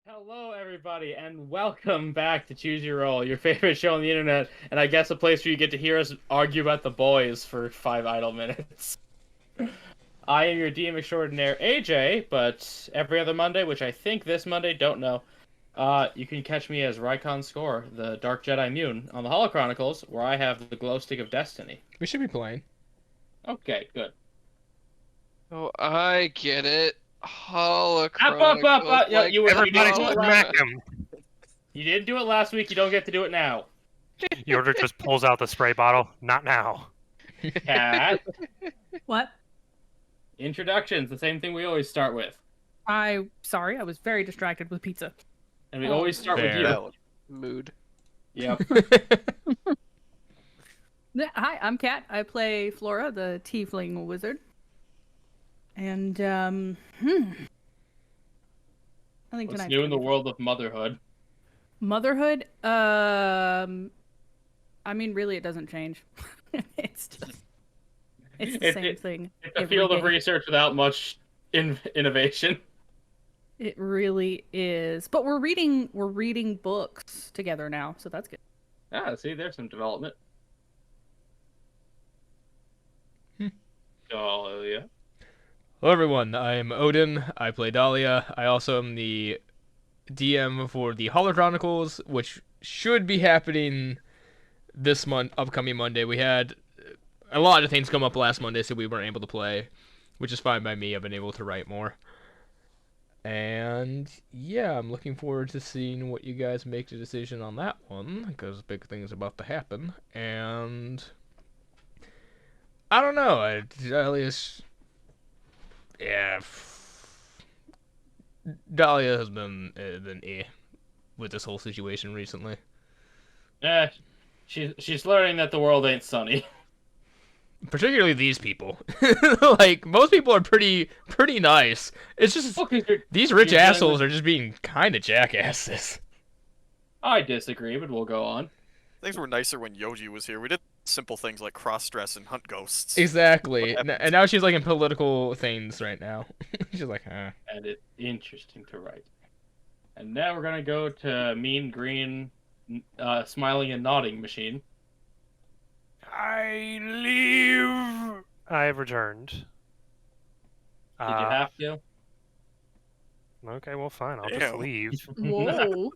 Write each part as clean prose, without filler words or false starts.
Hello, everybody, and welcome back to Choose Your Roll, your favorite show on the internet, and I guess a place where you get to hear us argue about the boys for 5 idle minutes. I am your DM extraordinaire, AJ, but every other Monday, which I think this Monday, don't know, you can catch me as Rykon Score, the Dark Jedi Mune, on the Holochronicles, where I have the glow stick of destiny. We should be playing. Okay, good. Oh, I get it. Holochronicles. Yeah, you Everybody didn't do it smack last- him. You didn't do it last week, you don't get to do it now. Yoda just pulls out the spray bottle. Not now. Cat. What? Introductions, the same thing we always start with. Sorry, I was very distracted with pizza. And we always start with Fair. you. Mood. Yep. Hi, I'm Kat. I play Flora, the tiefling wizard. And, I think What's tonight's new in the gonna be world of motherhood? fun. Motherhood, I mean, really, it doesn't change. It's just, it's the same thing. It's a every field of day. research without much innovation. It really is. But we're reading books together now, so that's good. Ah, see, there's some development. Oh, yeah. Hello, everyone. I'm Odin. I play Dahlia. I also am the DM for the Holochronicles, which should be happening this upcoming Monday. We had a lot of things come up last Monday, so we weren't able to play, which is fine by me. I've been able to write more. And yeah, I'm looking forward to seeing what you guys make the decision on that one, because big things about to happen. And I don't know. Dahlia's... Yeah. Dahlia has been with this whole situation recently. Eh, she's learning that the world ain't sunny. Particularly these people. Like, most people are pretty nice. It's just these rich you're dealing assholes are just being kind of jackasses. I disagree, but we'll go on. Things were nicer when Yoji was here. We did simple things like cross-dress and hunt ghosts. Exactly. What And now she's like in political things right now. She's like, huh. And it's interesting to write. And now we're gonna go to Mean Green, Smiling and Nodding Machine. I leave. I have returned. Did you have to? Okay, well, fine. I'll just Ew. leave. Whoa.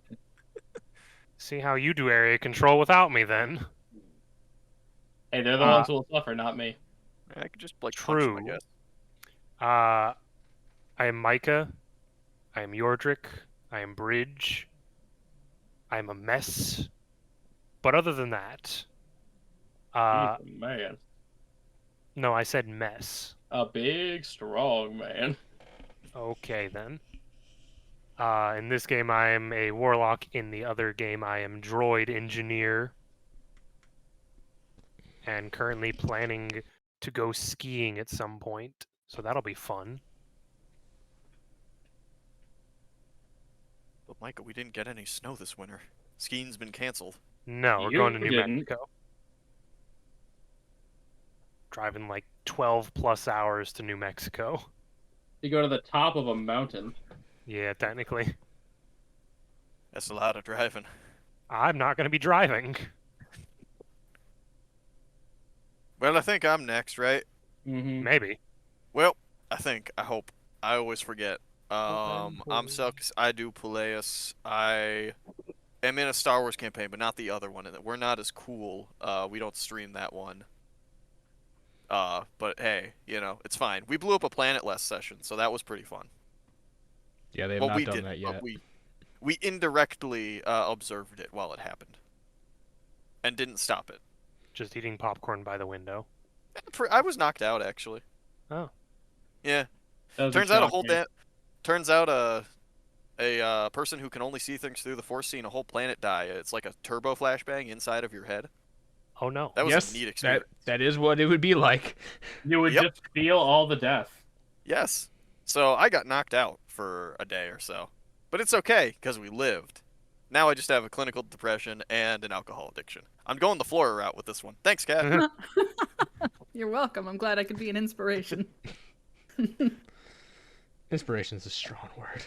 See how you do area control without me, then. Hey, they're the ones who will suffer, not me. I could just like punch him, True. I guess. I am Micah. I am Yordrick. I am Bridge. I am a mess. But other than that, He's a man. no, I said mess. A big, strong man. Okay, then. In this game, I am a warlock. In the other game, I am droid engineer. And currently planning to go skiing at some point. So that'll be fun. But Micah, we didn't get any snow this winter. Skiing's been canceled. No, we're You going to New didn't. Mexico. Driving like 12 plus hours to New Mexico. You go to the top of a mountain. Yeah, technically. That's a lot of driving. I'm not going to be driving. Well, I think I'm next, right? Mm-hmm. Maybe. Well, I hope. I always forget. Okay, I'm Selkis. I do Peleus. I am in a Star Wars campaign, but not the other one. We're not as cool. We don't stream that one. But hey, it's fine. We blew up a planet last session, so that was pretty fun. Yeah, they have Well, not we done didn't, that yet. but we indirectly observed it while it happened, and didn't stop it. Just eating popcorn by the window. I was knocked out actually. Oh. Yeah. Doesn't Turns out shock me. Turns out a person who can only see things through the Force seen a whole planet die. It's like a turbo flashbang inside of your head. Oh no. That was Yes, a neat experience. that is what it would be like. You would Yep. just feel all the death. Yes. So I got knocked out for a day or so, but it's okay because we lived. Now I just have a clinical depression and an alcohol addiction. I'm going the Flora route with this one. Thanks, Kat. You're welcome. I'm glad I could be an inspiration. Inspiration's a strong word.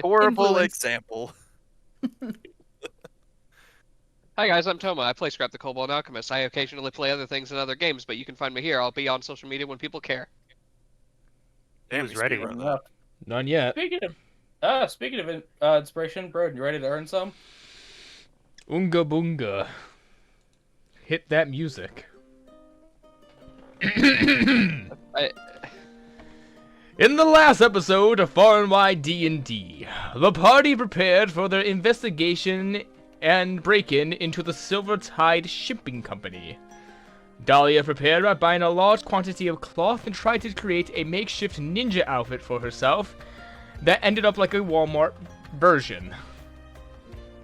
Horrible Influence. example. Hi guys, I'm Toma. I play Scrap the Kobold Alchemist. I occasionally play other things in other games, but you can find me here. I'll be on social media when people care. Damn, was you ready. speedrun that. None yet. Speaking of inspiration, bro, you ready to earn some? Unga boonga. Hit that music. In the last episode of Far Wide DND, the party prepared for their investigation and break-in into the Silver Tide Shipping Company. Dahlia prepared by buying a large quantity of cloth and tried to create a makeshift ninja outfit for herself that ended up like a Walmart version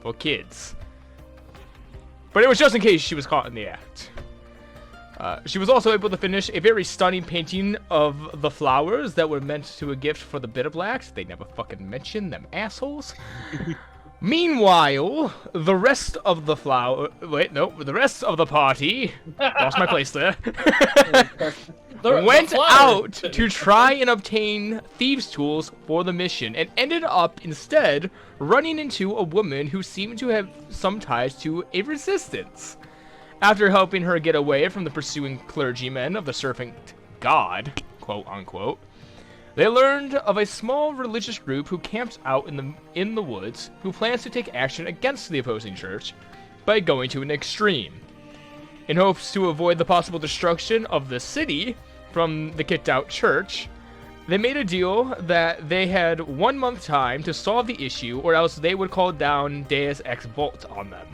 for kids. But it was just in case she was caught in the act. She was also able to finish a very stunning painting of the flowers that were meant to a gift for the Bitterblacks. They never fucking mentioned them assholes. Meanwhile, the rest of the the rest of the party, lost my place there, went out to try and obtain thieves' tools for the mission and ended up instead running into a woman who seemed to have some ties to a resistance. After helping her get away from the pursuing clergymen of the serpent god, quote unquote, they learned of a small religious group who camps out in the woods who plans to take action against the opposing church by going to an extreme. In hopes to avoid the possible destruction of the city from the kicked out church, they made a deal that they had 1 month time to solve the issue or else they would call down Deus Ex Volt on them.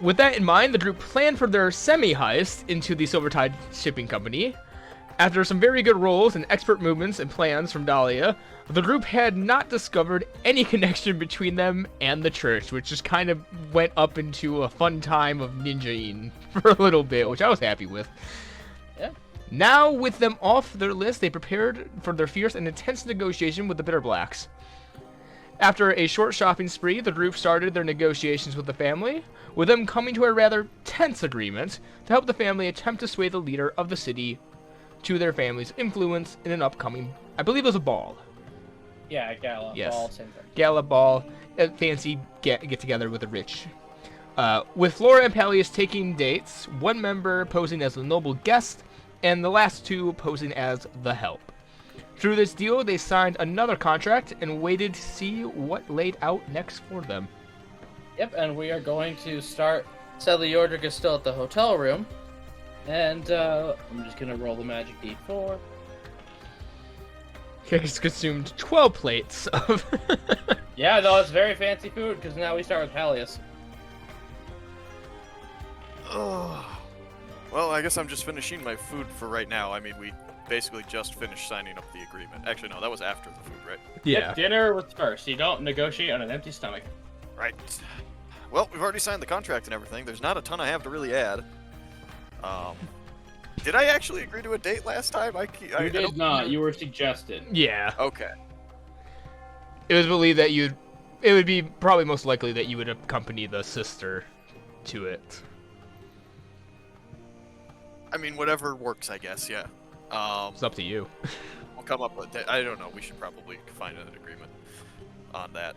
With that in mind, the group planned for their semi-heist into the Silvertide Shipping Company. After some very good rolls and expert movements and plans from Dahlia, the group had not discovered any connection between them and the church, which just kind of went up into a fun time of ninjaing for a little bit, which I was happy with. Yeah. Now, with them off their list, they prepared for their fierce and intense negotiation with the Bitterblacks. After a short shopping spree, the group started their negotiations with the family, with them coming to a rather tense agreement to help the family attempt to sway the leader of the city to their family's influence in an upcoming, I believe it was a ball. Yeah, gala. Yes. Ball, same thing. Gala ball, a fancy get together with the rich. With Flora and Peleus taking dates, one member posing as the noble guest, and the last two posing as the help. Through this deal, they signed another contract and waited to see what laid out next for them. Yep, and we are going to start. Sadly, Yordrick is still at the hotel room. And I'm just going to roll the magic d4. He's consumed 12 plates of... Yeah, no, it's very fancy food, because now we start with Peleus. Oh. Well, I guess I'm just finishing my food for right now. I mean, we basically just finished signing up the agreement. Actually, no, that was after the food, right? Yeah. Yep, dinner was first. You don't negotiate on an empty stomach. Right. Well, we've already signed the contract and everything. There's not a ton I have to really add. Did I actually agree to a date last time? You did not. You were suggested. Yeah. Okay. It was believed that it would be probably most likely that you would accompany the sister to it. I mean, whatever works, I guess, yeah. It's up to you. We'll come up with I don't know. We should probably find an agreement on that.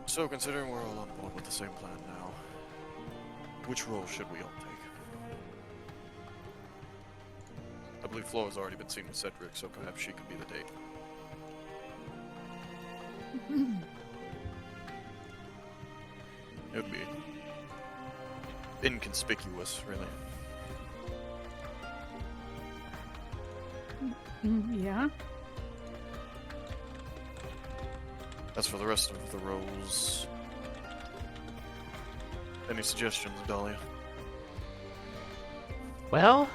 So, considering we're all on board with the same plan now, which role should we all take? I believe Flora's already been seen with Cedric, so perhaps she could be the date. It would be inconspicuous, really. Yeah. As for the rest of the roles, any suggestions, Dahlia? Well,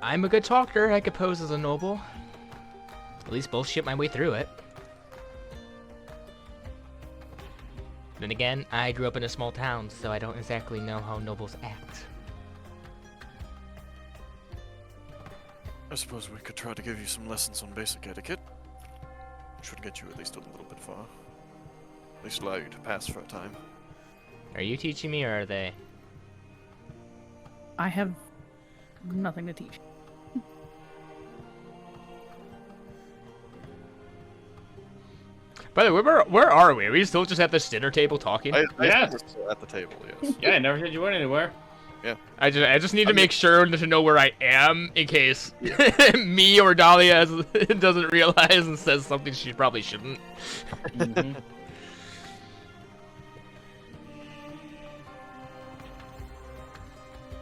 I'm a good talker. I could pose as a noble. At least bullshit my way through it. Then again, I grew up in a small town, so I don't exactly know how nobles act. I suppose we could try to give you some lessons on basic etiquette. Should get you at least a little bit far. At least allow you to pass for a time. Are you teaching me, or are they? I have nothing to teach. By the way, where are we? Are we still just at this dinner table talking? I Yeah. was at the table, yes. Yeah, I never said you went anywhere. I just need to make sure to know where I am in case me or Dahlia doesn't realize and says something she probably shouldn't. Mhm.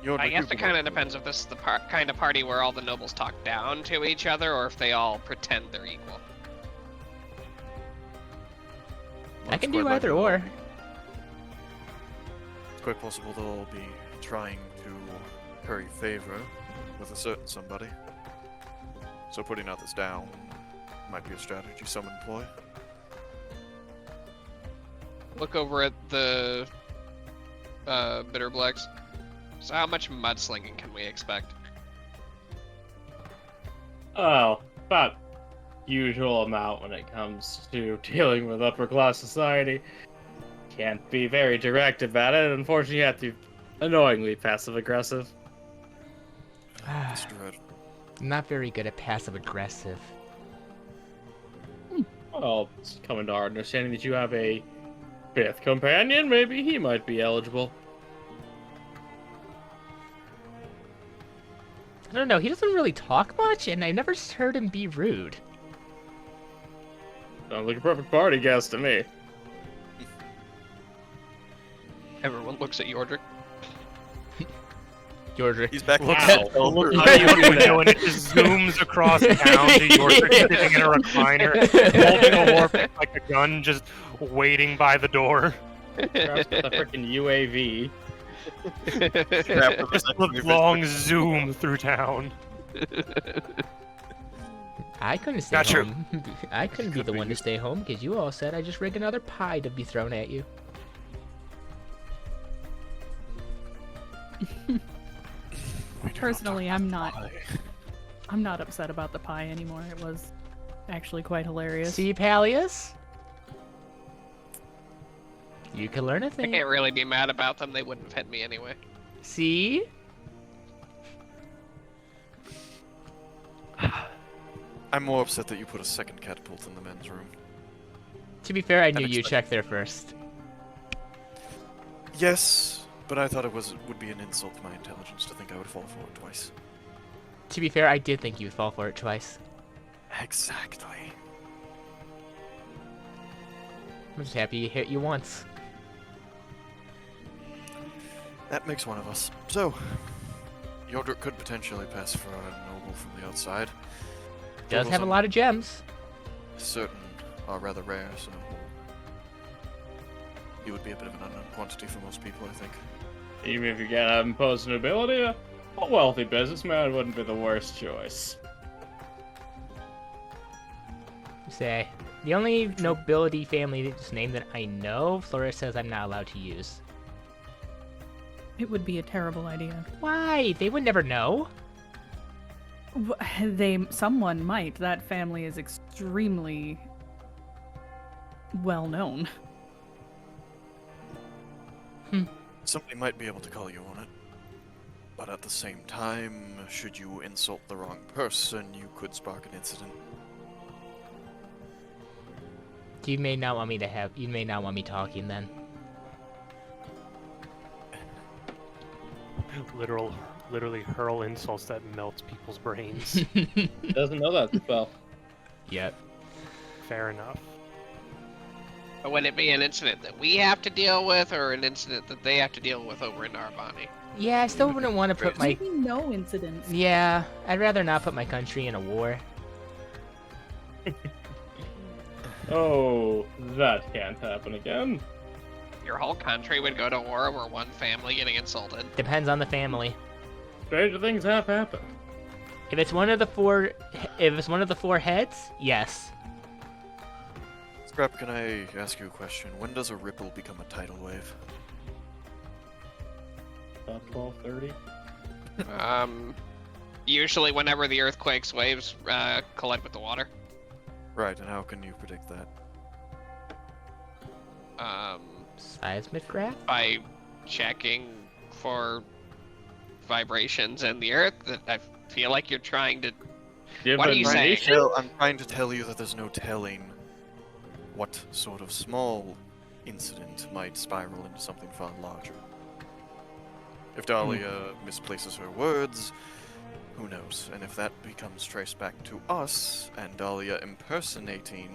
You're I guess it recuperable. kind of depends if this is the kind of party where all the nobles talk down to each other, or if they all pretend they're equal. I can It's do quite either likely or. they'll- It's quite possible they'll be trying to curry favor with a certain somebody. So putting others down might be a strategy some employ. Look over at the Bitter Blacks. So how much mudslinging can we expect? Oh, about usual amount when it comes to dealing with upper class society. Can't be very direct about it. Unfortunately, you have to be annoyingly passive aggressive. It's dread. Not very good at passive aggressive. Well, it's coming to our understanding that you have a fifth companion. Maybe he might be eligible. I don't know. He doesn't really talk much, and I never heard him be rude. Sounds like a perfect party guest to me. Everyone looks at Yordrick. Yordrick. He's back. Look Wow. at look How out do you do the window that? and it just zooms across town to Yordrick sitting in a recliner, holding a warpick like a gun, just waiting by the door. Perhaps with a freaking UAV. Look, long zoom through town. I couldn't stay Not true. home. I couldn't be Could the be one to stay home because you all said I just rigged another pie to be thrown at you. Personally, I'm not upset about the pie anymore. It was actually quite hilarious. See, Palius? You can learn a I thing. can't really be mad about them. They wouldn't have hit me anyway. See? I'm more upset that you put a second catapult in the men's room. To be fair, I knew you Unexpected. checked there first. Yes, but I thought it would be an insult to my intelligence to think I would fall for it twice. To be fair, I did think you'd fall for it twice. Exactly. I'm just happy he hit you once. That makes one of us. So, Yordrick could potentially pass for a noble from the outside. Does Nobles have a on lot of gems. certain are rather rare, so he would be a bit of an unknown quantity for most people, I think. Even if you can't impose an ability, a wealthy businessman wouldn't be the worst choice. Say, the only nobility family's name that I know, Flora says I'm not allowed to use. It would be a terrible idea. Why? They would never know. Someone might. That family is extremely well known. Somebody might be able to call you on it. But at the same time, should you insult the wrong person, you could spark an incident. You may not want me talking then. Literally hurl insults that melts people's brains. Doesn't know that spell. Yep. Fair enough. But would it be an incident that we have to deal with, or an incident that they have to deal with over in Narbani? Yeah, I still wouldn't want to put my... Maybe no incidents. Yeah, I'd rather not put my country in a war. Oh, that can't happen again. Your whole country would go to war over one family getting insulted. Depends on the family. Stranger things have happened. If it's one of the four heads, yes. Scrap, can I ask you a question? When does a ripple become a tidal wave? About 12:30. Usually whenever the earthquake's waves collide with the water. Right, and how can you predict that? Seismic graph? By checking for vibrations in the earth that I feel like you're trying to. Give What a are you saying? nation- I'm trying to tell you that there's no telling what sort of small incident might spiral into something far larger. If Dahlia misplaces her words, who knows? And if that becomes traced back to us, and Dahlia impersonating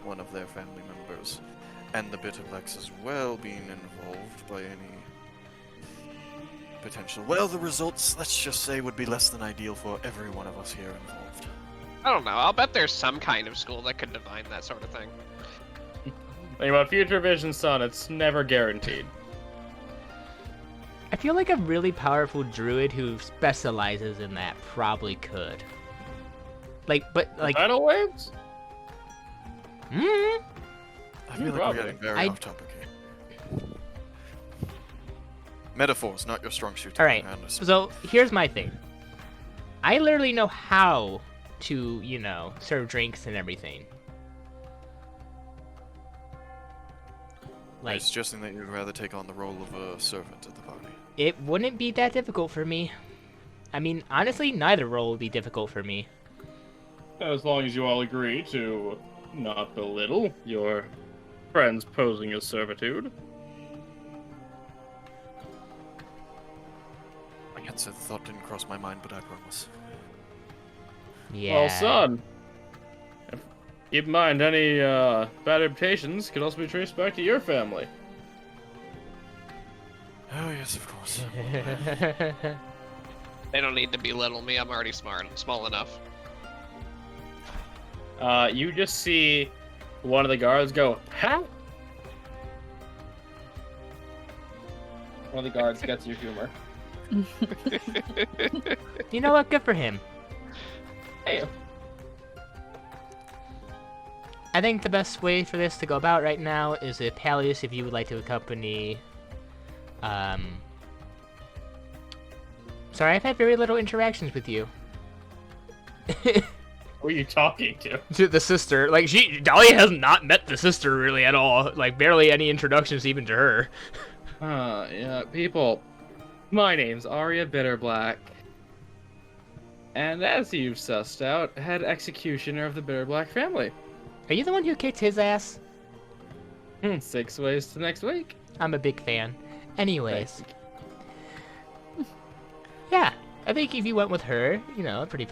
one of their family members, and the Bitterblacks as well being involved by any potential, well, the results, let's just say, would be less than ideal for every one of us here involved. I don't know. I'll bet there's some kind of school that could divine that sort of thing. Think about future vision, son. It's never guaranteed. I feel like a really powerful druid who specializes in that probably could. But Tidal waves? mm, I feel like Probably. we're getting very I- off topic here. Metaphors, not your strong suit. all right. I understand. So here's my thing. I literally know how to, serve drinks and everything. Are Like, you suggesting that you'd rather take on the role of a servant at the party? it wouldn't be that difficult for me. I mean, honestly, neither role would be difficult for me. As long as you all agree to not belittle your friends posing as servitude. I can't say the thought didn't cross my mind, but I promise. Yeah. Well, son, keep in mind any bad reputations could also be traced back to your family. Oh, yes, of course. They don't need to belittle me. I'm already small enough. You just see one of the guards go, "Huh?" One of the guards gets your humor. You know what? Good for him. Hey. I think the best way for this to go about right now is if Palius, if you would like to accompany. Sorry, I've had very little interactions with you. Who are you talking to? To the sister, like Dahlia has not met the sister really at all. Like barely any introductions even to her. Yeah, people. My name's Arya Bitterblack. And as you've sussed out, head executioner of the Bitterblack family. Are you the one who kicked his ass? 6 ways to next week. I'm a big fan. Anyways, Thanks. yeah, I think if you went with her, pretty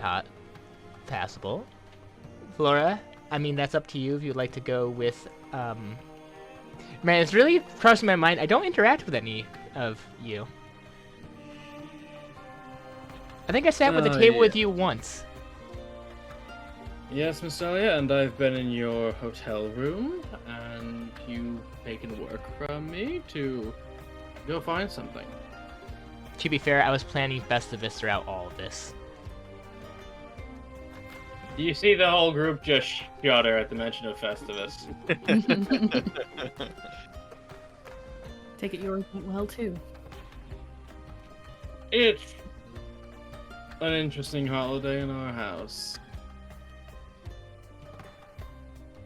passable. Flora, I mean, that's up to you if you'd like to go with, Man, it's really crossing my mind. I don't interact with any of you. I think I sat with the Oh, table yeah. with you once. Yes, Miss Dahlia, and I've been in your hotel room, and you've taken work from me to go find something. To be fair, I was planning Festivus throughout all of this. You see the whole group just shudder at the mention of Festivus. Take it yours went well too. It's an interesting holiday in our house.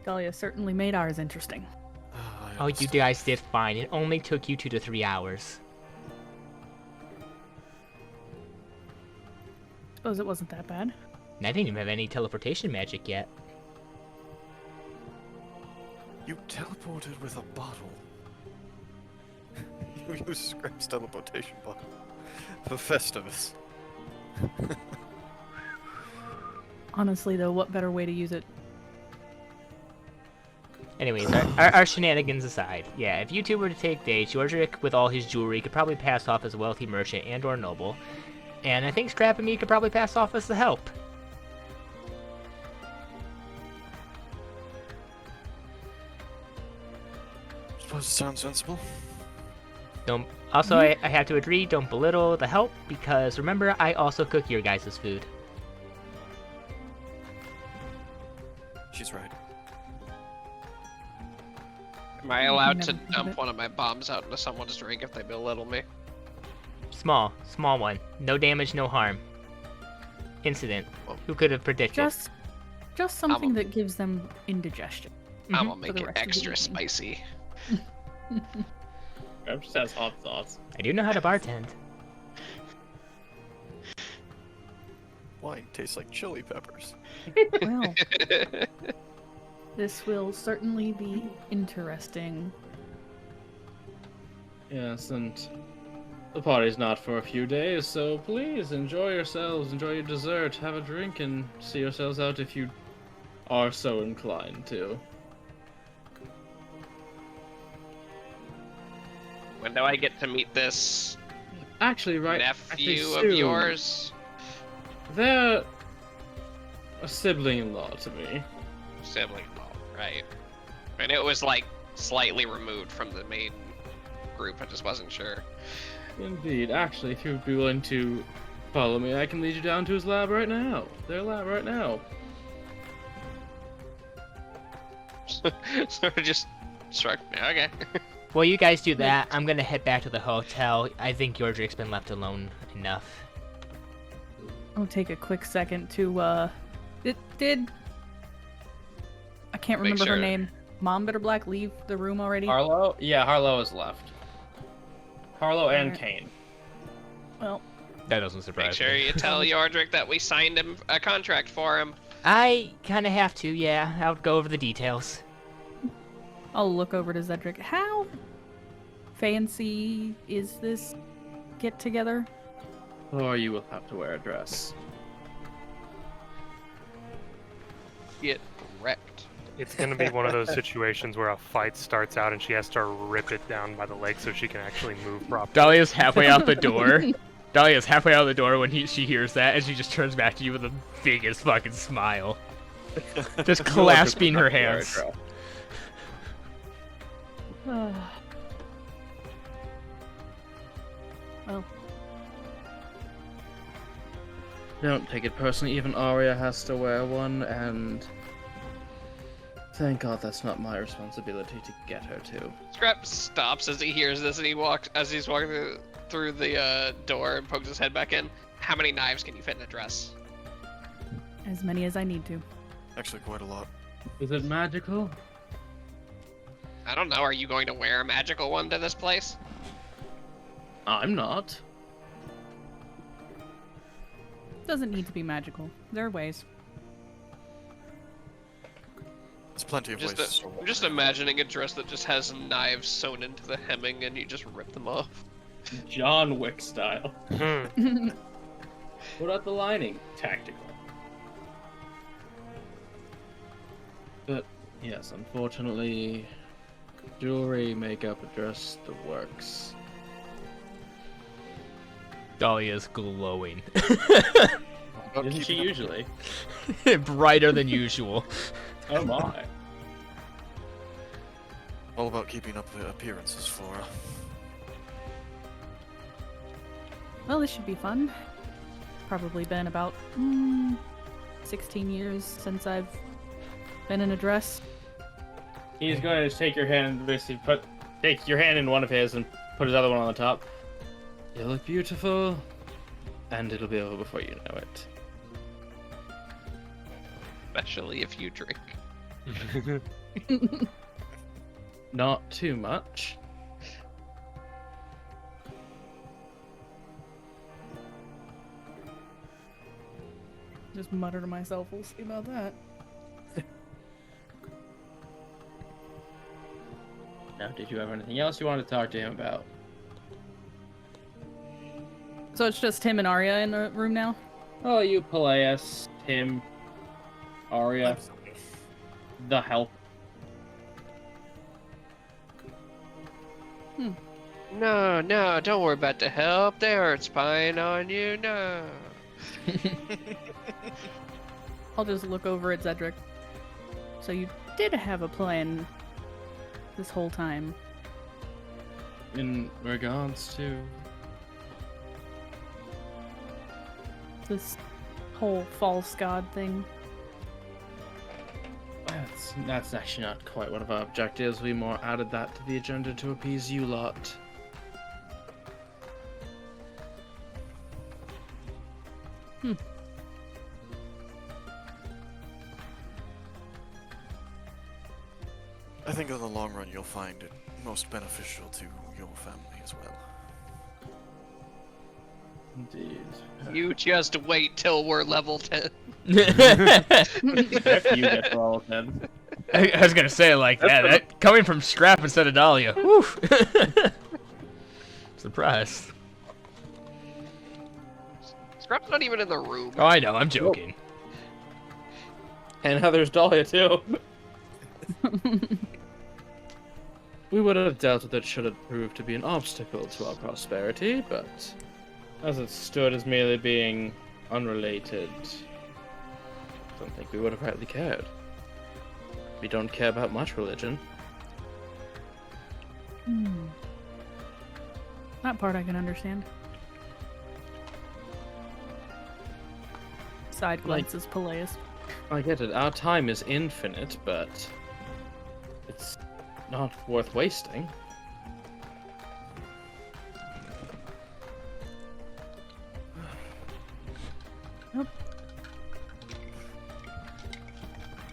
Dahlia certainly made ours interesting. I Oh, you understand. guys did fine. It only took you 2 to 3 hours. Suppose it wasn't that bad. And I didn't even have any teleportation magic yet. You teleported with a bottle. You used Scrap's teleportation bottle for Festivus. Honestly, though, what better way to use it? Anyways, our shenanigans aside, yeah, if you two were to take dates, Yordrick with all his jewelry could probably pass off as a wealthy merchant and or noble, and I think Scrap and me could probably pass off as the help. Suppose it sounds sensible. Don't. Also, I have to agree, don't belittle the help, because remember, I also cook your guys' food. She's right. Am I allowed to Never heard of dump it. one of my bombs out into someone's drink if they belittle me? Small one. No damage, no harm. Incident. Who could have predicted? Just something that gives them indigestion. I'm Mhm. gonna make the it rest of the extra evening. spicy. Grab just has hot sauce. I do know how to bartend. wine tastes like chili peppers. Well, this will certainly be interesting. Yes, and the party's not for a few days, so please enjoy yourselves, enjoy your dessert, have a drink, and see yourselves out if you are so inclined to. When do I get to meet this Actually, nephew of soon. yours? They're a sibling-in-law to me. Sibling-in-law, right. And it was like slightly removed from the main group, I just wasn't sure. Indeed. Actually, if you'd be willing to follow me, I can lead you down to his lab right now. Their lab right now. So it just struck me. Okay. While you guys do that, I'm gonna head back to the hotel. I think Yordrick's been left alone enough. I'll take a quick second to, did... I can't Make remember sure. her name. Mom Bitterblack leave the room already? Harlow? Yeah, Harlow is left. Harlow and Alright. Kane. Well, That doesn't surprise Make sure me. you tell Yordrick that we signed him a contract for him. I kind of have to, yeah. I'll go over the details. I'll look over to Zedric. How fancy is this get-together? Or you will have to wear a dress. Get wrecked. It's gonna be one of those situations where a fight starts out and she has to rip it down by the leg so she can actually move properly. Dahlia's halfway out the door. Dahlia's halfway out the door when she hears that, and she just turns back to you with the biggest fucking smile. Just clasping her hands. Well, Don't take it personally, even Arya has to wear one, and thank God that's not my responsibility to get her to. Scrap stops as he hears this, and he's walking through the door and pokes his head back in. How many knives can you fit in a dress? as many as I need to. Actually, quite a lot. Is it magical? I don't know. Are you going to wear a magical one to this place? I'm not. Doesn't need to be magical. There are ways. There's plenty of ways. I'm just imagining a dress that just has knives sewn into the hemming, and you just rip them off. John Wick style. Hmm. What about the lining? Tactical. But yes, unfortunately, jewelry, makeup, a dress, the works. Dahlia's glowing. About Isn't she keeping up- usually? Brighter than usual. Oh my. All about keeping up the appearances, Flora. Well, this should be fun. Probably been about 16 years since I've been in a dress. He's going to take your hand and basically take your hand in one of his and put his other one on the top. You look beautiful, and it'll be over before you know it. Especially if you drink. Not too much. Just mutter to myself, we'll see about that. Now, did you have anything else you wanted to talk to him about? So it's just him and Arya in the room now? Oh, you, Peleus, him, Arya, the help. No, don't worry about the help. They aren't spying on you, no. I'll just look over at Zedric. So you did have a plan this whole time. In regards to... This whole false god thing. That's actually not quite one of our objectives. We more added that to the agenda to appease you lot. I think in the long run you'll find it most beneficial to your family as well. Indeed. You just wait till we're level 10. If you get to level 10. I was gonna say like that coming from Scrap instead of Dahlia. Whew. Surprise. Scrap's not even in the room. Oh, I know. I'm joking. And Heather's Dahlia, too. We would have doubted that should have proved to be an obstacle to our prosperity, but as it stood as merely being unrelated, I don't think we would have rightly cared. We don't care about much religion. That part I can understand. Side glances, Peleus. I get it. Our time is infinite, but it's not worth wasting.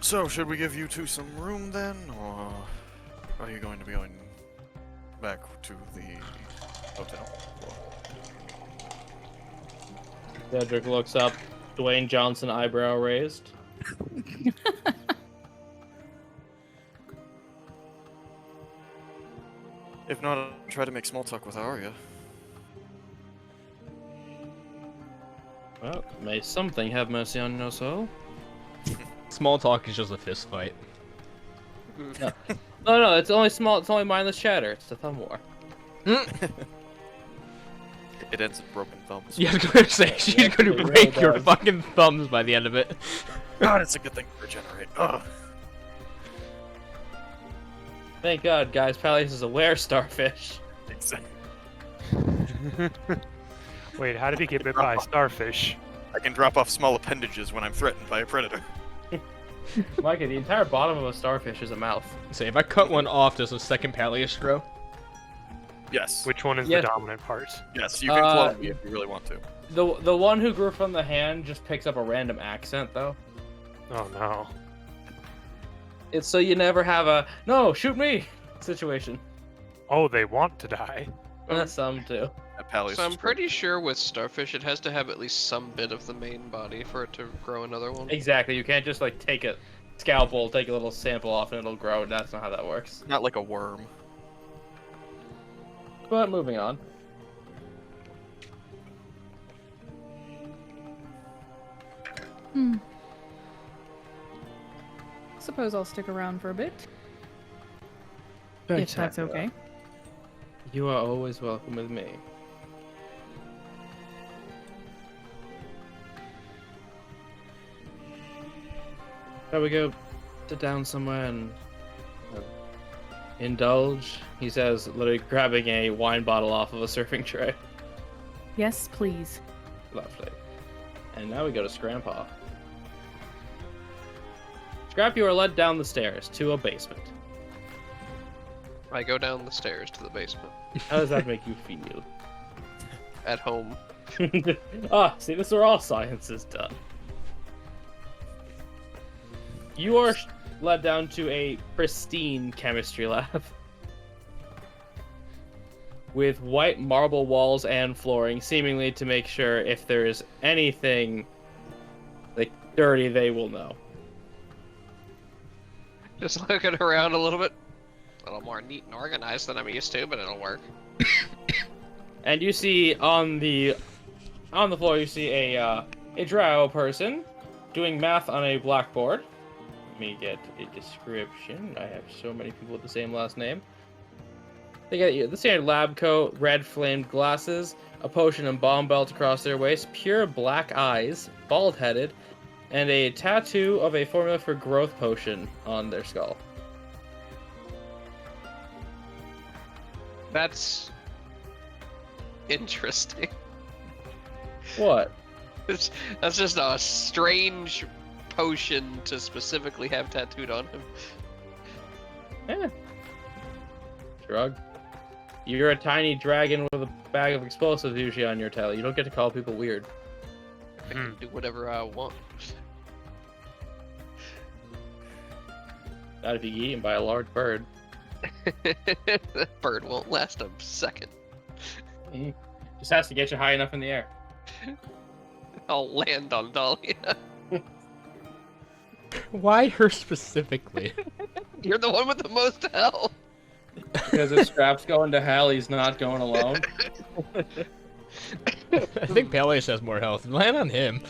So, should we give you two some room then, or are you going to be going back to the hotel? Cedric looks up, Dwayne Johnson eyebrow raised. If not, I'll try to make small talk with Arya. Well, may something have mercy on your soul. Small talk is just a fist fight. No, it's only small. It's only mindless chatter. It's a thumb war. It ends in broken thumbs. Yeah, I was gonna say she's Yes, gonna it really break your does. fucking thumbs by the end of it. God, it's a good thing to regenerate. Ugh. Thank God, guys. Peleus is a were-starfish. Exactly. Wait, how did he get bit by a starfish? I can drop off small appendages when I'm threatened by a predator. Micah, the entire bottom of a starfish is a mouth. Say if I cut one off, does a second Peleus grow? Yes. Which one is Yes. the dominant part? Yes, you can clone me if you really want to. The one who grew from the hand just picks up a random accent, though. Oh no. It's so you never have a "no, shoot me" situation. Oh, they want to die. Some do. So I'm pretty sure with starfish, it has to have at least some bit of the main body for it to grow another one. Exactly. You can't just like take a scalpel, take a little sample off, and it'll grow. That's not how that works. Not like a worm. But moving on. Suppose I'll stick around for a bit, if that's okay. You are always welcome with me. Shall we go sit down somewhere and indulge? He says, literally grabbing a wine bottle off of a surfing tray. Yes, please. Lovely. And now we go to Scrampaw. Scrap, you are led down the stairs to a basement. I go down the stairs to the basement. How does that make you feel? At home. Ah, see, this is where all science is done. You are led down to a pristine chemistry lab. With white marble walls and flooring, seemingly to make sure if there is anything like dirty, they will know. Just looking around a little bit. A little more neat and organized than I'm used to, but it'll work. And you see on the floor, you see a drow person doing math on a blackboard. Let me get a description. I have so many people with the same last name. They get the standard lab coat, red flamed glasses, a potion and bomb belt across their waist, pure black eyes, bald-headed, and a tattoo of a formula for growth potion on their skull. That's interesting. What? That's just a strange potion to specifically have tattooed on him. Eh. Shrug. You're a tiny dragon with a bag of explosives usually on your tail. You don't get to call people weird. I can do whatever I want. Not if you get eaten by a large bird. The bird won't last a second. Just has to get you high enough in the air. I'll land on Dahlia. Why her specifically? You're the one with the most health. Because if Scrap's going to hell, he's not going alone. I think Peleus has more health. Land on him.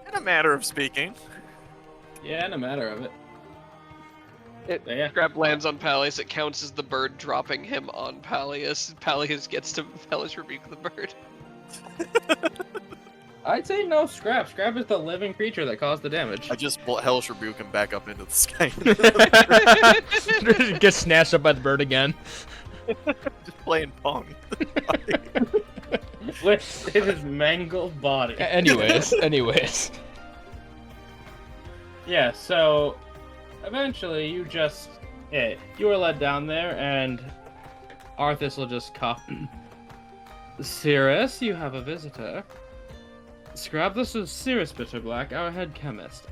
In a matter of speaking. Yeah, no matter of it. Yeah. Scrap lands on Peleus. It counts as the bird dropping him on Peleus. Peleus gets to hellish rebuke the bird. I'd say no Scrap. Scrap is the living creature that caused the damage. I just hellish rebuke him back up into the sky. Gets snatched up by the bird again. Just playing Pong. With his mangled body. Anyways. Yeah, so eventually you just you were led down there and Arthas will just come. Cirrus, you have a visitor. Scrap, this is Cirrus Bitterblack, our head chemist.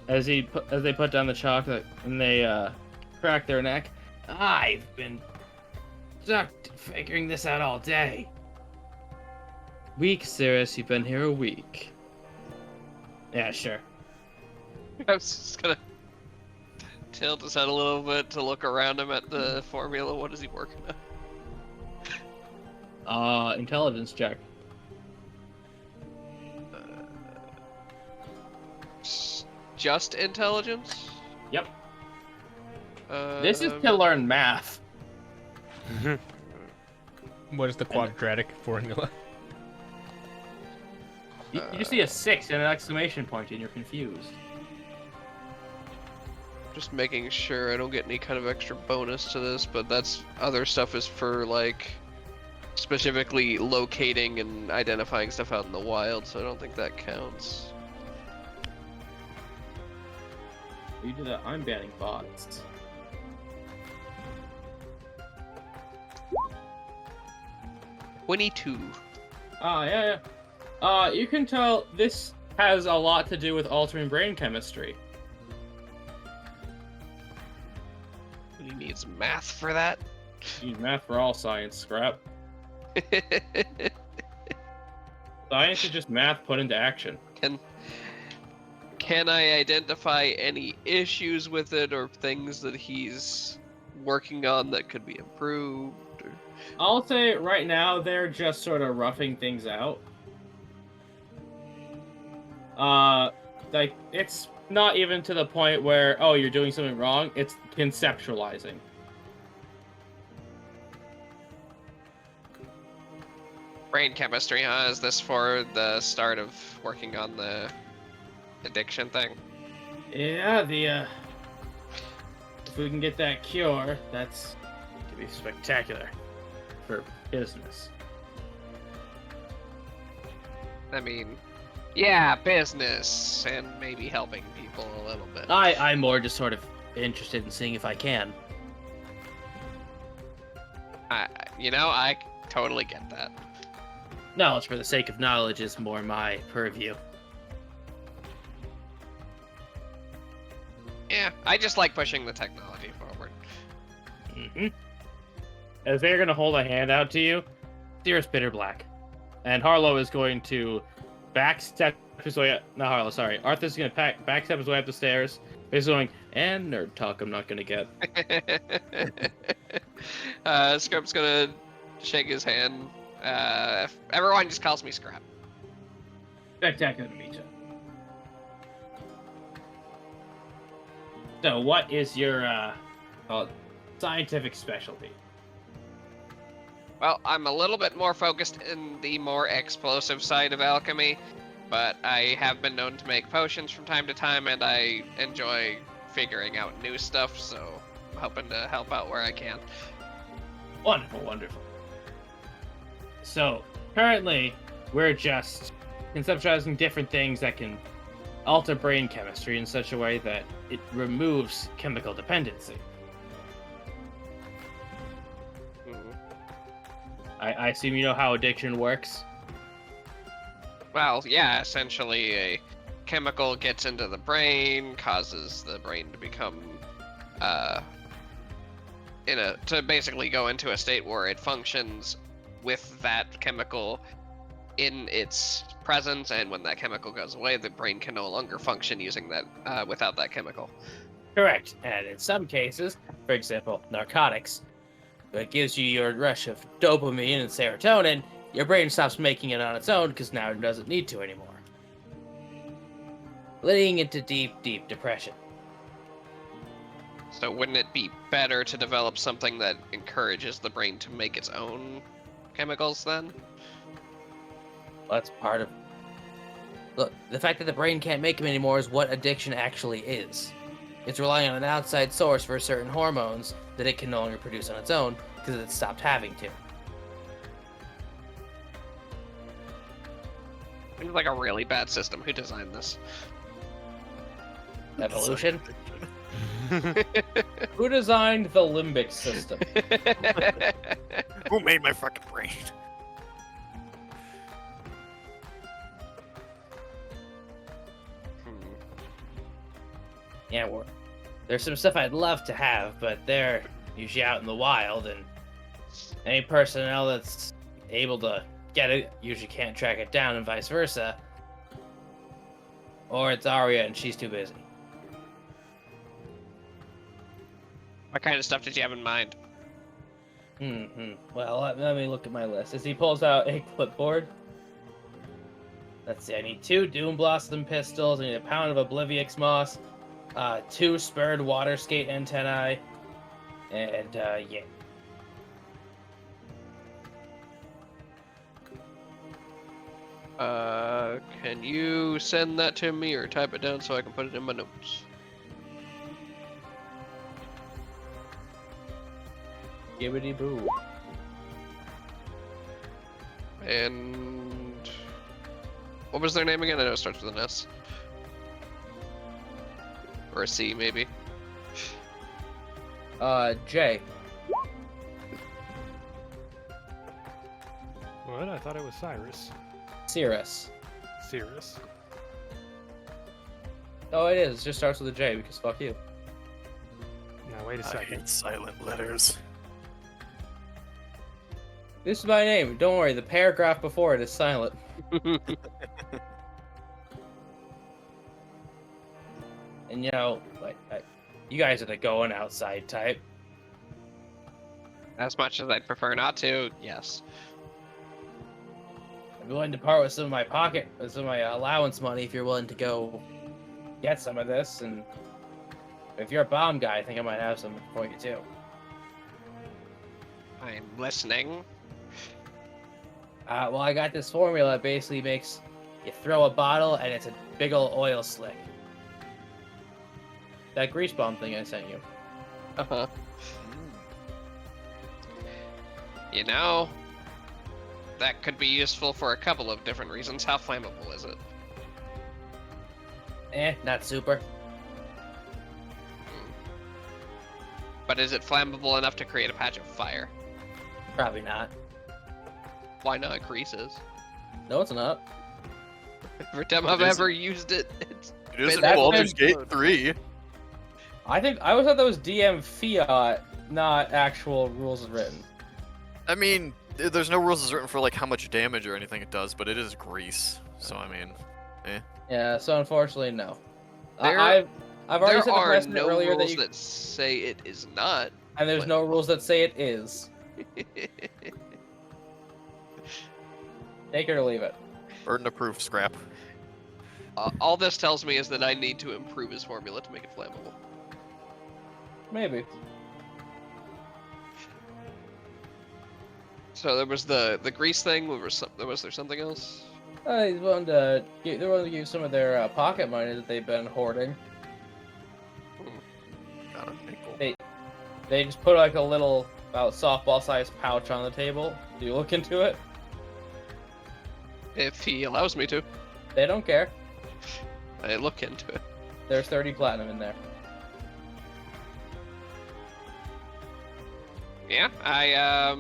As they put down the chocolate and they crack their neck, I've been stuck figuring this out all day. Week, Cirrus, you've been here a week. Yeah, sure. I was just gonna tilt his head a little bit to look around him at the formula. What is he working on? Intelligence check. Just intelligence? Yep. This is to learn math. What is the quadratic formula? You just see a 6 and an exclamation point and you're confused. Just making sure I don't get any kind of extra bonus to this, but that's other stuff is for like specifically locating and identifying stuff out in the wild, so I don't think that counts. You do that, I'm banning bots. $22. Yeah. You can tell this has a lot to do with altering brain chemistry. He needs math for that. Use math for all science, Scrap. Science is just math put into action. Can I identify any issues with it or things that he's working on that could be improved? Or... I'll say right now they're just sort of roughing things out. Like, it's not even to the point where, oh, you're doing something wrong. It's conceptualizing. Brain chemistry, huh? Is this for the start of working on the addiction thing? Yeah, if we can get that cure, that's gonna be spectacular for business. I mean, yeah, business and maybe helping people a little bit. I'm more just sort of interested in seeing if I can. I totally get that. Knowledge for the sake of knowledge is more my purview. Yeah, I just like pushing the technology forward. Mm-hmm. As they're going to hold a hand out to you, Cirrus Bitterblack. And Harlow is going to backstep his way up. No, Harlow, sorry. Arthur's going to backstep his way up the stairs. He's going, and nerd talk I'm not going to get. Scrap's going to shake his hand. Everyone just calls me Scrap. Spectacular to meet you. So, what is your scientific specialty? Well, I'm a little bit more focused in the more explosive side of alchemy, but I have been known to make potions from time to time, and I enjoy figuring out new stuff, so I'm hoping to help out where I can. Wonderful, wonderful. So, currently, we're just conceptualizing different things that can alter brain chemistry in such a way that it removes chemical dependency. I assume you know how addiction works? Well, yeah, essentially a chemical gets into the brain, causes the brain to become, to basically go into a state where it functions with that chemical in its presence, and when that chemical goes away, the brain can no longer function using that without that chemical. Correct. And in some cases, for example, narcotics, it gives you your rush of dopamine and serotonin, your brain stops making it on its own because now it doesn't need to anymore. Leading into deep, deep depression. So wouldn't it be better to develop something that encourages the brain to make its own chemicals then? That's part of... Look, the fact that the brain can't make them anymore is what addiction actually is. It's relying on an outside source for certain hormones that it can no longer produce on its own because it stopped having to. Seems like a really bad system. Who designed this? Evolution? Who designed the limbic system? Who made my fucking brain? Yeah, there's some stuff I'd love to have, but they're usually out in the wild, and any personnel that's able to get it usually can't track it down, and vice versa. Or it's Arya and she's too busy. What kind of stuff did you have in mind? Well, let me look at my list. As he pulls out a clipboard. Let's see, I need 2 Doom Blossom pistols, I need a pound of Obliviox moss, 2 spurred water skate antennae, and yeah. Can you send that to me or type it down so I can put it in my notes? Gibbity boo. And what was their name again? I know it starts with an S. Or a C, maybe. Jay. What? I thought it was Cyrus. Cirrus. Cirrus. Oh, it is. It just starts with a J because fuck you. Now wait a I second. hate silent letters. This is my name. Don't worry, the paragraph before it is silent. And you know, like, you guys are the going outside type. As much as I'd prefer not to, yes. I'd be willing to part with some of my allowance money if you're willing to go get some of this. And if you're a bomb guy, I think I might have some for you too. I'm listening. Well, I got this formula that basically makes you throw a bottle and it's a big ol' oil slick. That grease bomb thing I sent you. Uh-huh. You know, that could be useful for a couple of different reasons. How flammable is it? Not super. But is it flammable enough to create a patch of fire? Probably not. Why not? Grease is. No, it's not. Every time I've ever used it, it's It is in That's Baldur's been- Gate 3. I always thought that was DM fiat, not actual rules as written. I mean, there's no rules as written for like how much damage or anything it does, but it is grease. So I mean, Yeah, so unfortunately, no. There- I've already there set the are precedent no earlier rules that you, that say it is not. and there's no rules that say it is. Take it or leave it. burden of proof, scrap. All this tells me is that I need to improve his formula to make it flammable. Maybe. So there was the grease thing. Was there something else? They're willing to give some of their pocket money that they've been hoarding. Got a nickel. They just put like a little, about softball-sized pouch on the table. Do you look into it? If he allows me to, They don't care. I look into it. There's 30 platinum in there. Yeah, I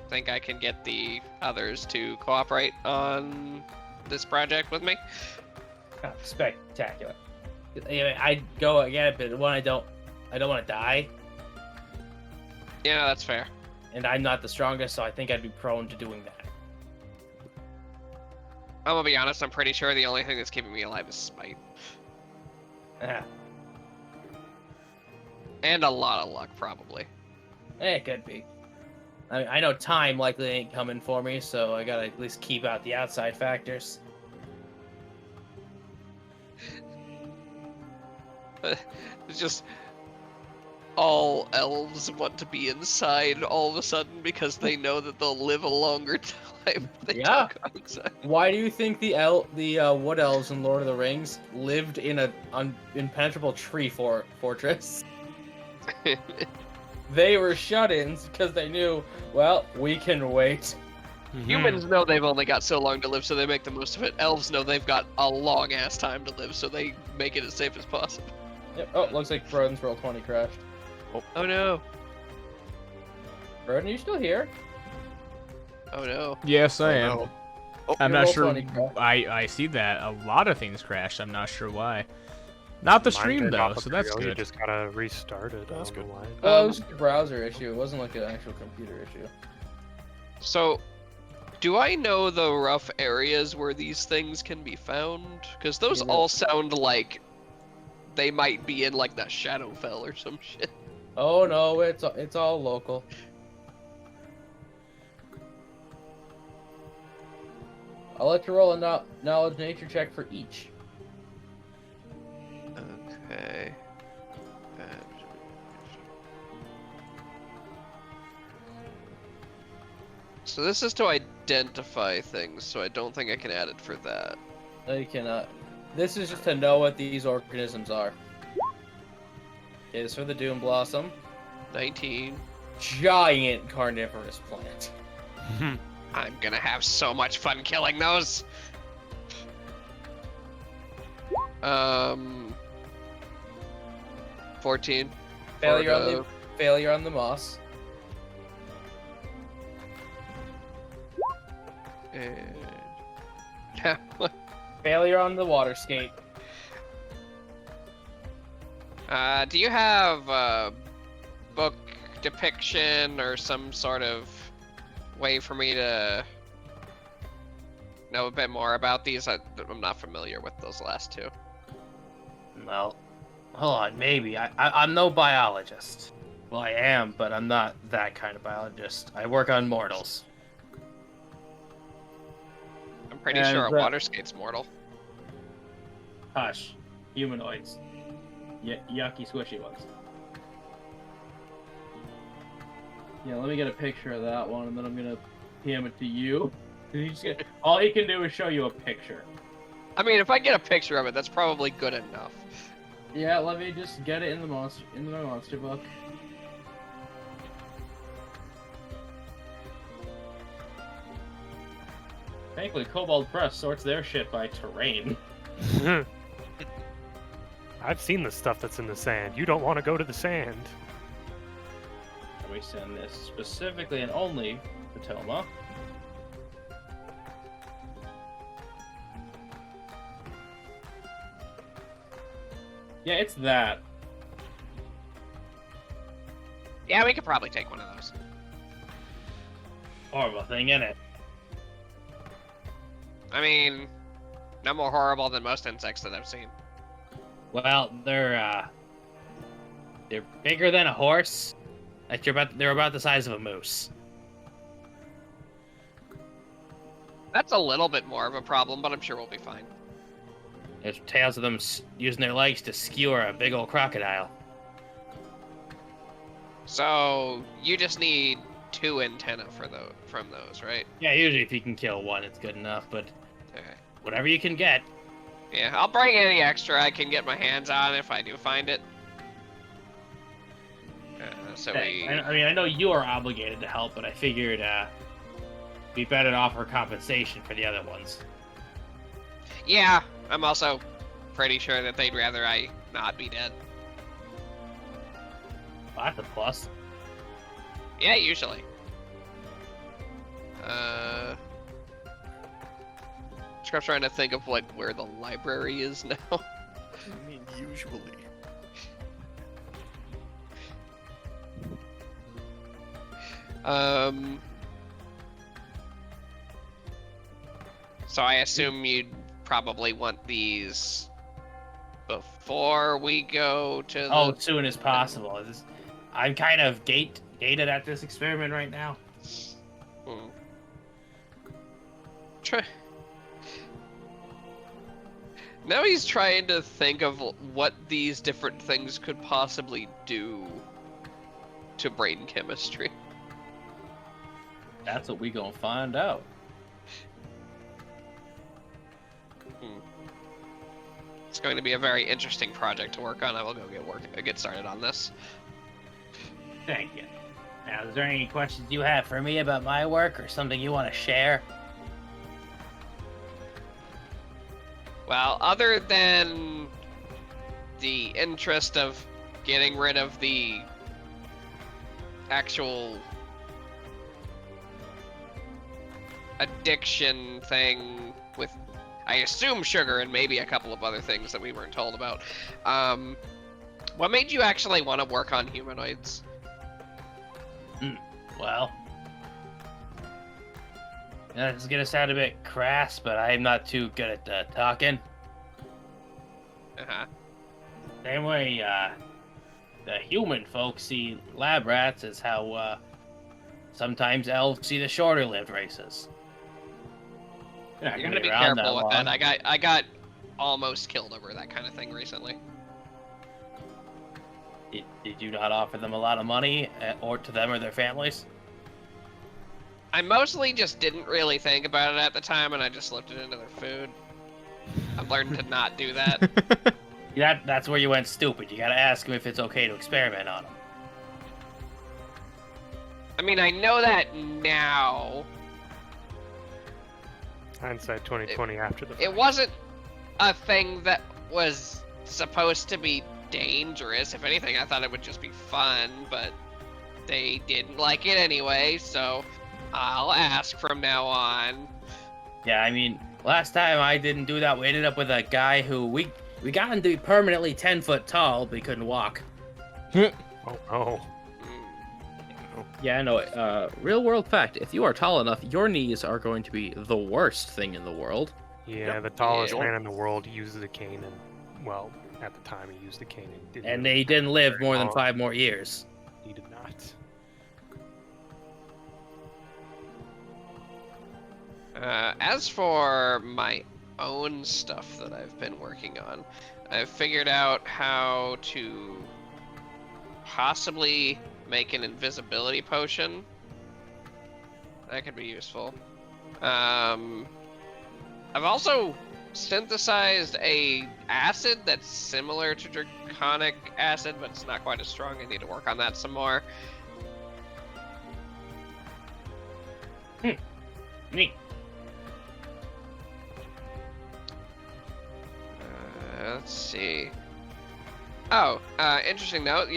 think I can get the others to cooperate on this project with me. Oh, spectacular. I'd go again, but one I don't want to die, Yeah, that's fair. and I'm not the strongest, so I think I'd be prone to doing that. I'm gonna be honest, I'm pretty sure the only thing that's keeping me alive is spite. Yeah. And a lot of luck, probably. It could be. I know time likely ain't coming for me, so I gotta at least keep out the outside factors. It's just all elves want to be inside all of a sudden because they know that they'll live a longer time if they Yeah. don't go outside. Why do you think the wood elves in Lord of the Rings lived in an impenetrable tree fortress? They were shut-ins because they knew, well, we can wait. Humans know they've only got so long to live, so they make the most of it. Elves know they've got a long-ass time to live, so they make it as safe as possible. Yep. Oh, looks like Broden's roll 20 crashed. Oh no. Broden, are you still here? Oh no. Yes, I am. no. I'm Your not roll sure. 20 crashed. I see that a lot of things crashed. I'm not sure why. Not the Mine stream did though, off so of that's Trio, You good. just gotta restart it. That's I don't know why. Well, it was just a browser issue. It wasn't like an actual computer issue. So, do I know the rough areas where these things can be found? Because those Yeah. all sound like they might be in like the Shadowfell or some shit. Oh no, it's all local. I'll let you roll a knowledge nature check for each. Okay. So this is to identify things, so I don't think I can add it for that. No, you cannot. This is just to know what these organisms are. Okay, this is for the Doom Blossom. 19. Giant carnivorous plant. I'm gonna have so much fun killing those. 14. Failure on the moss. And... Failure on the water skate. do you have a book depiction or some sort of way for me to know a bit more about these? I'm not familiar with those last two. Well, hold on, maybe. I'm no biologist. Well, I am, but I'm not that kind of biologist. I work on mortals. I'm pretty And, sure a water skate's mortal. Hush. Humanoids. Yucky, squishy ones. Yeah, let me get a picture of that one, and then I'm gonna PM it to you. All he can do is show you a picture. I mean, if I get a picture of it, that's probably good enough. Yeah, let me just get it in the monster book. Thankfully, Cobalt Press sorts their shit by terrain. I've seen the stuff that's in the sand. You don't want to go to the sand. And we send this specifically and only to Toma. Yeah, it's that. Yeah, we could probably take one of those. Horrible thing, innit? I mean, no more horrible than most insects that I've seen. Well, they're bigger than a horse. Like they're about the size of a moose. That's a little bit more of a problem, but I'm sure we'll be fine. There's tales of them using their legs to skewer a big old crocodile. So you just need 2 antennae from those, right? Yeah, usually if you can kill one, it's good enough, but Okay. whatever you can get. Yeah, I'll bring any extra I can get my hands on if I do find it. I know you are obligated to help, but I figured be better to offer compensation for the other ones. Yeah, I'm also pretty sure that they'd rather I not be dead. Well, that's a plus. Yeah, usually. I'm trying to think of where the library is now. I mean, usually. So I assume you'd probably want these before we go to the... Oh, as soon as possible. I'm kind of gated at this experiment right now. Now he's trying to think of what these different things could possibly do to brain chemistry. That's what we gonna find out. It's going to be a very interesting project to work on. I will go get started on this. Thank you. Now, is there any questions you have for me about my work or something you want to share? Well, other than the interest of getting rid of the actual addiction thing with, I assume, sugar and maybe a couple of other things that we weren't told about, what made you actually want to work on humanoids? Well, this is gonna sound a bit crass, but I'm not too good at talking. Uh-huh. Same way the human folks see lab rats as how sometimes elves see the shorter-lived races. They're not You're gonna gonna be around careful with long. that. I got almost killed over that kind of thing recently. Did you not offer them a lot of money, or to them or their families? I mostly just didn't really think about it at the time, and I just slipped it into their food. I've learned to not do that. That's where you went stupid. You gotta ask them if it's okay to experiment on them. I mean, I know that now. Hindsight 2020 after the fact. It wasn't a thing that was supposed to be dangerous. If anything, I thought it would just be fun, but they didn't like it anyway, so I'll ask from now on. Yeah, I mean, last time I didn't do that, we ended up with a guy who we got him to be permanently 10 foot tall, but he couldn't walk. Oh no. Yeah, no, real world fact, if you are tall enough, your knees are going to be the worst thing in the world. Yeah, Yep. the tallest Yeah. man in the world uses a cane, and well, at the time he used a cane and didn't. And really they didn't live very more than long. 5 more years. He did not. As for my own stuff that I've been working on, I've figured out how to possibly make an invisibility potion. That could be useful. I've also synthesized a acid that's similar to draconic acid, but it's not quite as strong. I need to work on that some more. Neat. Let's see. Oh, interesting note.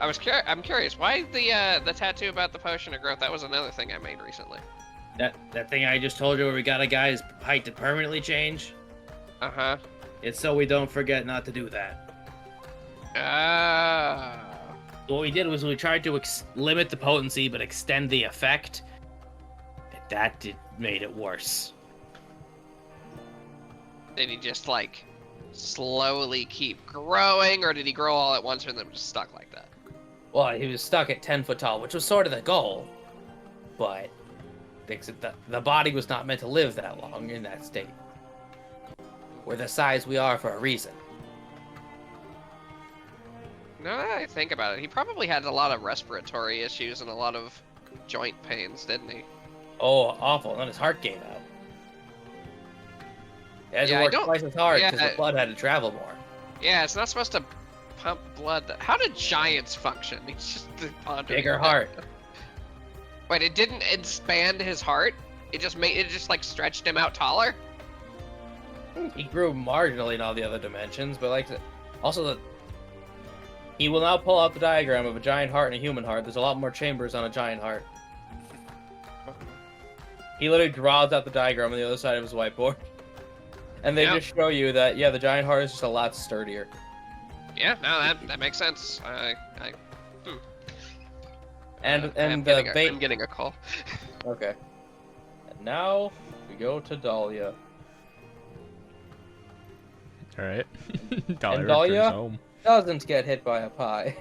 I'm curious. Why the tattoo about the potion of growth? That was another thing I made recently. That thing I just told you where we got a guy's height to permanently change? Uh huh. It's so we don't forget not to do that. What we did was we tried to limit the potency but extend the effect. That made it worse. Did he just like slowly keep growing, or did he grow all at once and then just stuck like that? Well, he was stuck at 10 foot tall, which was sort of the goal. But the body was not meant to live that long in that state. We're the size we are for a reason. Now that I think about it, he probably had a lot of respiratory issues and a lot of joint pains, didn't he? Oh, awful. And then his heart gave out. He had to Yeah, I work don't- twice as hard because yeah, the blood had to travel more. Yeah, it's not supposed to pump blood. How did giants function? He's just pondering. Bigger heart. Wait, it didn't expand his heart? It just like stretched him out taller? He grew marginally in all the other dimensions, but he will now pull out the diagram of a giant heart and a human heart. There's a lot more chambers on a giant heart. He literally draws out the diagram on the other side of his whiteboard. And they Yep. just show you that, yeah, the giant heart is just a lot sturdier. Yeah, no, that makes sense. And I'm the bait... getting a call. Okay. And now, We go to Dahlia. All right. And returns Dahlia home. doesn't get hit by a pie.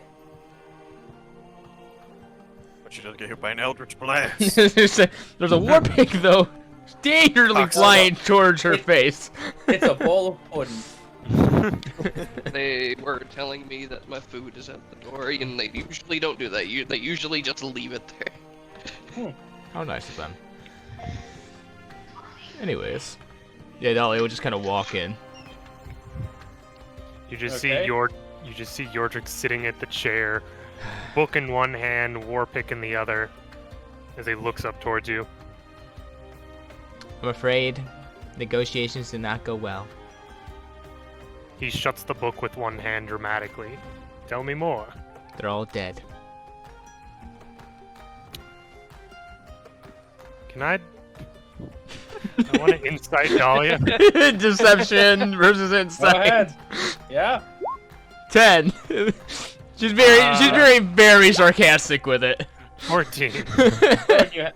But she does get hit by an Eldritch Blast. There's a war pig though, dangerously Cox flying towards her face. It's a bowl of pudding. They were telling me that my food is at the door, and they usually don't do that. They usually just leave it there. How nice of them. Anyways, yeah, Dahlia will just kind of walk in. You just Okay. see Yordrick sitting at the chair, book in one hand, war pick in the other, as he looks up towards you. I'm afraid negotiations did not go well. He shuts the book with one hand dramatically. Tell me more. They're all dead. Can I want to insight Dahlia. Deception versus Go insight. ahead. Yeah. 10. She's very sarcastic with it. 14.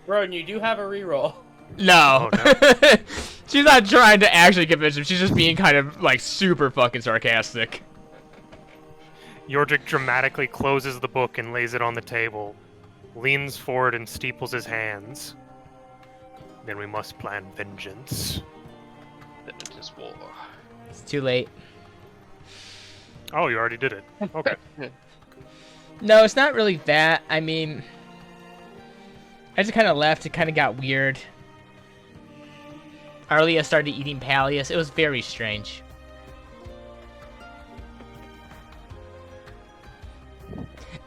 Rowan, you do have a reroll. No. Oh, no. She's not trying to actually convince him. She's just being kind of like super fucking sarcastic. Yordrick dramatically closes the book and lays it on the table, leans forward and steeples his hands. Then we must plan vengeance. Then it is war. It's too late. Oh, you already did it. Okay. No, it's not really that. I mean, I just kind of left. It kind of got weird. Arlia started eating Pallius. It was very strange.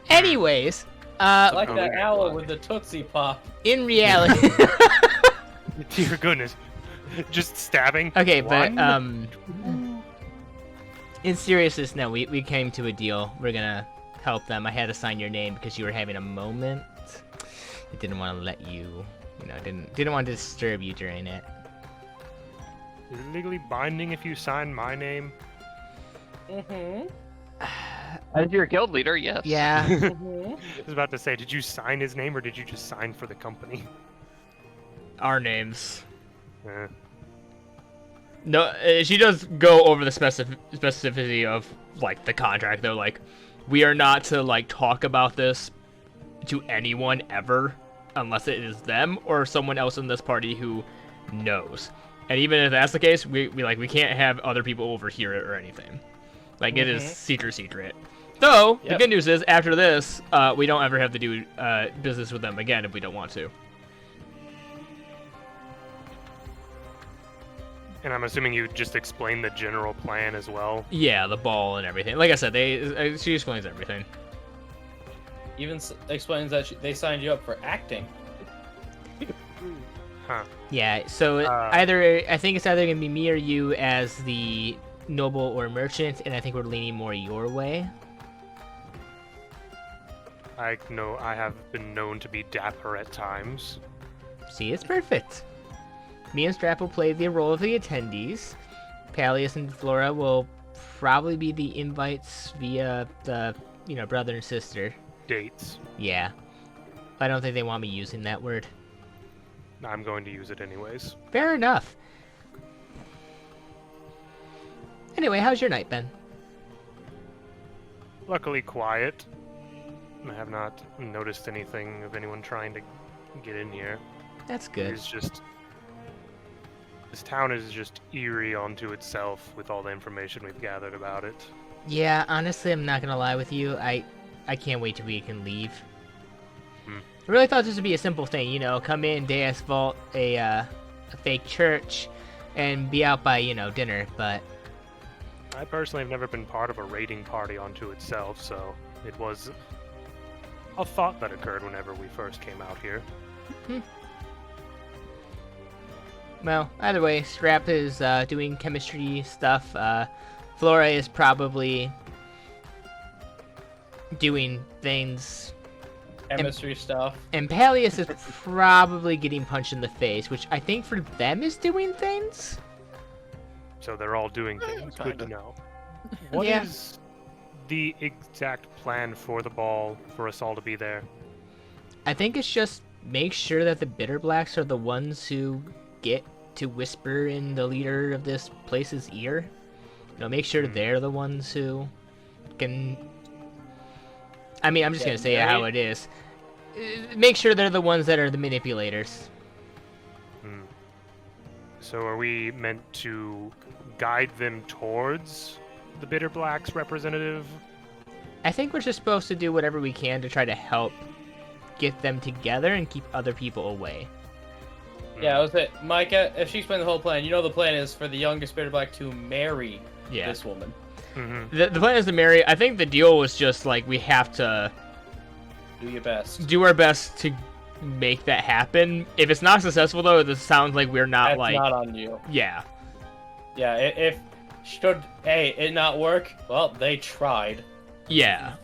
Anyways, Like Oh, that we got owl blood. with the Tootsie Pop. in reality, Dear goodness. Just stabbing. okay, but One? in seriousness, no, we came to a deal. We're gonna help them. I had to sign your name because you were having a moment. I didn't want to let you, didn't want to disturb you during it. Is it legally binding if you sign my name? Mm-hmm. As your guild leader, yes. Yeah. Mm-hmm. I was about to say, did you sign his name or did you just sign for the company? Our names. Eh. No, she does go over the specificity of like the contract though. Like, we are not to like talk about this to anyone ever, unless it is them or someone else in this party who knows. And even if that's the case, we can't have other people overhear it or anything. Like, it is secret. Though the Yep. good news is, after this, we don't ever have to do business with them again if we don't want to. And I'm assuming you just explained the general plan as well. Yeah, the ball and everything. Like I said, she explains everything. Even explains that they signed you up for acting. Huh. Yeah, so I think it's either gonna be me or you as the noble or merchant, and I think we're leaning more your way. I know I have been known to be dapper at times. See, it's perfect. Me and Strap will play the role of the attendees. Pallius and Flora will probably be the invites via the, brother and sister. Dates. Yeah. I don't think they want me using that word. I'm going to use it anyways. Fair enough. Anyway, how's your night been? Luckily quiet. I have not noticed anything of anyone trying to get in here. That's good. It's just... This town is just eerie onto itself with all the information we've gathered about it. Yeah, honestly, I'm not gonna lie with you. I can't wait till we can leave. I really thought this would be a simple thing, come in, Deus Vault a fake church, and be out by, dinner, but... I personally have never been part of a raiding party onto itself, so it was a thought that occurred whenever we first came out here. Well, either way, Strap is doing chemistry stuff. Flora is probably doing things. Chemistry stuff. And Pallius is probably getting punched in the face, which I think for them is doing things. So they're all doing things. Good to kinda. know. What is Yeah. the exact plan for the ball for us all to be there? I think it's just make sure that the Bitter Blacks are the ones who get to whisper in the leader of this place's ear. You know, make sure they're the ones who can... I mean, I'm just going to say it how it is. Make sure they're the ones that are the manipulators. So are we meant to guide them towards the Bitter Blacks representative? I think we're just supposed to do whatever we can to try to help get them together and keep other people away. Yeah, I was it. Micah, if she explained the whole plan, you know the plan is for the youngest Bitter Black to marry this woman. The plan is to marry. I think the deal was just like we have to do your best. Do our best to make that happen. If it's not successful, though, this sounds like we're not That's like... not on you. Yeah. Yeah, if should it not work, well, they tried. Yeah.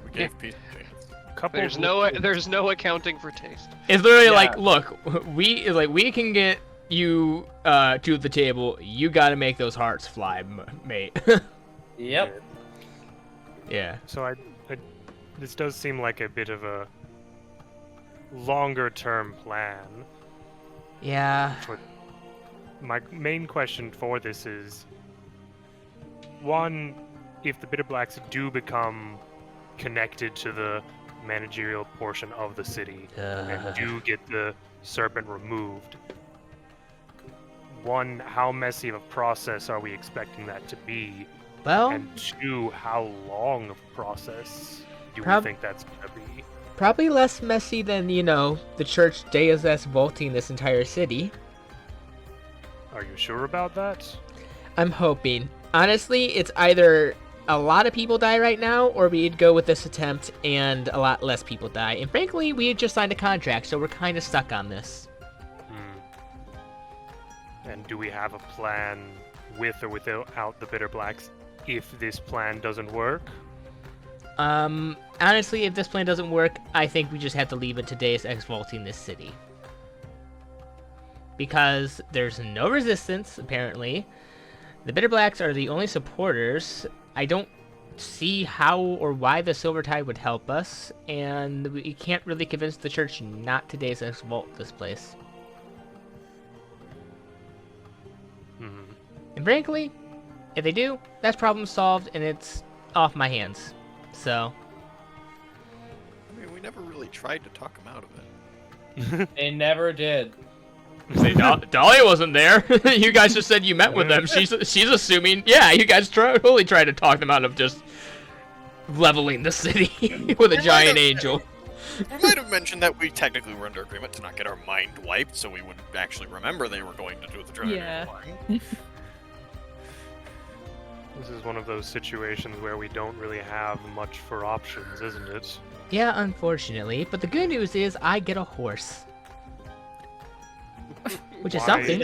We gave peace a chance. There's no accounting for taste. It's literally like, look, we can get you to the table. You got to make those hearts fly, mate. Yep. Yeah. So this does seem like a bit of a longer-term plan. Yeah. But my main question for this is, one, if the Bitter Blacks do become connected to the managerial portion of the city and do get the serpent removed, one, how messy of a process are we expecting that to be? Well, And two, how long of a process do we think that's going to be? Probably less messy than, the church Deus Ex vaulting this entire city. Are you sure about that? I'm hoping. Honestly, it's either a lot of people die right now, or we'd go with this attempt and a lot less people die. And frankly, we had just signed a contract, so we're kind of stuck on this. And do we have a plan with or without the Bitter Blacks if this plan doesn't work? Honestly, if this plan doesn't work, I think we just have to leave it to Deus Ex vaulting this city. Because there's no resistance, apparently. The Bitter Blacks are the only supporters. I don't see how or why the Silver Tide would help us, and we can't really convince the church not to Deus Ex vault this place. And frankly, if they do, that's problem solved, and it's off my hands. So... I mean, we never really tried to talk him out of it. They never did. Say, Dahlia wasn't there. You guys just said you met with them. She's assuming, yeah, you guys totally tried to talk them out of just leveling the city with a giant angel. We might have mentioned that we technically were under agreement to not get our mind wiped, so we would actually remember they were going to do the dragon. Yeah. This is one of those situations where we don't really have much for options, isn't it? Yeah, unfortunately. But the good news is I get a horse. Which is Why? something.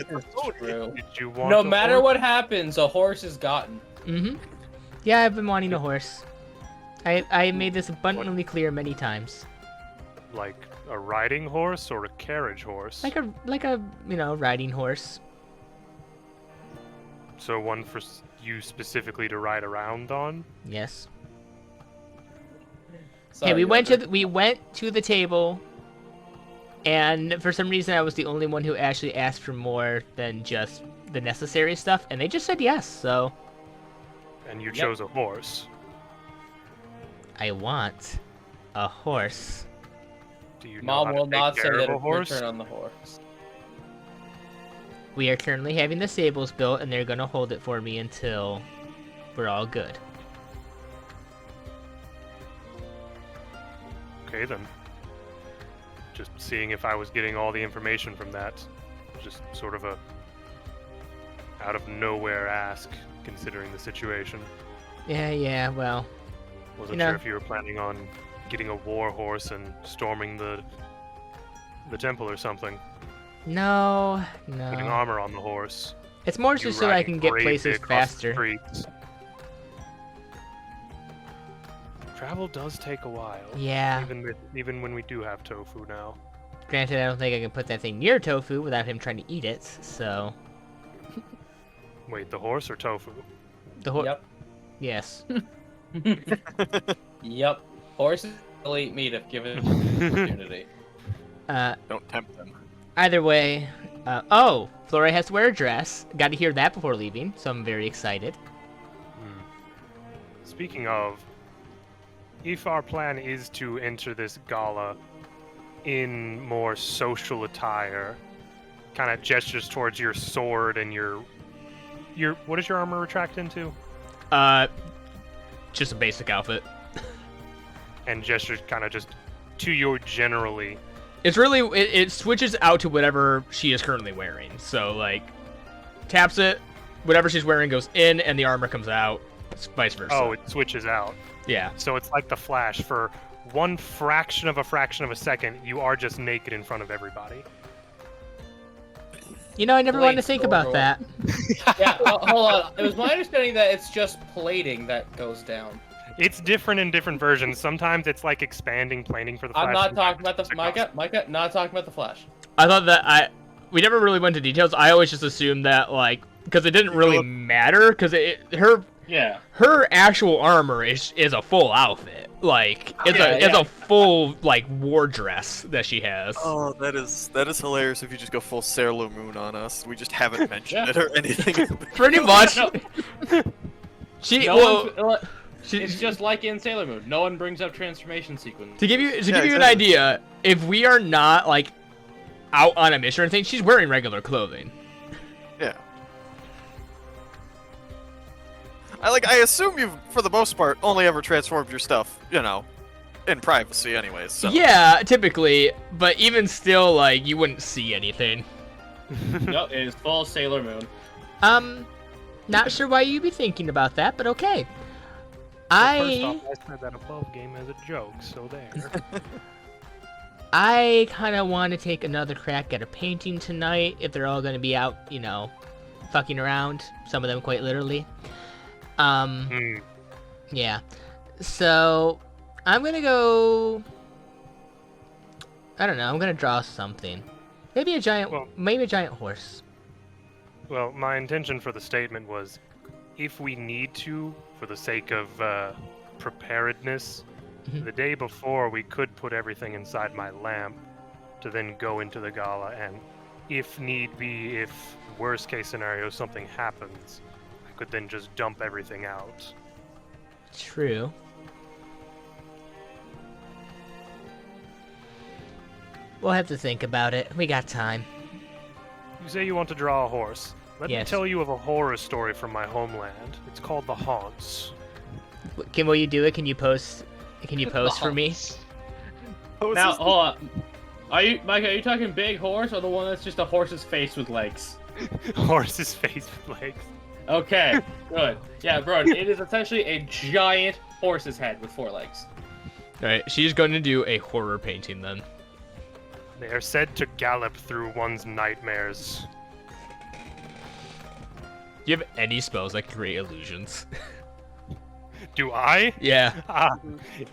True. Did you want No a matter horse? what happens, a horse is gotten. Mm-hmm. Yeah, I've been wanting a horse. I made this abundantly clear many times. Like a riding horse or a carriage horse? Like a riding horse. So one for you specifically to ride around on? Yes. Sorry, Hey, we went to the table, and for some reason I was the only one who actually asked for more than just the necessary stuff, and they just said yes. So And you chose a horse. I want a horse. Do you know Mom how to will take not say care that of a it's horse? your turn on the horse. We are currently having the stables built, and they're gonna hold it for me until we're all good. Okay then. Just seeing if I was getting all the information from that. Just sort of a out of nowhere ask, considering the situation. Yeah, well, Wasn't You know- sure if you were planning on getting a war horse and storming the temple or something. no. Putting armor on the horse. It's more You just so I riding can get bravely places across the faster. streets. Travel does take a while. Yeah. Even when we do have tofu now. Granted, I don't think I can put that thing near Tofu without him trying to eat it. So Wait, the horse or tofu? the horse. Yep. Yes. Yep. Horses will eat meat if given the opportunity. Don't tempt them. Either way, Oh, Flora has to wear a dress. Got to hear that before leaving, so I'm very excited. Speaking of, if our plan is to enter this gala in more social attire, kind of gestures towards your sword and your what does your armor retract into? Just a basic outfit. And gestures kind of just to you generally. It's really it switches out to whatever she is currently wearing. So like, taps it, whatever she's wearing goes in, and the armor comes out. It's vice versa. Oh, it switches out. Yeah. So it's like the Flash. For one fraction of a second, you are just naked in front of everybody. You know, I never wanted to Blades think go about over. that. Yeah, hold on. It was my understanding that it's just plating that goes down. It's different in different versions. Sometimes it's like expanding planing for the Flash. I'm not talking about the Sometimes Micah, not talking about the Flash. I thought that we never really went into details. I always just assumed that like because it didn't really matter because her actual armor is a full outfit. Like it's a full like war dress that she has. Oh, that is hilarious if you just go full Sailor Moon on us. We just haven't mentioned it or anything. Pretty much. No. She It's just like in Sailor Moon. No one brings up transformation sequence. to give you an exactly. idea, if we are not like out on a mission or anything, she's wearing regular clothing. Yeah. I assume you've, for the most part, only ever transformed your stuff, in privacy anyways, so. Yeah, typically, but even still, like, you wouldn't see anything. No, it is full Sailor Moon. Not sure why you'd be thinking about that, but okay. First off, I said that above game as a joke, so there. I kind of want to take another crack at a painting tonight, if they're all going to be out, fucking around. Some of them quite literally. Yeah. So, I'm going to go... I don't know, I'm going to draw something. Maybe a giant horse. Well, my intention for the statement was, if we need to, for the sake of preparedness, the day before we could put everything inside my lamp to then go into the gala, and if need be, if worst case scenario something happens, I could then just dump everything out. True. We'll have to think about it. We got time. You say you want to draw a horse. Let me Yes. tell you of a horror story from my homeland. It's called The Haunts. Will you do it? Can you post for me? Now, hold on. Micah, are you talking big horse or the one that's just a horse's face with legs? Horse's face with legs. Okay, good. Yeah, bro, it is essentially a giant horse's head with 4 legs. Alright, she's going to do a horror painting then. They are said to gallop through one's nightmares. Do you have any spells that create illusions? Do I? Yeah.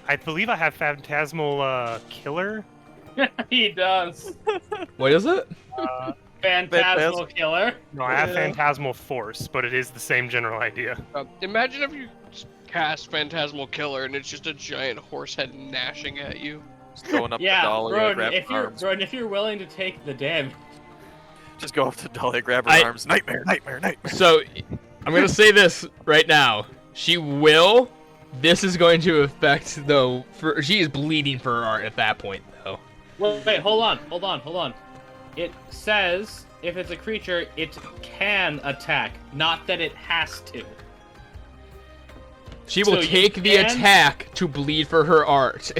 I believe I have Phantasmal Killer. He does. What is it? Phantasmal Killer. No, I have Phantasmal Force, but it is the same general idea. Imagine if you cast Phantasmal Killer and it's just a giant horse head gnashing at you. Just going up Yeah, to Dahlia, bro, grab her arms. if you're willing to take the damage. Just go up to Dahlia, grab her arms. Nightmare, nightmare, nightmare. So, I'm going to say this right now. She will. This is going to affect, though. She is bleeding for her art at that point, though. Wait, hold on. It says if it's a creature, it can attack, not that it has to. She will So you take the can- attack to bleed for her art.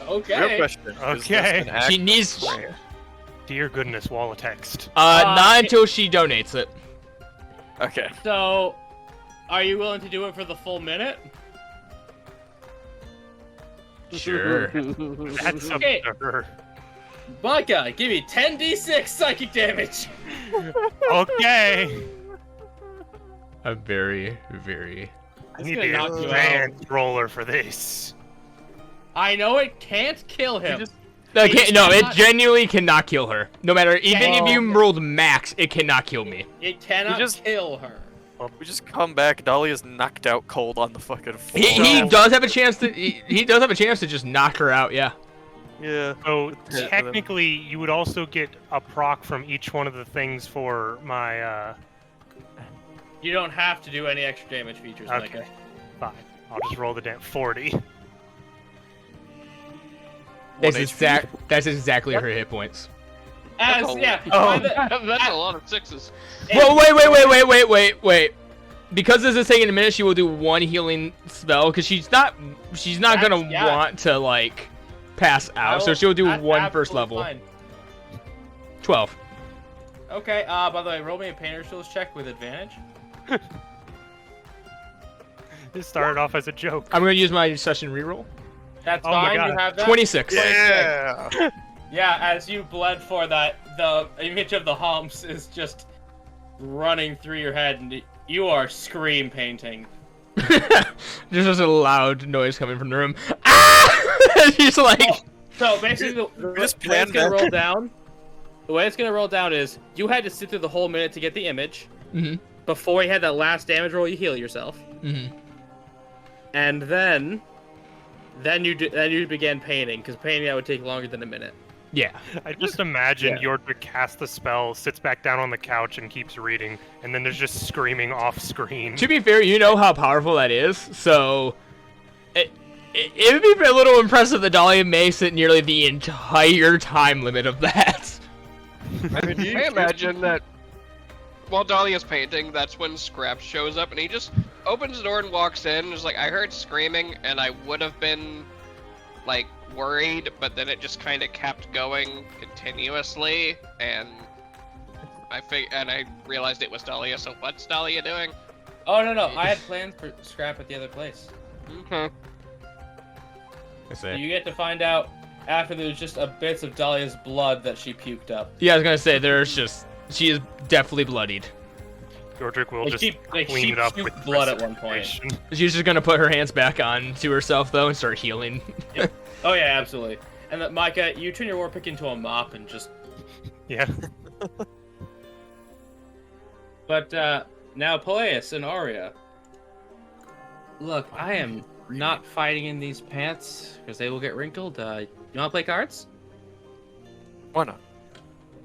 Okay. Real question. is this Okay. an act She of needs. prayer? Dear goodness, wall of text. Not until she donates it. Okay. So, are you willing to do it for the full minute? Sure. That's up Okay. to her. Micah, give me 10d6 psychic damage. Okay. I'm very, very. I It's need gonna the knock you advanced roller for this. I know it can't kill him. Okay, no, it cannot- genuinely cannot kill her. No matter, even if you Oh. rolled max, it cannot kill me. It cannot just- kill her. We just come back. Dahlia's knocked out cold on the fucking floor. He does have a chance to. He does have a chance to just knock her out. Yeah. Yeah. So Yeah. technically, you would also get a proc from each one of the things for my. You don't have to do any extra damage features, Okay, Micah. fine. I'll just roll the damn 40. That's, 1 HP. that's exactly her hit points. As Oh. yeah, Oh. by the- That's a lot of sixes. Well, wait. Because this is taking a minute, she will do one healing spell because she's not gonna That's- yeah. want to like pass out. So Well, she'll do that's one first absolutely level. fine. 12. Okay. By the way, roll me a painter skills check with advantage. This started off as a joke. I'm gonna use my session reroll. That's Oh my fine. God. You have that. 26. Yeah. Yeah, as you bled for that, the image of the humps is just running through your head, and you are scream painting. There's just a loud noise coming from the room. Ah! She's like, So basically, the way just it's planned gonna that. roll down. The way it's gonna roll down is you had to sit through the whole minute to get the image. Mhm. Before you had that last damage roll, you heal yourself, and then you began painting because painting that would take longer than a minute. yeah. I just imagine Yeah. Yordle casts the spell, sits back down on the couch, and keeps reading, and then there's just screaming off screen. To be fair, you know how powerful that is, so it would be a little impressive that Dahlia makes it nearly the entire time limit of that. I imagine that while Dahlia's painting, that's when Scrap shows up and he just opens the door and walks in and is like, I heard screaming and I would have been like worried, but then it just kind of kept going continuously and I realized it was Dahlia, so what's Dahlia doing? Oh no, I had plans for Scrap at the other place. Okay. So you get to find out after there's just a bits of Dahlia's blood that she puked up. Yeah, I was gonna say she is definitely bloodied. Yordrick will Like just she clean it up puked with blood at one point. precipitation. She's just gonna put her hands back on to herself though and start healing. Oh yeah, absolutely. And that Micah, you turn your war pick into a mop and just. Yeah. But now Peleus and Arya. Look, I am not fighting in these pants because they will get wrinkled. You want to play cards? Why not?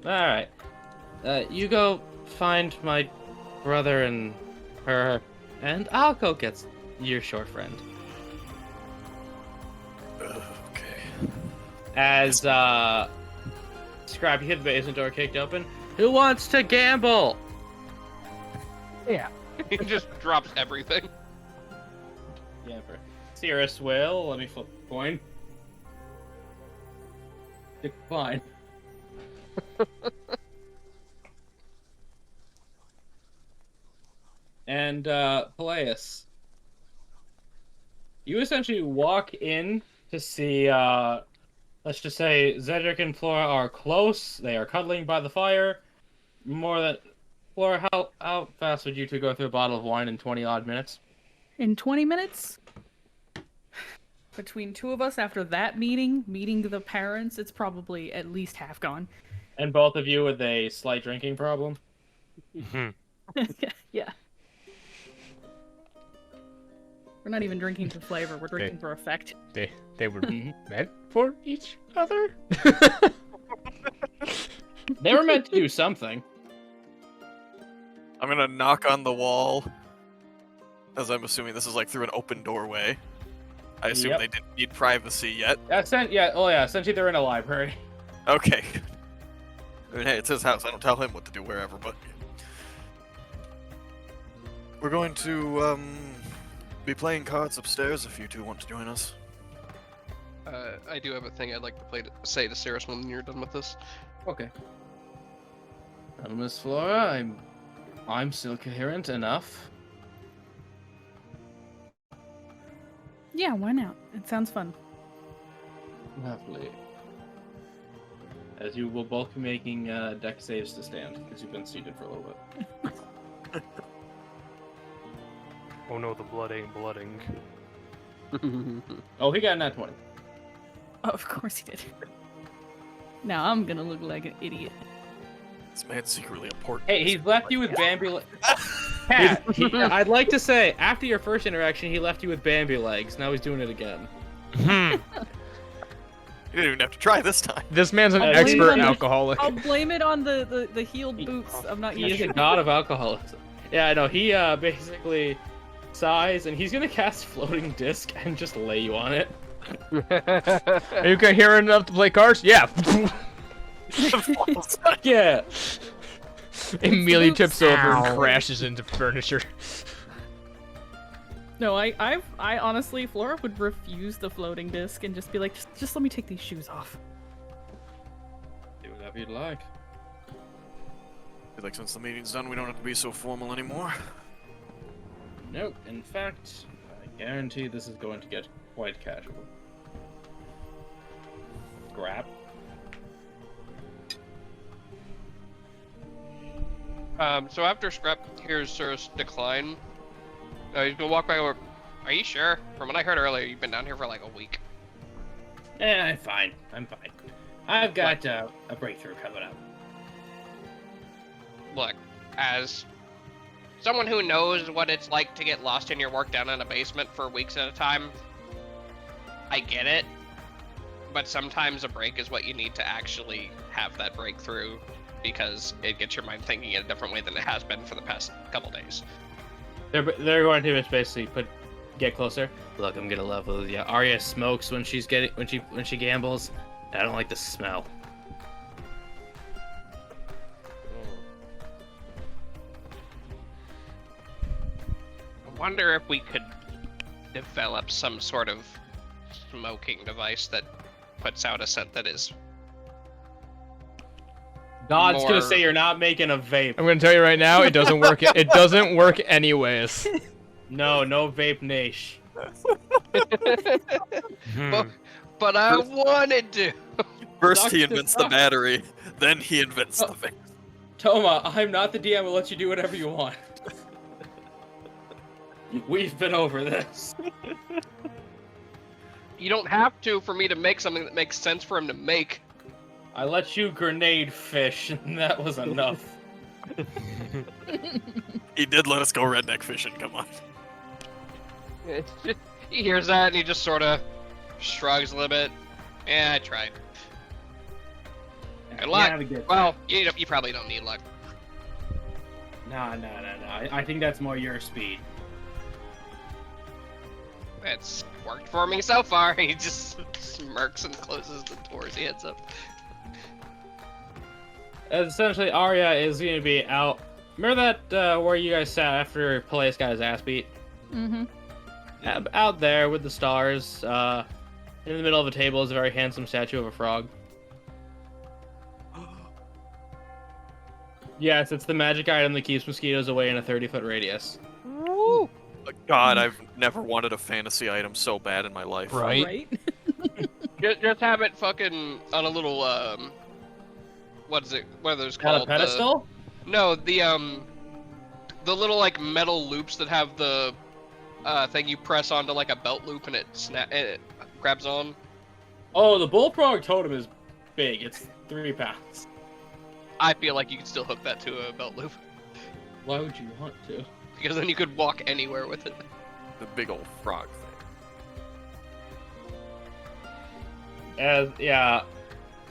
All right. You go find my brother and her, and I'll go get your short friend. Okay. As Scrap, you hear the basement door kicked open. Who wants to gamble? He just drops everything. Yeah, for Cirrus will. Let me flip the coin. Decline. And Peleus, you essentially walk in to see, let's just say Zedric and Flora are close. They are cuddling by the fire. Flora, how fast would you two go through a bottle of wine in 20 odd minutes? In 20 minutes? Between two of us after that meeting the parents, it's probably at least half gone. And both of you with a slight drinking problem? Mhm. Yeah. We're not even drinking for flavor, we're drinking for effect. They were meant for each other. They were meant to do something. I'm gonna knock on the wall, as I'm assuming this is like through an open doorway. I assume Yep. they didn't need privacy yet. Essentially they're in a library. Okay. I mean, hey, it's his house. I don't tell him what to do wherever, but... We're going to, be playing cards upstairs if you two want to join us. I do have a thing I'd like to say to Cirrus when you're done with this. Okay. Miss Flora, I'm still coherent enough. Yeah, why not? It sounds fun. Lovely. As you will both be making deck saves to stand, because you've been seated for a little bit. Oh no, the blood ain't blooding. Oh, he got a nat 20. Oh, of course he did. Now I'm gonna look like an idiot. This man's secretly important. Hey, he's left you with Bambi Pat, I'd like to say, after your first interaction, he left you with Bambi legs. Now he's doing it again. You didn't even have to try this time. This man's an I'll blame expert him. alcoholic. I'll blame it on the healed boots. I'm not He used is to a it. god of alcoholism. Yeah, I know. He basically sighs, and he's gonna cast floating disc and just lay you on it. Are you coherent enough to play cards? Yeah. Yeah. Immediately Oops. tips over and Ow. crashes into furniture. No, I honestly, Flora would refuse the floating disc and just be like, just let me take these shoes off. Do whatever you'd like. Feel like since the meeting's done, we don't have to be so formal anymore. Nope. In fact, I guarantee this is going to get quite casual. Grab. So after Scrap hears Cirrus decline, he's gonna walk back over. Are you sure? From what I heard earlier, you've been down here for like a week. I'm fine. I'm fine. I've got a breakthrough coming up. Look, as someone who knows what it's like to get lost in your work down in a basement for weeks at a time, I get it. But sometimes a break is what you need to actually have that breakthrough, because it gets your mind thinking in a different way than it has been for the past couple days. They're going to just basically get closer. Look, I'm gonna level with you. Arya smokes when she gambles. I don't like the smell. I wonder if we could develop some sort of smoking device that puts out a scent that is God's more... gonna say you're not making a vape. I'm gonna tell you right now, it doesn't work. It doesn't work anyways. No vape niche. But I wanted to. First he Doctor invents the Doc. battery, then he invents the vape. Toma, I'm not the DM. I'll let you do whatever you want. We've been over this. You don't have to for me to make something that makes sense for him to make. I let you grenade fish, and that was enough. He did let us go redneck fishing, come on. It's just, he hears that and he just sort of shrugs a little bit. Yeah, I tried. Good luck. Well, you probably don't need luck. No. I think that's more your speed. It's worked for me so far. He just smirks and closes the door as he heads up. Essentially, Arya is going to be out. Remember that where you guys sat after Peleus got his ass beat? Mm-hmm. Out there with the stars. In the middle of a table is a very handsome statue of a frog. Yes, it's the magic item that keeps mosquitoes away in a 30-foot radius. Woo! God, I've never wanted a fantasy item so bad in my life. Right? Just have it fucking on a little what is it? What are those On called? a pedestal? No, the little like metal loops that have the thing you press onto like a belt loop and it grabs on. Oh, the bullfrog totem is big. It's 3 pounds. I feel like you could still hook that to a belt loop Why would you want to? because then you could walk anywhere with it. The big old frog thing. Yeah,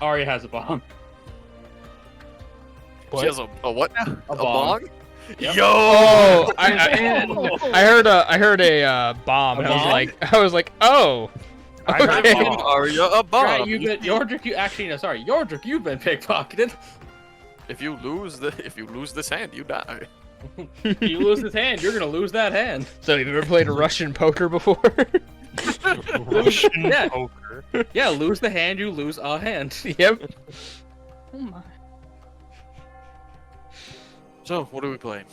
Arya has a bomb. She has a what? A bong. bong? Yep. Yo! Oh, I heard a bomb. A And bomb? I was like, oh. I heard Okay. bomb. Arya a bomb. Right, Yordrik, you've been pickpocketed. If you lose this hand, you die. If you lose this hand, you're gonna lose that hand. So you've ever played Russian poker before? Russian Yeah. poker. Yeah, lose the hand, you lose a hand. Yep. Oh my. So, what do we play?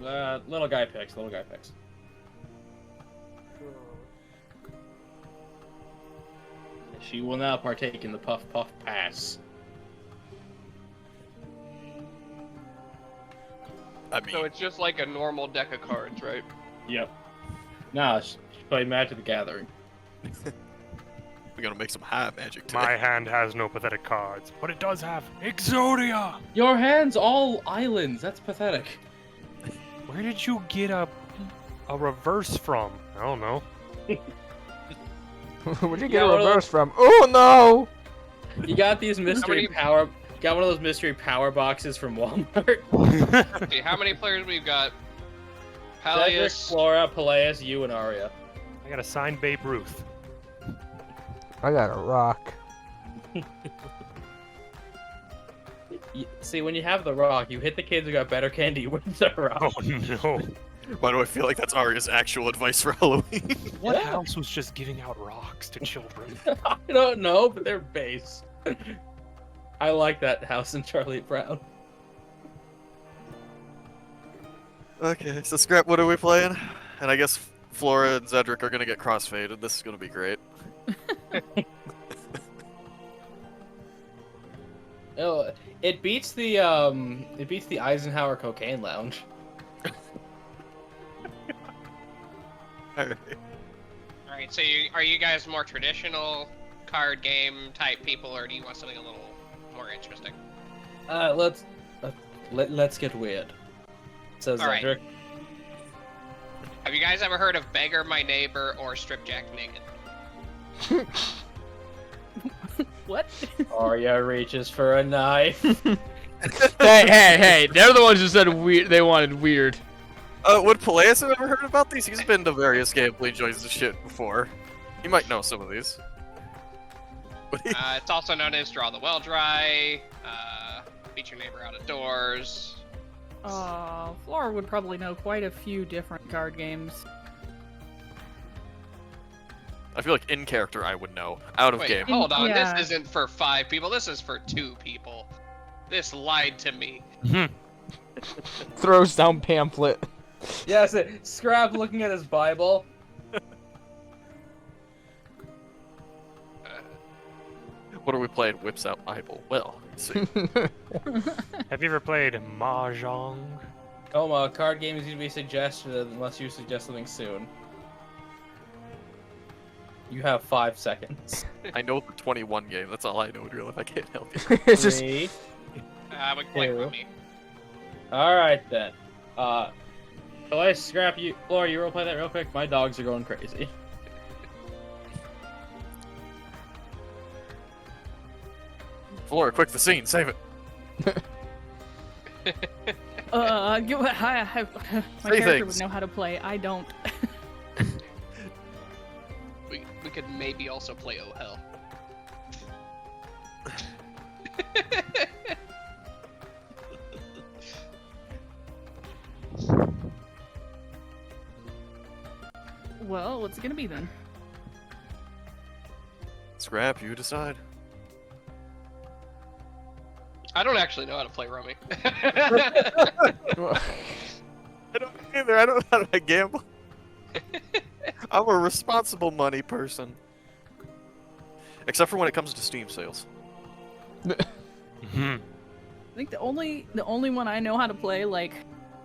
Little guy picks. She will now partake in the puff puff pass. I mean, So it's just like a normal deck of cards, right? Yep. Nah, she played Magic the Gathering. we're gonna make some high magic today. My hand has no pathetic cards, but it does have Exodia! Your hand's all islands. That's pathetic. Where did you get a reverse from? I don't know. Where'd you Yeah, get a one of reverse from? Oh no! You got these mystery power. Got one of those mystery power boxes from Walmart. Okay, how many players we've got? Cedric, Peleus. Flora, Peleus, you, and Arya. I got a signed Babe Ruth. I got a rock. See, when you have the rock, you hit the kids who got better candy with the rock. Oh no. Why do I feel like that's Arya's actual advice for Halloween? What Yeah. house was just giving out rocks to children? I don't know, but they're base. I like that house in Charlie Brown. Okay, so Scrap, what are we playing? And I guess Flora and Zedric are gonna get crossfaded. This is gonna be great. Oh, it beats the Eisenhower Cocaine Lounge. Alright. All right, so are you guys more traditional card game type people, or do you want something a little more interesting? Let's get weird. Says All right. Zedric. Have you guys ever heard of Beggar My Neighbor or Stripjack Naked? What? Arya reaches for a knife. Hey! They're the ones who said weird. They wanted weird. Would Peleus have ever heard about these? He's been to various gameplay joints and shit before. He might know some of these. It's also known as Draw the Well Dry, Beat Your Neighbor Out of Doors. Flora would probably know quite a few different card games. I feel like in character I would know. Out of Wait, game. hold on. Yeah. This isn't for 5 people. This is for 2 people. This lied to me. Throws down pamphlet. Yes, Scrap looking at his Bible. What are we playing? Whips out Bible. Well, let's see. Have you ever played Mahjong? Card games need to be suggested unless you suggest something soon. You have 5 seconds. I know the 21 game. That's all I know in real life. I can't help you. It's just 3. We can play Two. Rummy. Alright then. Let's Scrap you. Flora, you roleplay that real quick? My dogs are going crazy. Flora, quick, the scene. Save it. My Say character things. would know how to play. I don't. We could maybe also play Oh Hell. Well, what's it gonna be then? Scrap, you decide. I don't actually know how to play Rummy. I don't either. I don't know how to gamble. I'm a responsible money person. Except for when it comes to Steam sales. I think the only one I know how to play, like,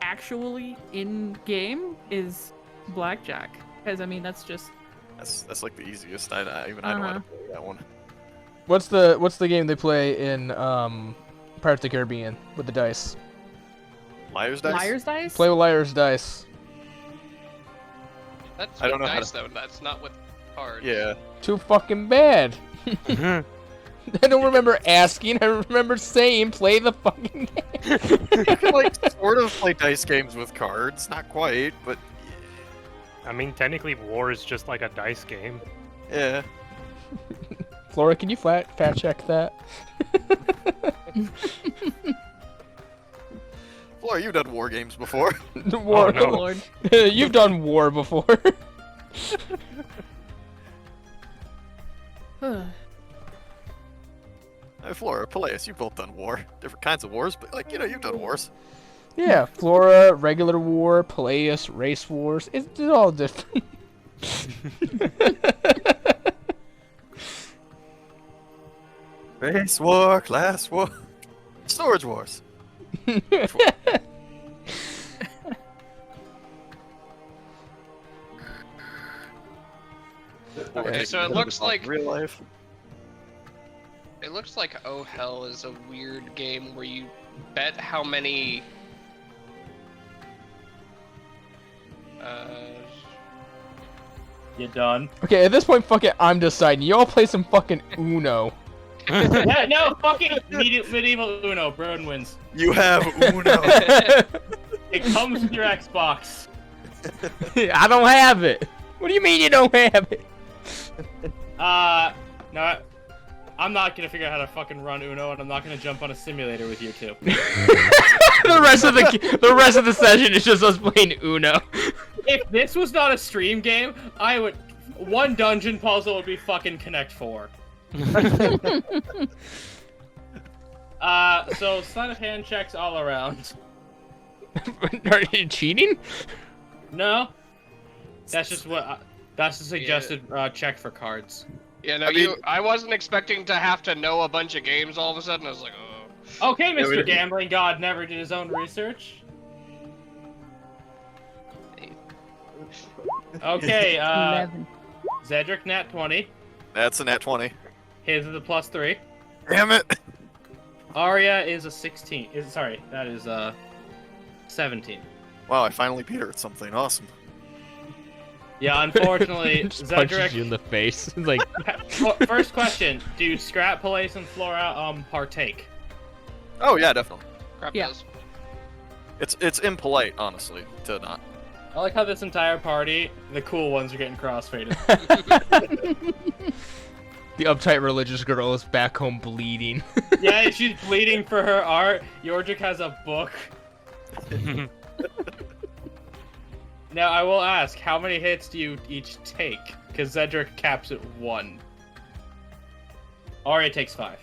actually in game is blackjack. Because I mean, that's just. That's like the easiest. I know how to play that one. what's the game they play in Pirates of the Caribbean with the dice? Liar's dice. Liar's dice. Play with liar's dice. That's I don't with know how dice, though. That's not with cards. Yeah. Too fucking bad. I don't remember asking. I remember saying, "Play the fucking game." You can like sort of play dice games with cards. Not quite, but I mean, technically, war is just like a dice game. yeah. Flora, can you fact check that? Flora, you've done war games before. War. Oh, no. Lord. You've done war before. Hey, Flora, Peleus, you've both done war. Different kinds of wars, but like, you've done wars. Yeah, Flora, regular war, Peleus, race wars. It's all different. Race war, class war, storage wars. Okay, so it looks like real life. it looks like Oh Hell is a weird game where you bet how many You done? Okay, at this point, fuck it, I'm deciding. You all play some fucking Uno. Yeah, no, fucking medieval Uno. Broden wins. You have Uno. It comes with your Xbox. I don't have it. What do you mean you don't have it? No, I'm not gonna figure out how to fucking run Uno, and I'm not gonna jump on a simulator with you two. the rest of the session is just us playing Uno. If this was not a stream game, I would. One dungeon puzzle would be fucking Connect 4. So sleight of hand checks all around. Are you cheating? No, that's just what. That's the suggested check for cards. Yeah, no, I wasn't expecting to have to know a bunch of games all of a sudden. I was like, oh. Okay, Mr. Gambling God never did his own research. Okay, 11. Zedric nat 20. That's a nat 20. His is a +3. Damn it! Arya is a 16. That is 17. Wow, I finally beat her at something awesome. Yeah, unfortunately, Just punches Zedric. you in the face. Like, First question: do Scrap, Palais, and Flora partake? Oh yeah, definitely. Crap Yeah. does. It's impolite, honestly, to not. I like how this entire party, the cool ones are getting crossfaded. the uptight religious girl is back home bleeding. Yeah, she's bleeding for her art. Yordrik has a book. Now, I will ask, how many hits do you each take? Because Zedric caps at 1. Arya takes 5.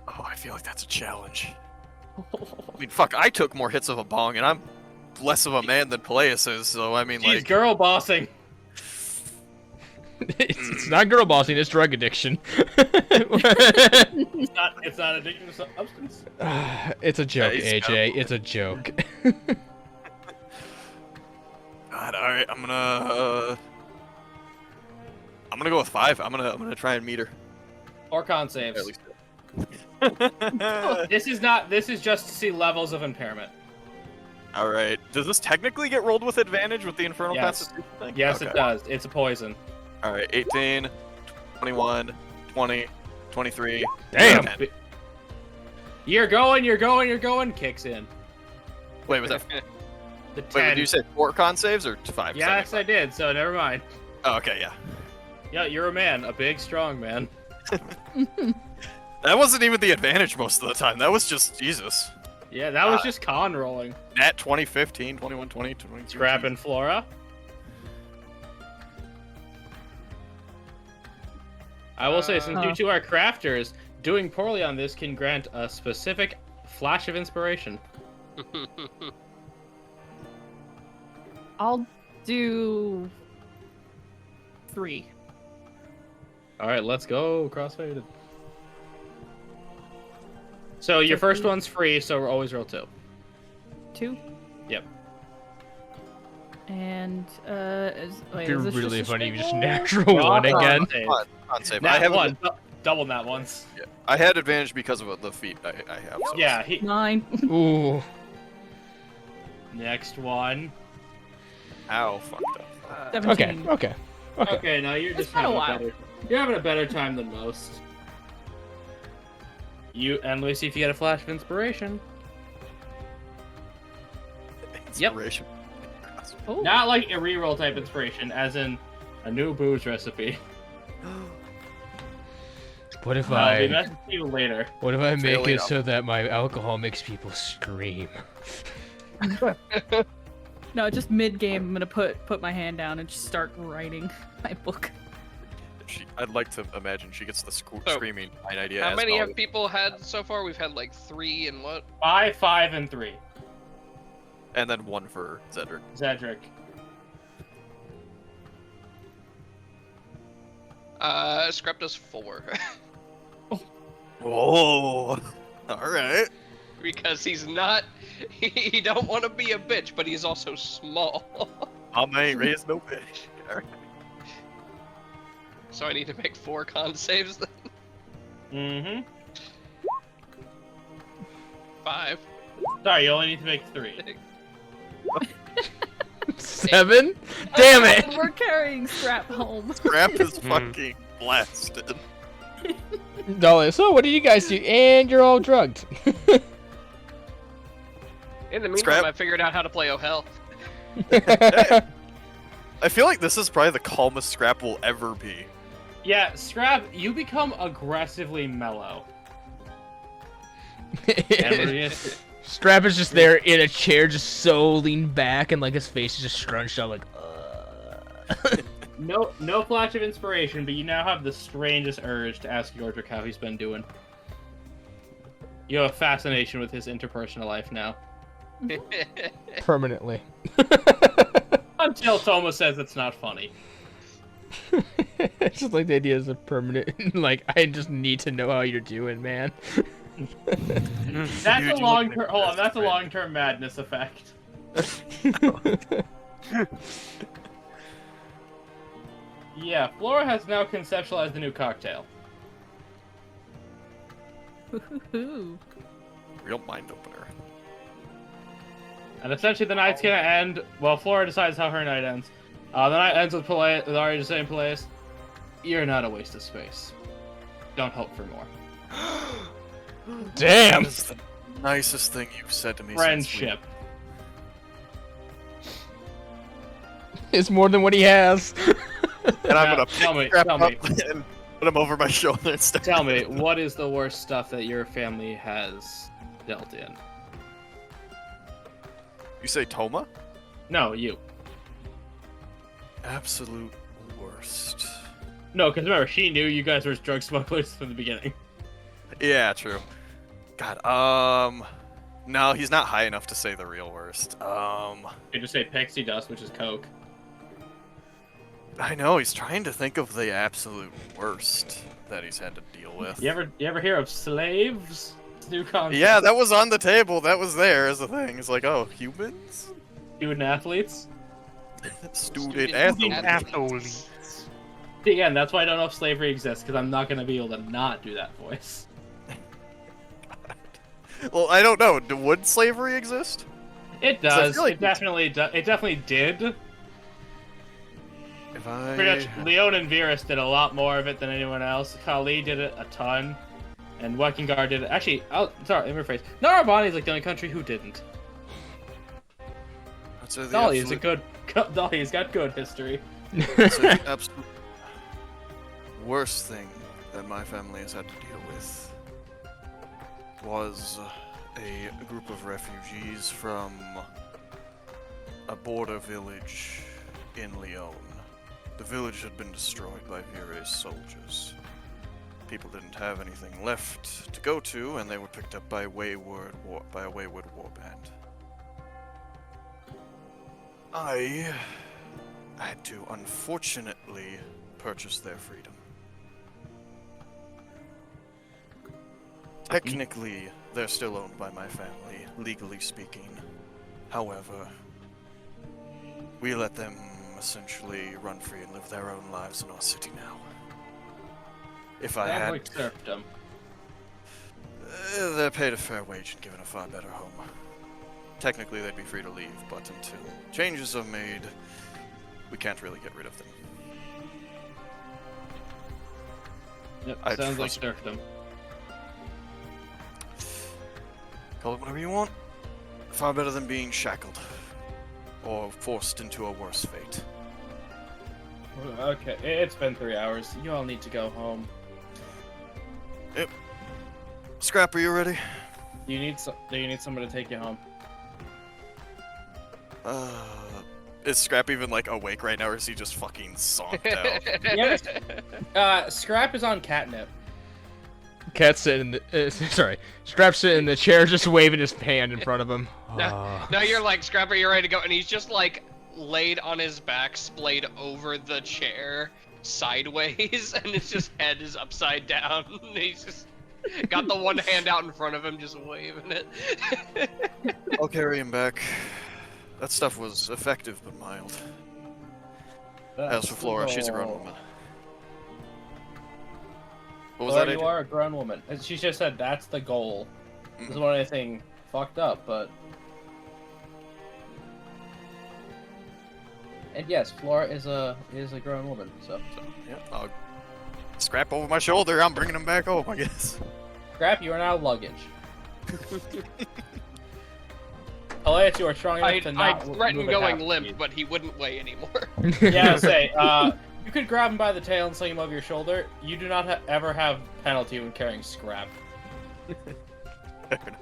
Oh, I feel like that's a challenge. I mean, fuck, I took more hits of a bong, and I'm less of a man than Peleus is, so I mean, She's like... girl bossing. it's not girl bossing, it's drug addiction. It's not addicted to substance. It's a joke, Yeah, he's AJ. It's a joke. God, alright, I'm gonna go with 5. I'm gonna try and meet her. Or con saves. At least. This is just to see levels of impairment. Alright. Does this technically get rolled with advantage with the Infernal Yes. Constitution thing? Yes, Okay. it does. It's a poison. Alright, 18, 21, 20, 23. Damn. 10. You're going, kicks in. Wait, was that... The Wait, 10. did you say 4 con saves or 5? Yes, I did, so never mind. Oh, okay, yeah. Yeah, you're a man. A big, strong man. That wasn't even the advantage most of the time. That was just, Jesus. Yeah, that was just con rolling. Nat 20, 15, 21, 20, 22. Scrap and Flora. I will say, since you two are crafters, doing poorly on this can grant a specific flash of inspiration. I'll do 3. Alright, let's go. Crossfaded. So your first one's free, so we're always roll 2. 2. Yep. And It'd be this really just a funny if you just straight roll? natural one again. Save. Con save. I Nat have 1. Double nat ones. Yeah. I had advantage because of the feat I have. So. Yeah, 9. Ooh. next one. Ow, fucked up. 17. Okay. Okay, now you're just been a having while. you're having a better time than most. And let me see if you get a flash of inspiration. Inspiration. Oh. Not like a reroll type inspiration, as in a new booze recipe. What if I'll be I messaging you later. make really it dumb. so that my alcohol makes people scream? No, just mid-game, I'm gonna put my hand down and just start writing my book. I'd like to imagine she gets the So, screaming fine idea. How as many well. have people had so far? We've had like 3 and what? 5, 5, and 3. And then 1 for Zedric. Zedric. Scrap does 4. Whoa! Alright. Because he's not... He don't want to be a bitch, but he's also small. Mama ain't raised no bitch. Alright. So I need to make 4 con saves then? Mm-hmm. 5. Sorry, you only need to make 3. 7? Damn it! We're carrying Scrap home. Scrap is fucking blasted. Dahlia, so what do you guys do? And you're all drugged. In the meantime, Scrap. I figured out how to play Oh Hell. I feel like this is probably the calmest Scrap will ever be. Yeah, Scrap, you become aggressively mellow. And Strap is just there in a chair, just so leaned back, and like his face is just scrunched up, like. no flash of inspiration, but you now have the strangest urge to ask Yordrick how he's been doing. You have a fascination with his interpersonal life now. Permanently. Until Toma says it's not funny. It's just like the idea is a permanent. Like, I just need to know how you're doing, man. That's a long-term. Hold on, that's a long-term madness effect. Yeah, Flora has now conceptualized a new cocktail. Ooh. Real mind opener. And essentially the night's gonna end, well, Flora decides how her night ends. The night ends with Arya just saying, Peleus, you're not a waste of space. Don't hope for more. Damn! That is the nicest thing you've said to me Friendship. It's more than what he has. And I'm gonna Tell me, pick Scrap tell up me. and put him over my shoulder and start. Tell me, what is the worst stuff that your family has dealt in? You say Toma? No, you. Absolute worst. No, because remember, she knew you guys were drug smugglers from the beginning. Yeah, true. God, no, he's not high enough to say the real worst. You just say pixie dust, which is coke. I know, he's trying to think of the absolute worst that he's had to deal with. You ever hear of slaves? It's a new concept. Yeah, that was on the table. That was there as a thing. It's like, oh, humans? Student athletes? Student athletes. athletes. Again, that's why I don't know if slavery exists, because I'm not going to be able to not do that voice. Well, I don't know. Would slavery exist? It 'Cause I does. feel like It definitely did. If I... Pretty much, Leon and Virus did a lot more of it than anyone else. Kali did it a ton. And Wekingar did it. Actually, sorry, let me rephrase. Narabani is like the only country who didn't. I'd say the Dolly is absolute... Dolly's got good history. I'd say the absolute worst thing that my family has had to deal with was a group of refugees from a border village in Leon. The village had been destroyed by various soldiers. People didn't have anything left to go to, and they were picked up by a wayward warband. I had to, unfortunately, purchase their freedom. Technically, they're still owned by my family, legally speaking. However, we let them essentially run free and live their own lives in our city now. If I had... like serfdom. They're paid a fair wage and given a far better home. Technically, they'd be free to leave, but until changes are made, we can't really get rid of them. Yep, I sounds like trust- serfdom. Call it whatever you want. Far better than being shackled. Or forced into a worse fate. Okay, it's been 3 hours. You all need to go home. Scrap, are you ready? Do you need someone to take you home? Is Scrap even, like, awake right now, or is he just fucking zonked out? Scrap is on catnip. Cat's sitting in the, Strap's sitting in the chair, just waving his hand in front of him. Now you're like, Scrapper, you're ready to go, and he's just like laid on his back, splayed over the chair sideways, and his just head is upside down. And he's just got the one hand out in front of him, just waving it. I'll carry him back. That stuff was effective but mild. As for Flora, she's a grown woman. What was Flora, that, you Adrian? are a grown woman. And she just said that's the goal. Doesn't want anything fucked up, but And yes, Flora is a grown woman, so. Yeah, I'll scrap over my shoulder. I'm bringing him back home, I guess. Scrap, you are now luggage. Elias, you are strong enough to I not threatened move at going half limp, speed. but he wouldn't weigh anymore. Yeah, I'll say, you could grab him by the tail and sling him over your shoulder. You do not ever have penalty when carrying Scrap. Fair enough.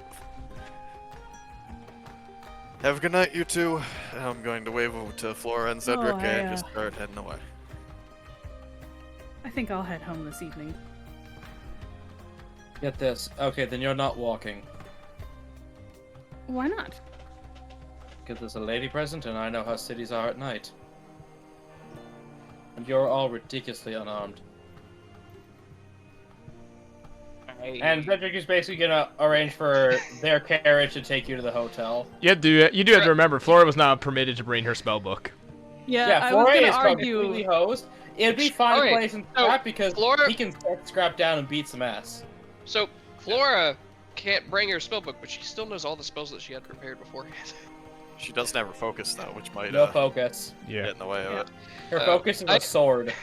Have a good night, you two. I'm going to wave over to Flora and Cedric and just start heading away. I think I'll head home this evening. Get this. Okay, then you're not walking. Why not? Because there's a lady present, and I know how cities are at night. And you're all ridiculously unarmed. And Cedric is basically gonna arrange for their carriage to take you to the hotel. You do have to remember, Flora was not permitted to bring her spell book. Yeah, I was Flora gonna is argue. completely hosed. It'd be fine Alright, placing so Scrap because Flora- he can set Scrap down and beat some ass. So, Flora can't bring her spellbook, but she still knows all the spells that she had prepared beforehand. She doesn't have her focus, though, which might No focus. get in the way of it. Her focus is a sword.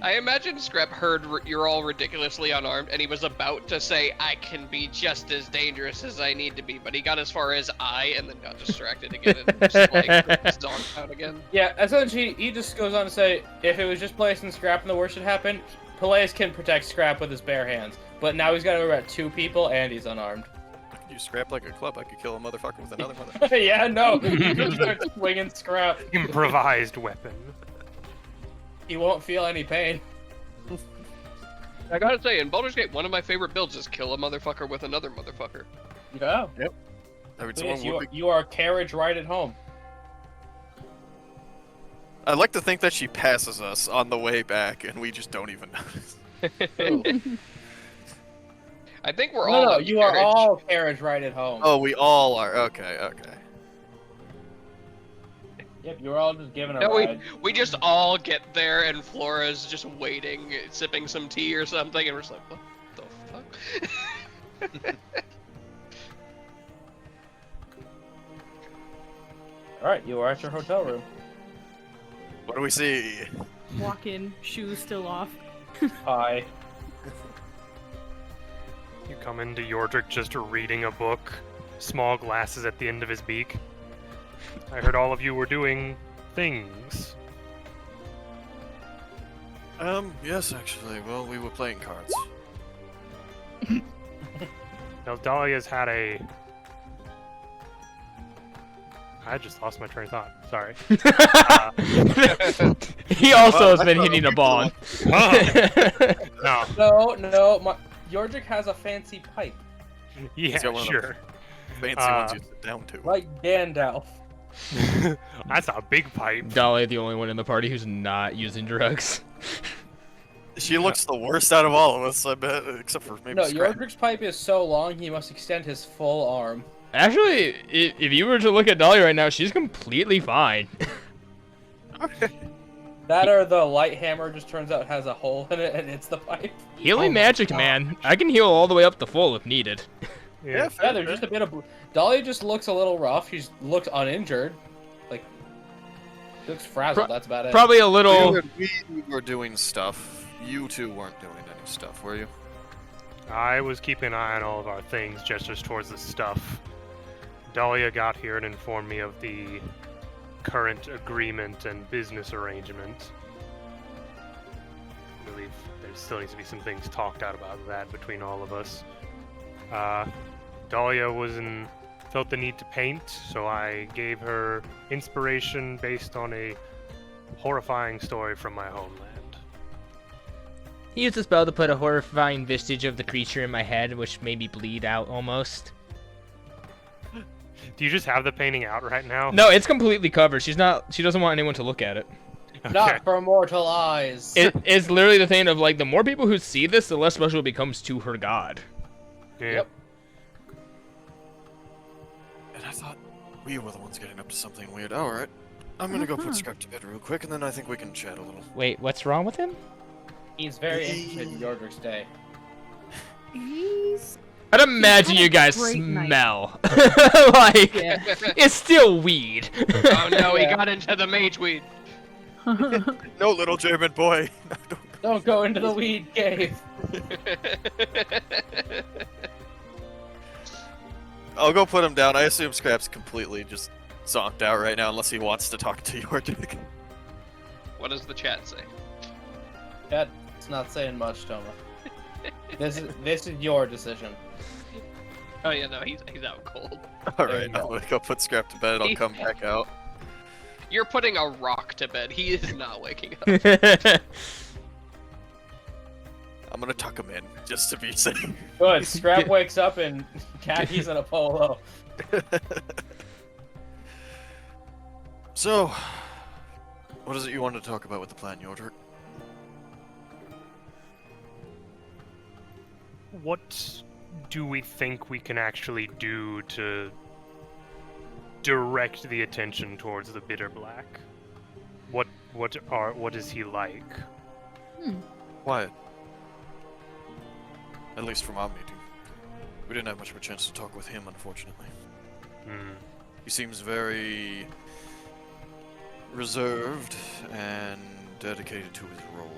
I imagine Scrap heard you're all ridiculously unarmed, and he was about to say, I can be just as dangerous as I need to be, but he got as far as I, and then got distracted again, and just, like, zonked out again. Yeah, essentially, he just goes on to say, if it was just placing Scrap and the worst should happen, Peleus can protect Scrap with his bare hands. But now he's got to worry about 2 people, and he's unarmed. I could use Scrap like a club. I could kill a motherfucker with another motherfucker. Yeah, no, he just starts swinging Scrap. Improvised weapon. He won't feel any pain. I gotta say, in Baldur's Gate, one of my favorite builds is kill a motherfucker with another motherfucker. Yeah. I mean, Yes, someone would be... you are carriage right at home. I'd like to think that she passes us on the way back, and we just don't even notice. I think we're all No, on the you are carriage. all carriage right at home. Oh, we all are. Okay. Yep, you're all just giving a No, ride. we just all get there, and Flora's just waiting, sipping some tea or something, and we're just like, what the fuck? Alright, you are at your hotel room. What do we see? Walk in, shoes still off. Hi. You come into Yordrick just reading a book, small glasses at the end of his beak. I heard all of you were doing things. Yes, actually. Well, we were playing cards. Now, Dahlia's had a... I just lost my train of thought. Sorry. He also has been hitting a ball. No. No, Yordrick has a fancy pipe. Yeah, got one of sure. Fancy ones you sit down to. Like Gandalf. That's a big pipe. Dahlia, the only one in the party who's not using drugs. She looks the worst out of all of us, I bet, except for maybe No, Scrap. Yordrick's pipe is so long he must extend his full arm. Actually, if you were to look at Dahlia right now, she's completely fine. That or the light hammer just turns out has a hole in it and it's the pipe. Healing Oh my magic, God. man. I can heal all the way up to full if needed. Yeah, Yeah, there's just a bit of... Dahlia just looks a little rough. She looks uninjured. Like, she looks frazzled, that's about it. Probably a little... We were doing stuff. You two weren't doing any stuff, were you? I was keeping an eye on all of our things, gestures towards the stuff. Dahlia got here and informed me of the current agreement and business arrangement. I believe there still needs to be some things talked out about that between all of us. Dahlia felt the need to paint, so I gave her inspiration based on a horrifying story from my homeland. He used a spell to put a horrifying vestige of the creature in my head, which made me bleed out almost. Do you just have the painting out right now? No, it's completely covered. She doesn't want anyone to look at it. Okay. Not for mortal eyes. It's literally the thing of, like, the more people who see this, the less special it becomes to her god. Yeah. Yep. And I thought we were the ones getting up to something weird. Alright. I'm gonna go put Scrap to bed real quick, and then I think we can chat a little. Wait, what's wrong with him? He's very interested in Yordrick's day. I'd imagine you guys Great night. smell. Like, Yeah. it's still weed. Oh no, he Yeah. got into the mage weed. No, little German boy. Don't go into the weed cave. I'll go put him down. I assume Scrap's completely just zonked out right now, unless he wants to talk to your dick. What does the chat say? That's not saying much, Toma. This is your decision. Oh yeah, no, he's out cold. All There right, you I'm go. gonna go put Scrap to bed. I'll come back out. You're putting a rock to bed. He is not waking up. I'm gonna tuck him in just to be safe. Good. Scrap wakes up in khakis and a polo. So, what is it you wanted to talk about with the plan, Yordrick? What do we think we can actually do to direct the attention towards the Bitter Black? What is he like? Quiet. At least from our meeting. We didn't have much of a chance to talk with him, unfortunately. He seems very reserved and dedicated to his role.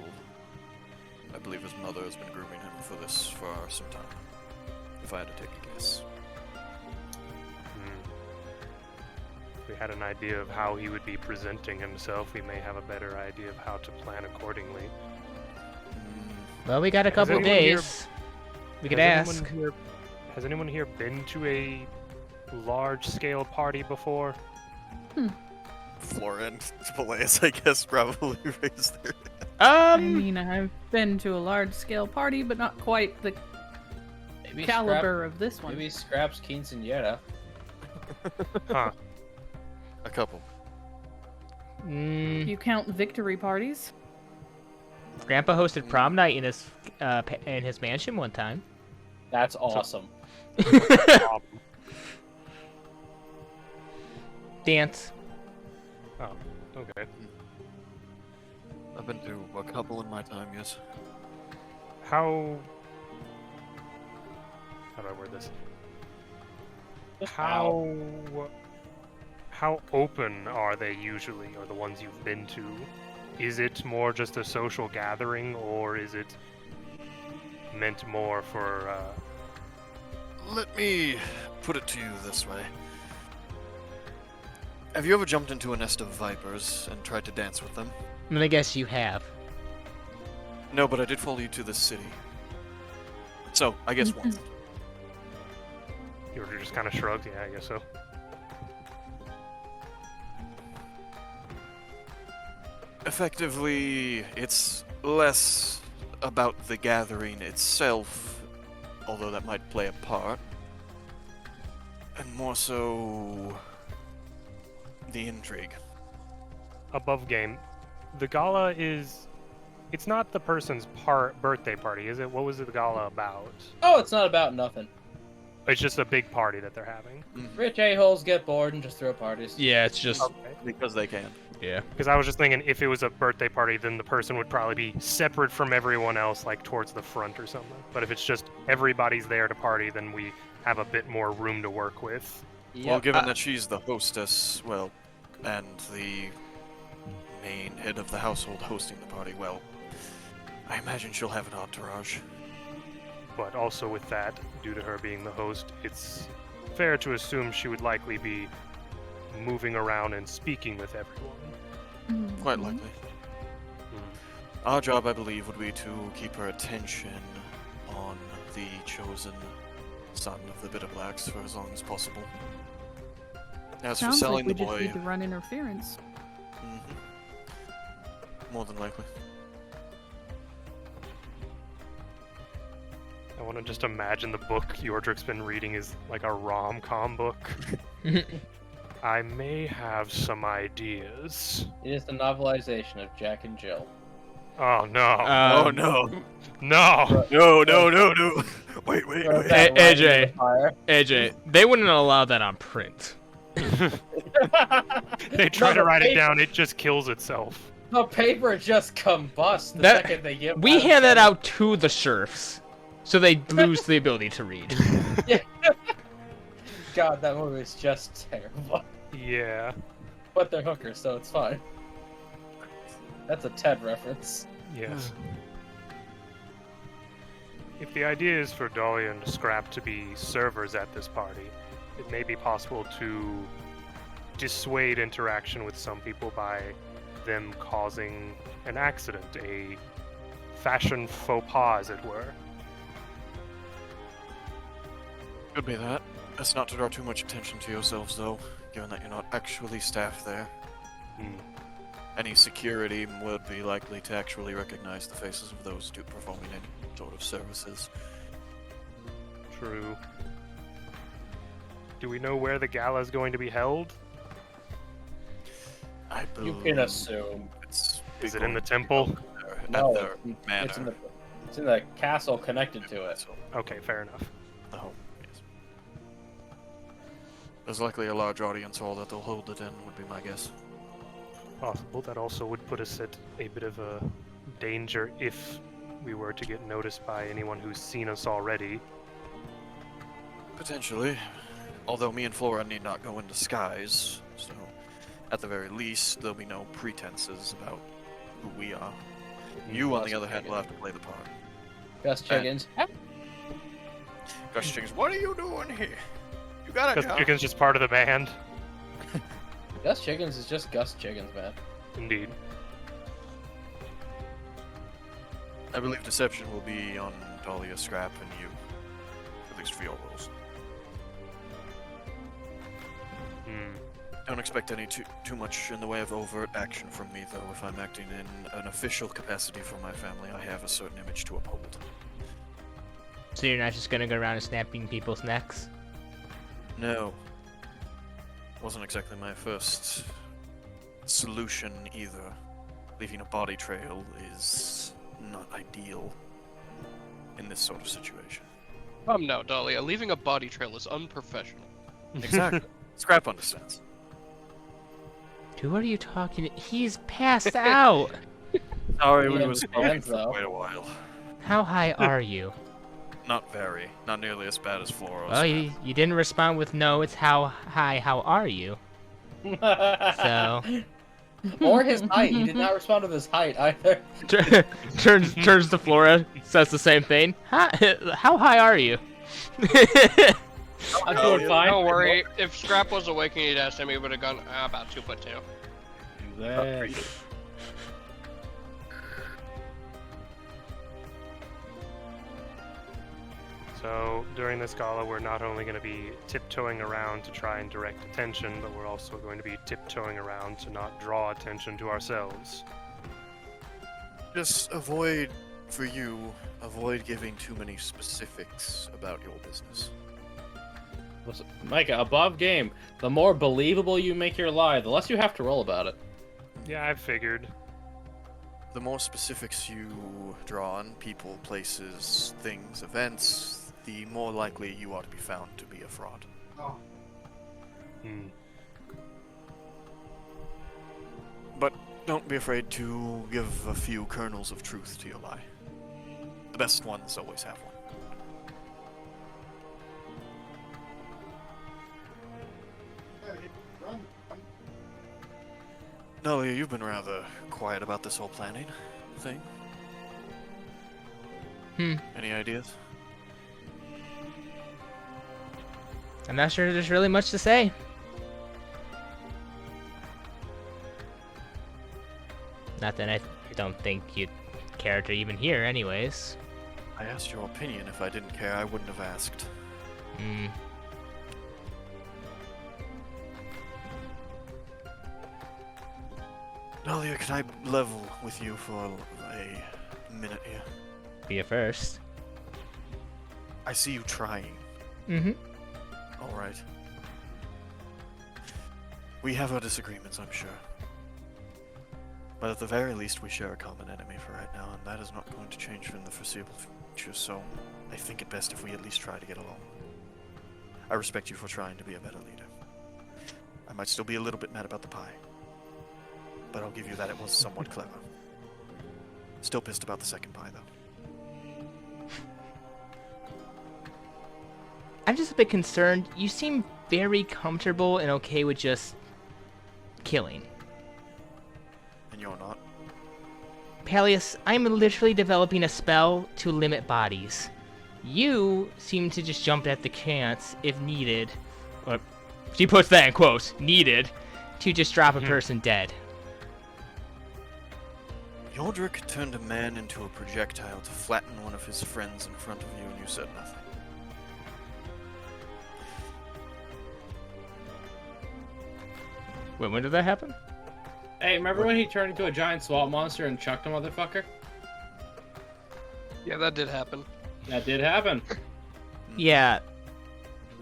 I believe his mother has been grooming him for this for some time, if I had to take a guess. If we had an idea of how he would be presenting himself, we may have a better idea of how to plan accordingly. Well, we got a couple anyone here- days. We could ask. Has anyone here been to a large-scale party before? Flora and Peleus, I guess, probably raised their... I mean, I've been to a large-scale party, but not quite the Maybe caliber of this one. Maybe Scrap's quinceañera. Huh. A couple. Mm, You count victory parties? Grandpa hosted prom night in his mansion one time. That's awesome. Dance. Oh, okay. I've been to a couple in my time, yes. How do I word this? How open are they usually, or the ones you've been to? Is it more just a social gathering, or is it meant more for, Let me put it to you this way. Have you ever jumped into a nest of vipers and tried to dance with them? I'm gonna guess you have. No, but I did follow you to this city. So, I guess once. you just kind of shrugged? Yeah, I guess so. Effectively, it's less about the gathering itself, although that might play a part, and more so the intrigue. Above game, the gala is... It's not the person's birthday party, is it? What was the gala about? Oh, it's not about nothing. It's just a big party that they're having. Rich a-holes get bored and just throw parties. Yeah, it's just, Okay. Because they can. yeah. Because I was just thinking, if it was a birthday party, then the person would probably be separate from everyone else, like towards the front or something. But if it's just everybody's there to party, then we have a bit more room to work with. Well, given that she's the hostess, well, and the main head of the household hosting the party, well, I imagine she'll have an entourage. But also with that, due to her being the host, it's fair to assume she would likely be moving around and speaking with everyone. Quite likely. Our job, I believe, would be to keep her attention on the chosen son of the Bitter Blacks for as long as possible. As for Sounds selling like we the just boy, need to run interference. more than likely. I want to just imagine the book Yordrick's been reading is like a rom-com book. I may have some ideas. It is the novelization of Jack and Jill. Oh no. Oh no! No! No! Wait. Throw wait. that light in AJ. the fire. AJ, they wouldn't allow that on print. They try No, to the write it paper- down, it just kills itself. The paper just combusts the That- second they give We hand that out to the serfs. So they lose the ability to read. God, that movie is just terrible. Yeah. But they're hookers, so it's fine. That's a Ted reference. Yes. If the idea is for Dahlia and Scrap to be servers at this party, it may be possible to dissuade interaction with some people by them causing an accident, a fashion faux pas, as it were. Could be that. That's not to draw too much attention to yourselves, though, given that you're not actually staff there. Any security would be likely to actually recognize the faces of those performing any sort of services. True. Do we know where the gala is going to be held? I You believe can assume. Is it in the temple? No, At their manor. it's in the castle connected to it. Okay, fair enough. The home, yes. There's likely a large audience hall that they'll hold it in, would be my guess. Possible. That also would put us at a bit of a danger if we were to get noticed by anyone who's seen us already. Potentially. Although me and Flora need not go in disguise, so at the very least, there'll be no pretenses about who we are. You, on the other hand, will have to play the part. Gus Chickens. Gus Chickens, what are you doing here? You got a Because job? Chicken's just part of the band. Gus Chickens is just Gus Chickens, man. Indeed. I believe deception will be on Dahlia, Scrap, and you. At least for your roles. Don't expect any too much in the way of overt action from me, though. If I'm acting in an official capacity for my family, I have a certain image to uphold. So you're not just gonna go around and snapping people's necks? No. Wasn't exactly my first solution either. Leaving a body trail is not ideal in this sort of situation. Now, Dahlia, leaving a body trail is unprofessional. Exactly. Scrap understands. Who are you talking to? He's passed out! Sorry, He we was smoking understands, for though. quite a while. How high are you? Not very. Not nearly as bad as Flora's. Oh, you didn't respond with no, it's how high, how are you? So, Or his height. He did not respond with his height either. turns to Flora, says the same thing. how high are you? I'm doing fine. Don't worry, if Scrap was awake and he'd asked him, he would have gone about 2'2". So during this gala, we're not only going to be tiptoeing around to try and direct attention, but we're also going to be tiptoeing around to not draw attention to ourselves. Just avoid giving too many specifics about your business. Listen, Micah, above game. The more believable you make your lie, the less you have to roll about it. Yeah, I figured. The more specifics you draw on, people, places, things, events, the more likely you are to be found to be a fraud. But don't be afraid to give a few kernels of truth to your lie. The best ones always have one. Dahlia, you've been rather quiet about this whole planning thing. Any ideas? I'm not sure there's really much to say. Not that I don't think you'd care to even hear anyways. I asked your opinion. If I didn't care, I wouldn't have asked. Dahlia, can I level with you for a minute here? Be a first. I see you trying. Alright. We have our disagreements, I'm sure. But at the very least, we share a common enemy for right now, and that is not going to change in the foreseeable future, so I think it best if we at least try to get along. I respect you for trying to be a better leader. I might still be a little bit mad about the pie, but I'll give you that it was somewhat clever. Still pissed about the second pie, though. I'm just a bit concerned. You seem very comfortable and okay with just killing. And you're not. Peleus, I'm literally developing a spell to limit bodies. You seem to just jump at the chance, if needed, or she puts that in quotes, needed, to just drop a person dead. Yordrick turned a man into a projectile to flatten one of his friends in front of you, and you said nothing. Wait, when did that happen? Hey, remember when he turned into a giant swamp monster and chucked a motherfucker? Yeah, that did happen. That did happen. Yeah,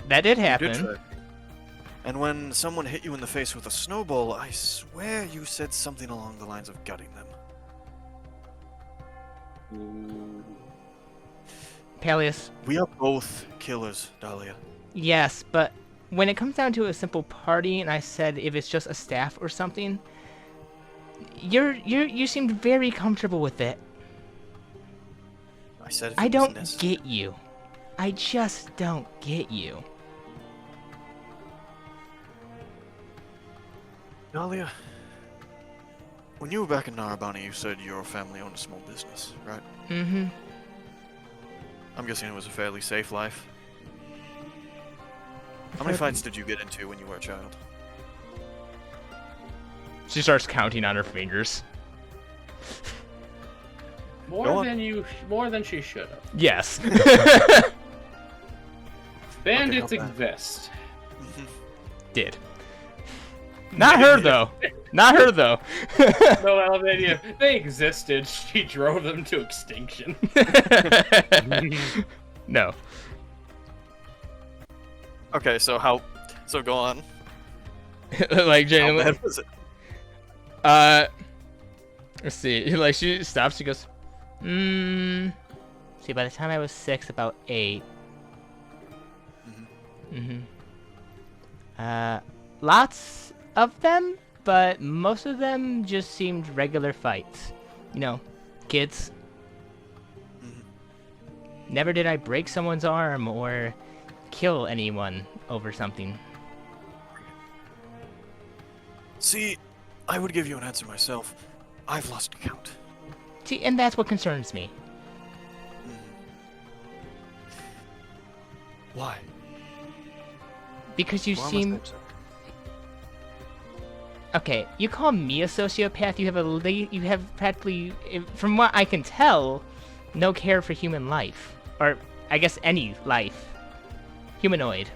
that did You happen. did try. And when someone hit you in the face with a snowball, I swear you said something along the lines of gutting them. Peleus, We are both killers, Dahlia. yes, but when it comes down to a simple party, and I said if it's just a staff or something, you seemed very comfortable with it. I said if I it was don't necessary. get you. I just don't get you. Dahlia, when you were back in Narabani, you said your family owned a small business, right? Mm-hmm. I'm guessing it was a fairly safe life. How many fights did you get into when you were a child? She starts counting on her fingers. More than she should have. Yes. Bandits help that. exist. Did. Not her though. Not her though. No, Albania. They existed. She drove them to extinction. No. Okay, so go on. Like How genuinely. bad was it? Let's see. Like she stops. She goes, See, by the time I was 6, about 8. Lots of them, but most of them just seemed regular fights. You know, kids. Never did I break someone's arm or kill anyone over something. See, I would give you an answer myself. I've lost count. See, and that's what concerns me. Why? Because you Why seem... must I say? Okay, you call me a sociopath, you have practically, from what I can tell, no care for human life. Or, I guess any life. Humanoid.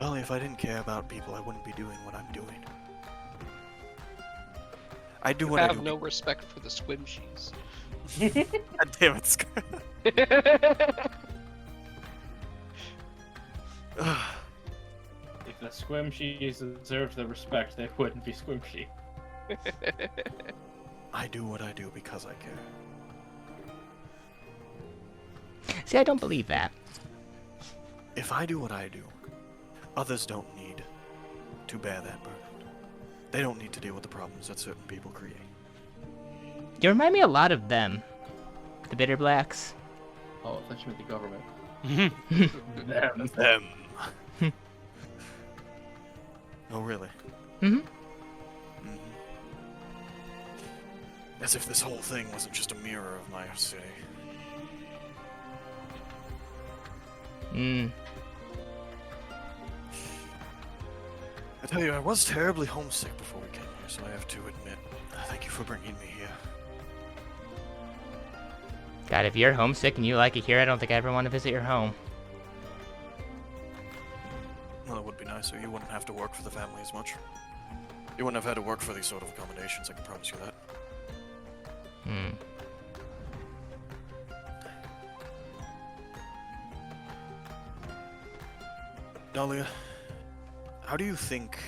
Well, if I didn't care about people, I wouldn't be doing what I'm doing. I do You what I have do. no respect for the swim shoes. God damn it, Scar. If the squimshies deserved the respect, they wouldn't be squimshy. I do what I do because I care. See, I don't believe that. If I do what I do, others don't need to bear that burden. They don't need to deal with the problems that certain people create. You remind me a lot of them. The Bitter Blacks. Oh, I thought you meant the government. Them. Oh, really? Mm-hmm. As if this whole thing wasn't just a mirror of my city. I tell you, I was terribly homesick before we came here, so I have to admit, thank you for bringing me here. God, if you're homesick and you like it here, I don't think I ever want to visit your home. Well, it would be nicer. You wouldn't have to work for the family as much. You wouldn't have had to work for these sort of accommodations, I can promise you that. Dahlia, how do you think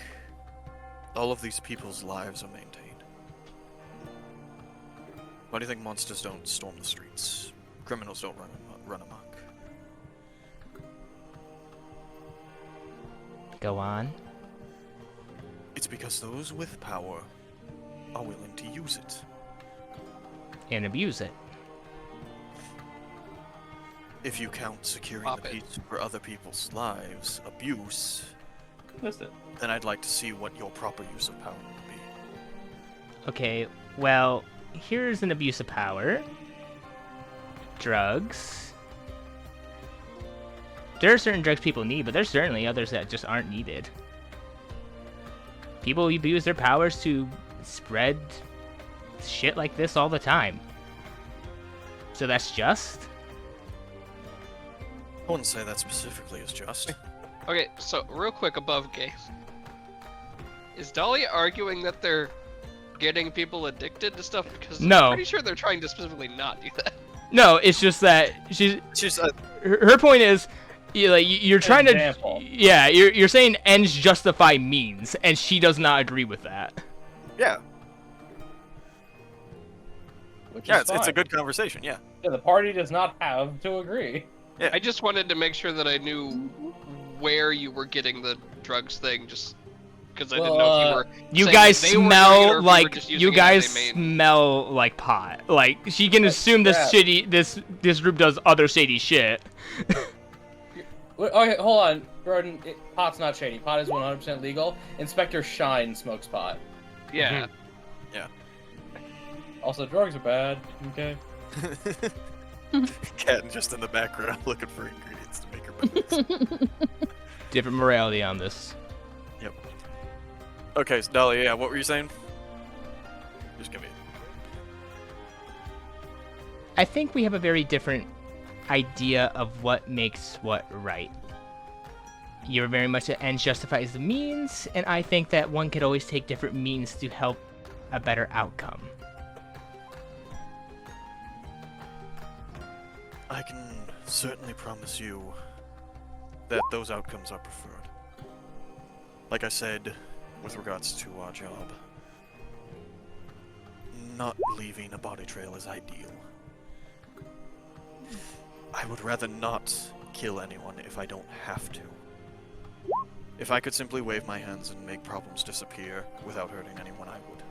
all of these people's lives are maintained? Why do you think monsters don't storm the streets? Criminals don't run amok? Go on. It's because those with power are willing to use it. And abuse it. if you count securing Pop the it. peace for other people's lives, abuse, Missed it. then I'd like to see what your proper use of power would be. Okay, well, here's an abuse of power. Drugs. There are certain drugs people need, but there's certainly others that just aren't needed. People abuse their powers to spread shit like this all the time. So that's just? I wouldn't say that specifically is just. Okay, so real quick above game. Is Dahlia arguing that they're getting people addicted to stuff? Because No. I'm pretty sure they're trying to specifically not do that. No, it's just that She's her point is, you're trying Example. to, yeah, you're saying ends justify means, and she does not agree with that. yeah, Which yeah. is It's a fine. good conversation. Yeah. Yeah, the party does not have to agree. I just wanted to make sure that I knew where you were getting the drugs thing, just because I didn't know if you were. You saying guys that they were doing it or if smell you were like just using you it guys as a main- smell like pot. Like she can assume this crap. shitty this group does other shady shit. Wait, okay, hold on, Gordon. Pot's not shady. Pot is 100% legal. Inspector Shine smokes pot. Yeah. Also, drugs are bad. Okay. Cat just in the background looking for ingredients to make her bubbles. Different morality on this. Okay, so Dahlia, yeah, what were you saying? Just give me it. I think we have a very different idea of what makes what right. You're very much an end justifies the means, and I think that one could always take different means to help a better outcome. I can certainly promise you that those outcomes are preferred. Like I said, with regards to our job, not leaving a body trail is ideal. I would rather not kill anyone if I don't have to. If I could simply wave my hands and make problems disappear without hurting anyone, I would.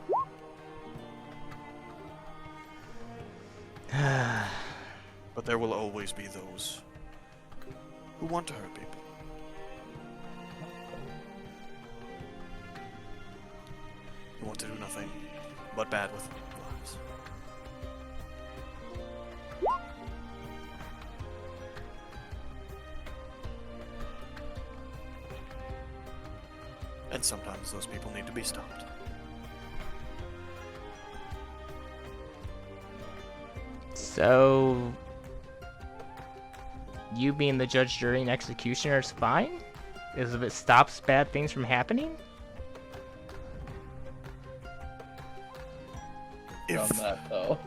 But there will always be those who want to hurt people. Who want to do nothing but bad with lives. And sometimes those people need to be stopped. So, you being the judge, jury, and executioner is fine? As if it stops bad things from happening? From that, though.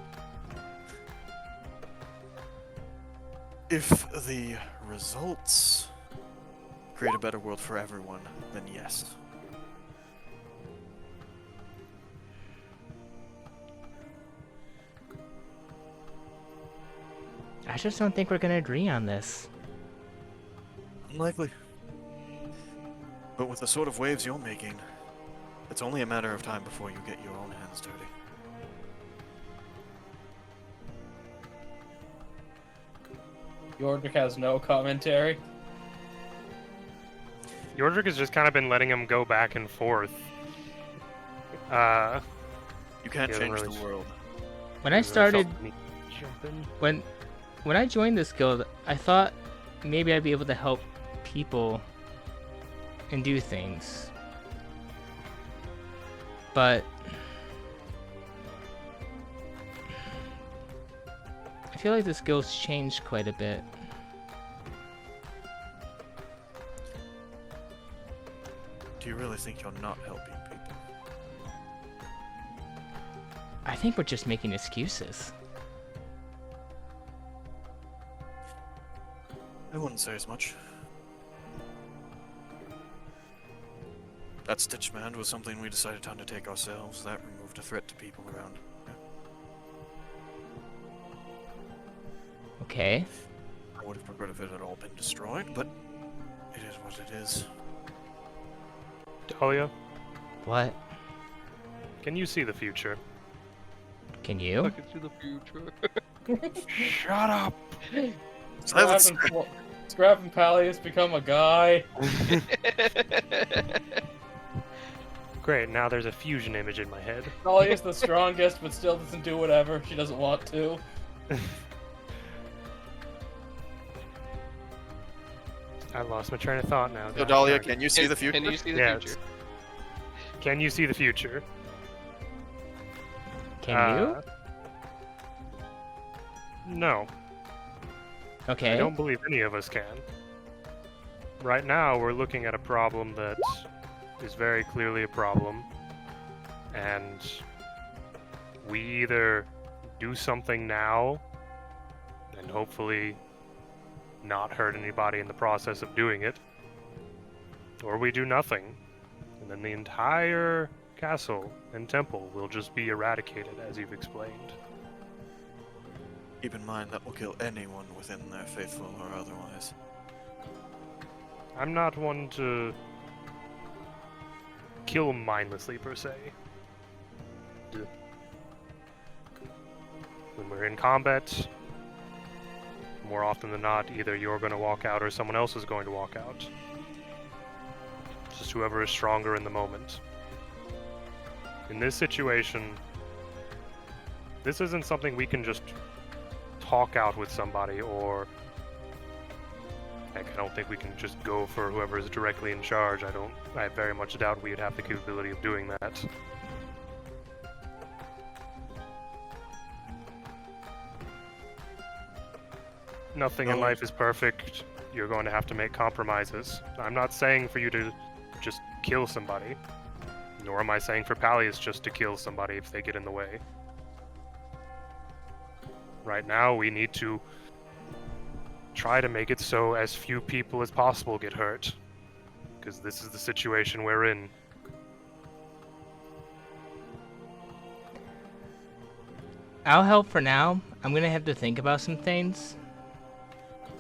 If the results create a better world for everyone, then yes. I just don't think we're gonna agree on this. Unlikely. But with the sort of waves you're making, it's only a matter of time before you get your own hands dirty. Yordrick has no commentary. Yordrick has just kind of been letting him go back and forth. You can't Yeah, change really. the world. When I started, Jump in. when I joined this guild, I thought maybe I'd be able to help people and do things. But I feel like this guild's changed quite a bit. Do you really think you're not helping people? I think we're just making excuses. I wouldn't say as much. That Stitch Command was something we decided to undertake ourselves. That removed a threat to people around. Yeah. Okay. I would have preferred if it had all been destroyed, but it is what it is. Dahlia, What? can you see the future? Can you? Look into the future. Shut up! Silence. Scrap and Pally has become a guy. Great, now there's a fusion image in my head. Dolly is the strongest, but still doesn't do whatever. She doesn't want to. I lost my train of thought now. So God Dahlia, darn it. can you see the future? Can you see the Yeah, future? Can you see the future? Can you? No. Okay. I don't believe any of us can. Right now, we're looking at a problem that is very clearly a problem, and we either do something now and hopefully not hurt anybody in the process of doing it, or we do nothing, and then the entire castle and temple will just be eradicated, as you've explained. Keep in mind that will kill anyone within their faithful or otherwise. I'm not one to kill mindlessly, per se. When we're in combat, more often than not, either you're going to walk out or someone else is going to walk out. Just whoever is stronger in the moment. In this situation, this isn't something we can just talk out with somebody, or heck, I don't think we can just go for whoever is directly in charge. I very much doubt we'd have the capability of doing that. Nothing in life is perfect. You're going to have to make compromises. I'm not saying for you to just kill somebody, nor am I saying for Pallius just to kill somebody if they get in the way. Right now, we need to try to make it so as few people as possible get hurt, because this is the situation we're in. I'll help for now. I'm gonna have to think about some things.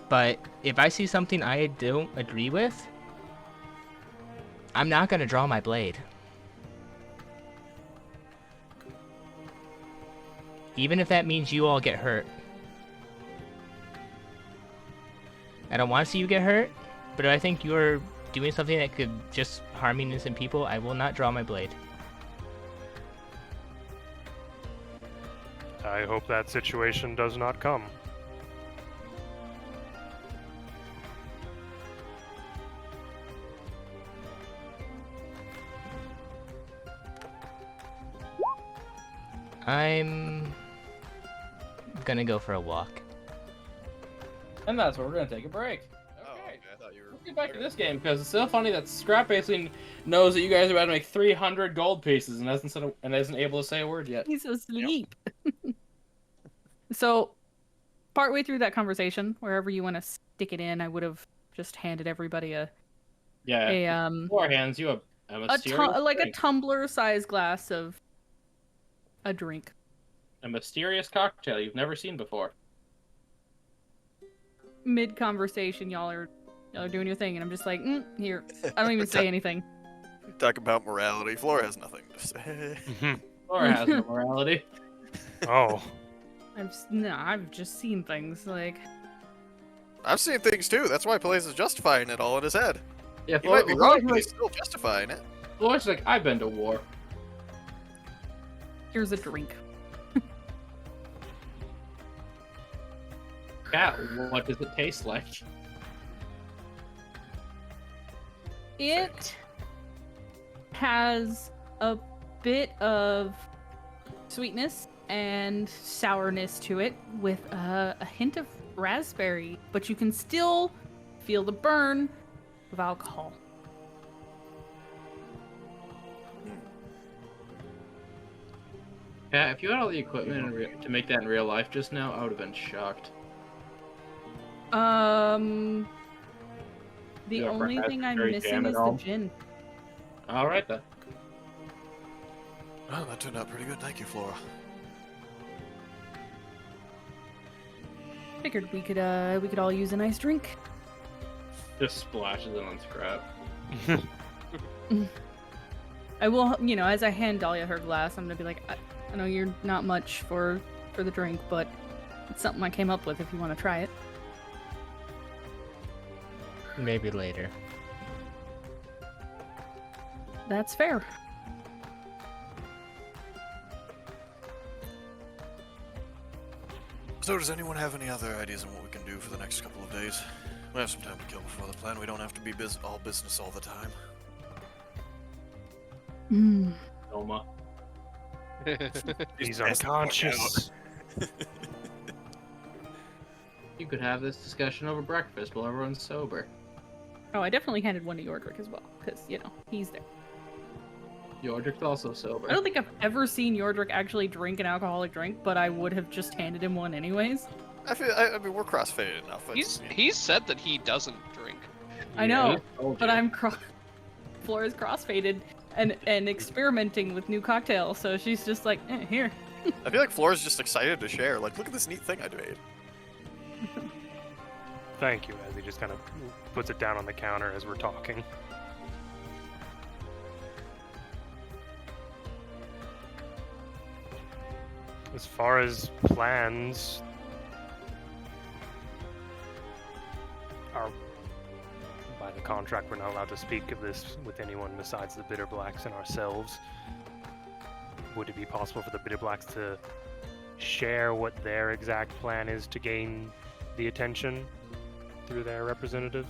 But if I see something I don't agree with, I'm not gonna draw my blade. Even if that means you all get hurt. I don't want to see you get hurt, but if I think you're doing something that could just harm innocent people, I will not draw my blade. I hope that situation does not come. I'm gonna go for a walk. And that's where we're gonna take a break. Oh, Okay. okay. I thought you were. Let's get back to this game, because it's so funny that Scrap basically knows that you guys are about to make 300 gold pieces and isn't able to say a word yet. He's asleep. So, partway through that conversation, wherever you want to stick it in, I would have just handed everybody a Four hands, you a mysterious like a drink. tumbler-sized glass of a drink. A mysterious cocktail you've never seen before. Mid-conversation, y'all are doing your thing, and I'm just like, here. I don't even say anything. Talk about morality. Flora has nothing to say. Or has no morality. Oh. I've just seen things like. I've seen things too. That's why Blaze is justifying it all in his head. Yeah, He might be wrong, but he's still justifying it. Floyd's like, I've been to war. Here's a drink. Cat, what does it taste like? It has a bit of sweetness and sourness to it, with a hint of raspberry, but you can still feel the burn of alcohol. Yeah, if you had all the equipment to make that in real life just now, I would have been shocked. The Yeah, only perhaps thing I'm very missing jam is it the all. gin. Alright then. Oh, that turned out pretty good. Thank you, Flora. Figured we could all use a nice drink. Just splashes it on Scrap. I will, as I hand Dahlia her glass, I'm gonna be like, I know you're not much for the drink, but it's something I came up with if you want to try it. Maybe later. That's fair. So does anyone have any other ideas on what we can do for the next couple of days? We have some time to kill before the plan. We don't have to be all business all the time. Noma. He's unconscious. You could have this discussion over breakfast while everyone's sober. Oh, I definitely handed one to Yordrick as well, because, you know, he's there. Yordrick's also sober. I don't think I've ever seen Yordrick actually drink an alcoholic drink, but I would have just handed him one anyways. I mean, we're crossfaded enough. He's said that he doesn't drink. I know, he told but you. I'm Flora's crossfaded and experimenting with new cocktails, so she's just like, here. I feel like Flora's just excited to share. Like, look at this neat thing I made. Thank you, as he just kind of puts it down on the counter as we're talking. As far as plans, by the contract, we're not allowed to speak of this with anyone besides the Bitter Blacks and ourselves. Would it be possible for the Bitter Blacks to share what their exact plan is to gain the attention through their representative?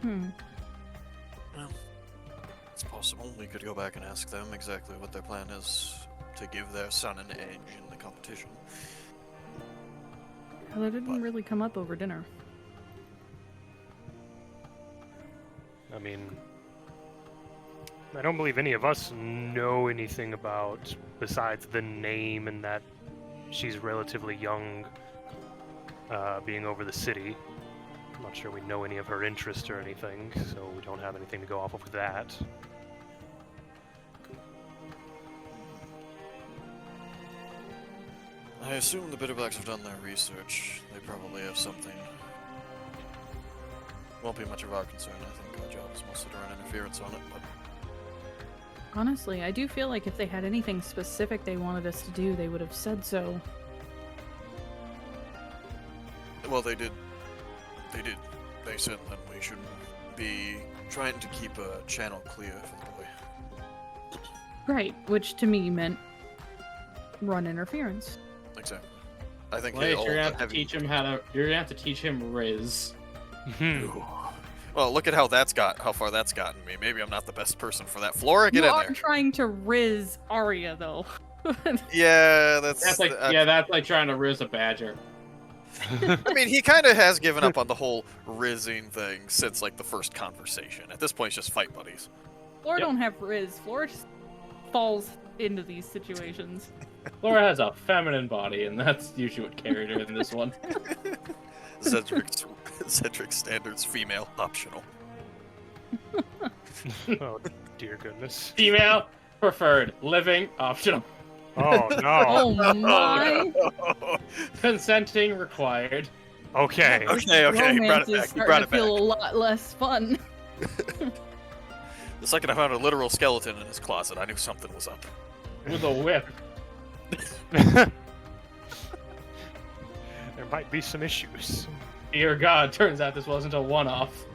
Well, it's possible. We could go back and ask them exactly what their plan is to give their son an edge in the competition. Well, that didn't really come up over dinner. I mean, I don't believe any of us know anything about, besides the name and that she's relatively young, being over the city. I'm not sure we know any of her interest or anything, so we don't have anything to go off of with that. I assume the Bitterblacks have done their research. They probably have something. Won't be much of our concern. I think our job is mostly to run interference on it, but Honestly, I do feel like if they had anything specific they wanted us to do, they would have said so. well, they did. They said that we should be trying to keep a channel clear for the boy. Right, which to me meant run interference. Exactly. I think Wait, they all you're gonna have to heavy. teach him how to. You're gonna have to teach him Riz. Well, look at how far that's gotten me. Maybe I'm not the best person for that. Flora, get You in are there. trying to Riz Arya, though. Yeah, That's like that's like trying to Riz a badger. I mean, he kind of has given up on the whole rizzing thing since like the first conversation. At this point, it's just fight buddies. Flora Yep. don't have Riz. Flora just falls into these situations. Laura has a feminine body, and that's usually what carried her in this one. Cedric's standards female optional. Oh, dear goodness. Female preferred, living optional, Oh, no. Oh my! consenting required. Okay. Okay, you brought Romance it is back. You starting brought to it back. feel a lot less fun. The second I found a literal skeleton in his closet, I knew something was up. With a whip. There might be some issues. Dear God, turns out this wasn't a one-off.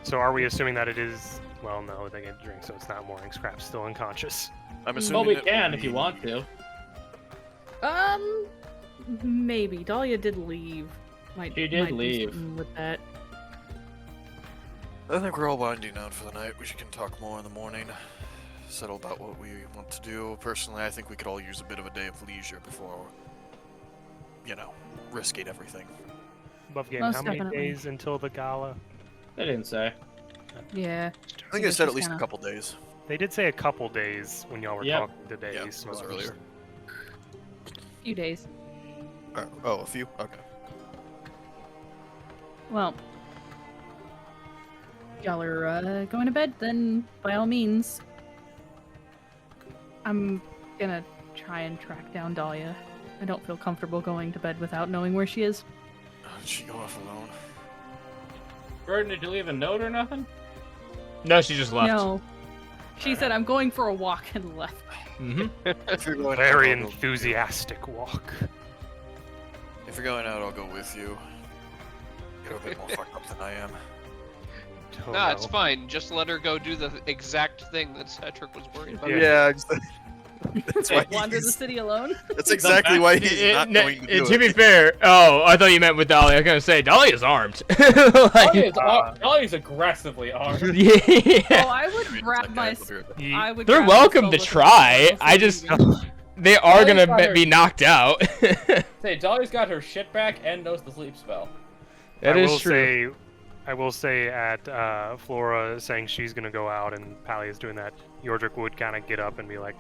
So are we assuming that it is... Well, no, they get a drink, so it's not morning. Scrap's still unconscious. I'm assuming Well, we it can will if you be- want to. Maybe. Dahlia did leave. She did might do leave. something with that. I think we're all winding down for the night. We can talk more in the morning. Settle about what we want to do. Personally, I think we could all use a bit of a day of leisure before, risking everything. Above game, Most how many definitely. days until the gala? They didn't say. Yeah. I think I it's said at just least a kinda- couple days. They did say a couple days when y'all were Yep. talking today. Yeah, so it was I'm earlier. just- Few days. Oh, a few? Okay. Well, y'all are going to bed, then by all means. I'm gonna try and track down Dahlia. I don't feel comfortable going to bed without knowing where she is. Did she go off alone? Burden, did you leave a note or nothing? No, she just left. No. She said, I'm going for a walk and left. Mm-hmm. If you're going Very out, I'll go- enthusiastic walk. If you're going out, I'll go with you. You're a bit more fucked up than I am. Don't Nah, it's know. fine. Just let her go do the exact thing that Cedric was worried about. Yeah. That's why Wander the he's, city alone. that's exactly why he's not going to do To be it. fair, I thought you meant with Dolly. I was gonna say Dolly is armed. Like, Dolly's aggressively armed. yeah. Oh, I would grab my. Ye- I would. They're grab my welcome to skull with try. a- I just they are Dolly's gonna got her- be knocked out. Say, Dolly's got her shit back and knows the sleep spell. That I is will true. I will say at Flora saying she's gonna go out and Pally is doing that, Yordrik would kind of get up and be like,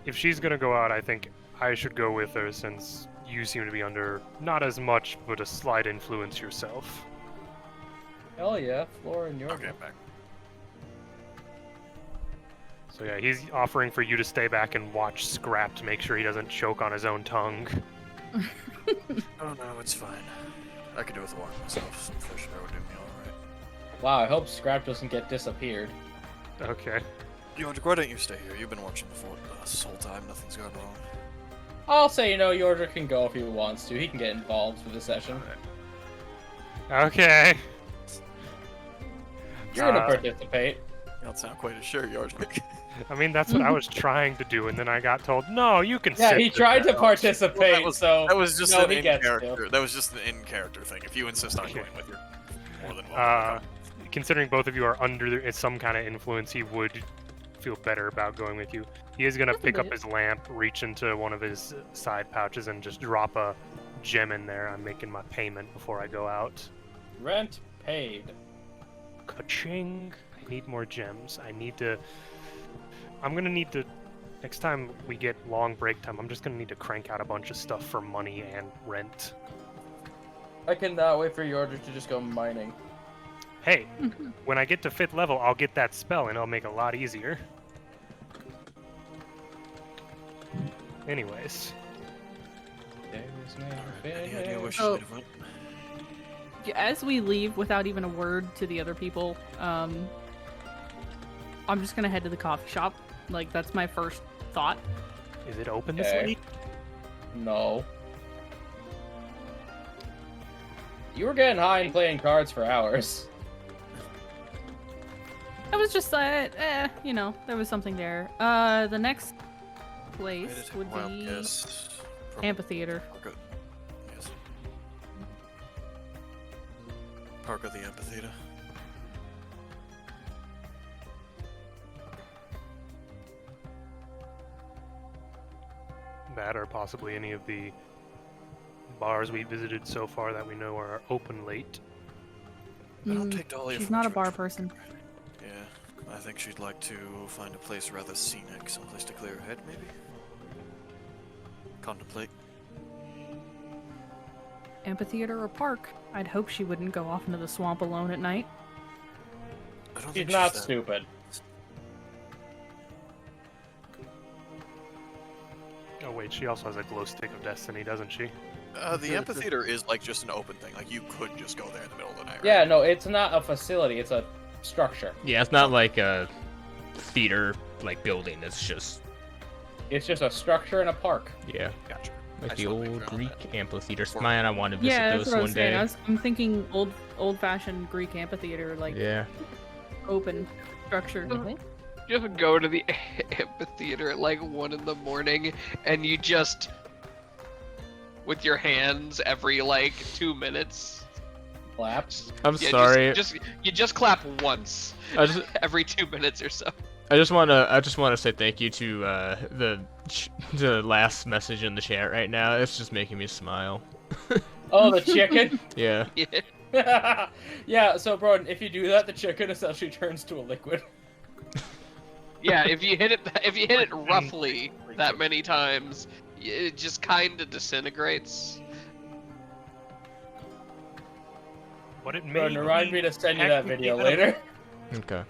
if she's gonna go out, I think I should go with her since you seem to be under not as much but a slight influence yourself. Hell yeah, Flora and Okay, York. I'm back. So yeah, he's offering for you to stay back and watch Scrap to make sure he doesn't choke on his own tongue. Oh no, it's fine. I could do with a walk myself. Some fresh air would do me alright. Wow, I hope Scrap doesn't get disappeared. Okay. Yordrik, why don't you stay here? You've been watching the fort this whole time. Nothing's gone wrong. I'll say, Yordrik can go if he wants to. He can get involved with the session. Okay. You're gonna Uh, participate. You don't sound quite as sure, Yordrik. I mean, that's what I was trying to do, and then I got told, no, you can Yeah, sit he there." tried to Well, participate, so That was just no, an he in gets character. to. That was just an in character thing. If you insist on Okay. going with, you're more than welcome. Considering both of you are under some kind of influence, he would feel better about going with you. He is gonna That's a pick up bit. his lamp, reach into one of his side pouches, and just drop a gem in there. I'm making my payment before I go out. Rent paid. Ka-ching! I need more gems. I'm gonna need to. Next time we get long break time, I'm just gonna need to crank out a bunch of stuff for money and rent. I cannot wait for Yordrik to just go mining. Hey, when I get to 5th level, I'll get that spell and it'll make it a lot easier. Anyways. Any idea where she Oh. might have went? As we leave without even a word to the other people, I'm just gonna head to the coffee shop. Like, that's my first thought. Is it open this Okay. late? No. You were getting high and playing cards for hours. I was just there was something there. The next I place had to take a would wild be guess. Probably amphitheater. Park of- Yes. Park of the amphitheater. That or possibly any of the bars we visited so far that we know are open late. I don't Mm, take Dahlia she's for not a much bar of person. Yeah, I think she'd like to find a place rather scenic, someplace to clear her head, maybe? Contemplate. Amphitheater or park? I'd hope she wouldn't go off into the swamp alone at night. I don't She's think not that- stupid. Oh wait, she also has a glow stick of destiny, doesn't she? The amphitheater is like just an open thing. Like you could just go there in the middle of the night. Right? Yeah, no, it's not a facility. It's a structure. Yeah, it's not like a theater like building. It's just It's just a structure in a park. yeah, Gotcha. like I the just wanna make old sure on Greek that. amphitheater. Man, I want to visit Yeah, that's those what I one was saying. day. I'm thinking old-fashioned Greek amphitheater, like Yeah. open structure. You ever go to the amphitheater at like 1 in the morning and you just, with your hands every like 2 minutes. Claps. I'm Yeah, sorry. You just clap once I just every 2 minutes or so. I just wanna say thank you to the last message in the chat right now. It's just making me smile. Oh, the chicken? Yeah. Yeah. Yeah, so, bro, if you do that, the chicken essentially turns to a liquid. Yeah, if you hit it roughly that many times, it just kind of disintegrates. What it Bro, may remind me to send you that video later. Okay.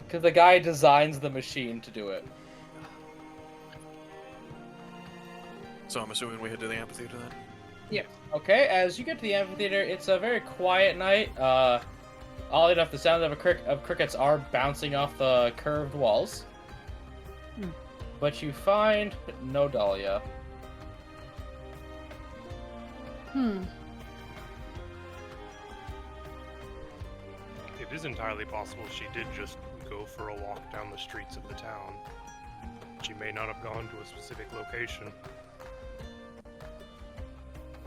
Because the guy designs the machine to do it. So I'm assuming we head to the amphitheater then. Okay, as you get to the amphitheater, it's a very quiet night. Oddly enough, the sounds of crickets are bouncing off the curved walls. But you find no Dahlia. It is entirely possible she did just go for a walk down the streets of the town. She may not have gone to a specific location.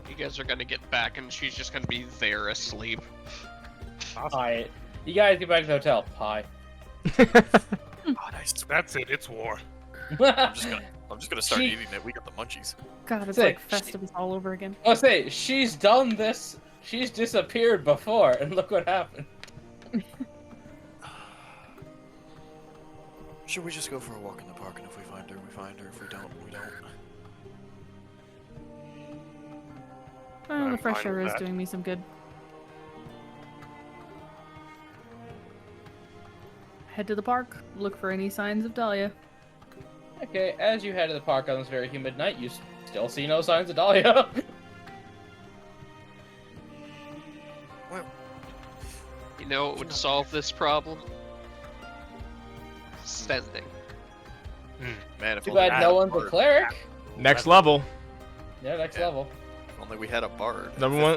You guys are gonna get back and she's just gonna be there asleep. Alright. You guys get back to the hotel. Pie. Oh, nice. That's it. It's war. I'm just gonna start She- eating it. We got the munchies. God, it's Say, like Festivus all over again. I'll say, she's done this. She's disappeared before, and look what happened. Should we just go for a walk in the park, and if we find her, we find her. If we don't, we don't. The I'm fresh fine air with is that. doing me some good. Head to the park. Look for any signs of Dahlia. Okay, as you head to the park on this very humid night, you still see no signs of Dahlia. Well, You know what would solve this problem? Sending. man, if Too only we bad had no a one's a bard. cleric. Next level. Yeah, next Yeah. level. If only we had a bard. at Number fifth one.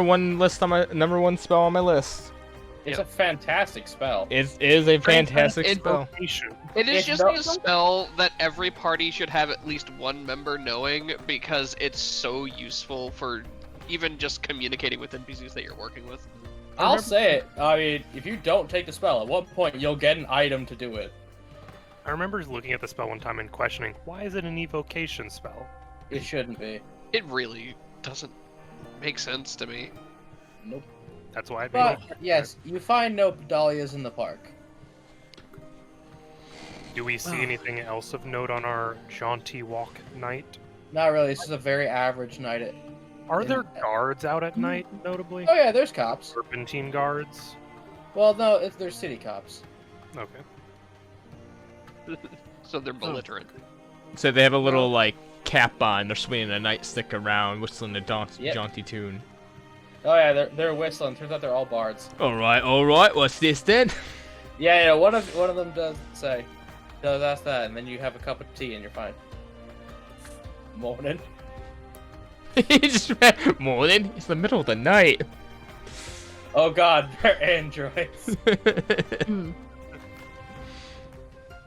level. Number one spell on my list. It's Yep. a fantastic spell. It is a fantastic it- spell. Location. It is It's just not- a spell that every party should have at least one member knowing because it's so useful for even just communicating with NPCs that you're working with. I'll say it. I mean, if you don't take the spell, at what point you'll get an item to do it. I remember looking at the spell one time and questioning, why is it an evocation spell? It shouldn't be. It really doesn't make sense to me. Nope. That's why I'd be But like, yes, you find no Dahlias in the park. do we see anything else of note on our jaunty walk night? Not really. It's just a very average night. Are In- there guards out at night, notably? Oh yeah, there's cops. Serpentine guards? Well, no, they're city cops. Okay. So they're belligerent. So they have a little like cap on. They're swinging a nightstick around, whistling a Yep. jaunty tune. Oh yeah, they're whistling. Turns out they're all bards. All right. What's this then? Yeah, one of them does ask that, and then you have a cup of tea and you're fine. Morning. Morning. It's the middle of the night. Oh god, they're androids. Hmm.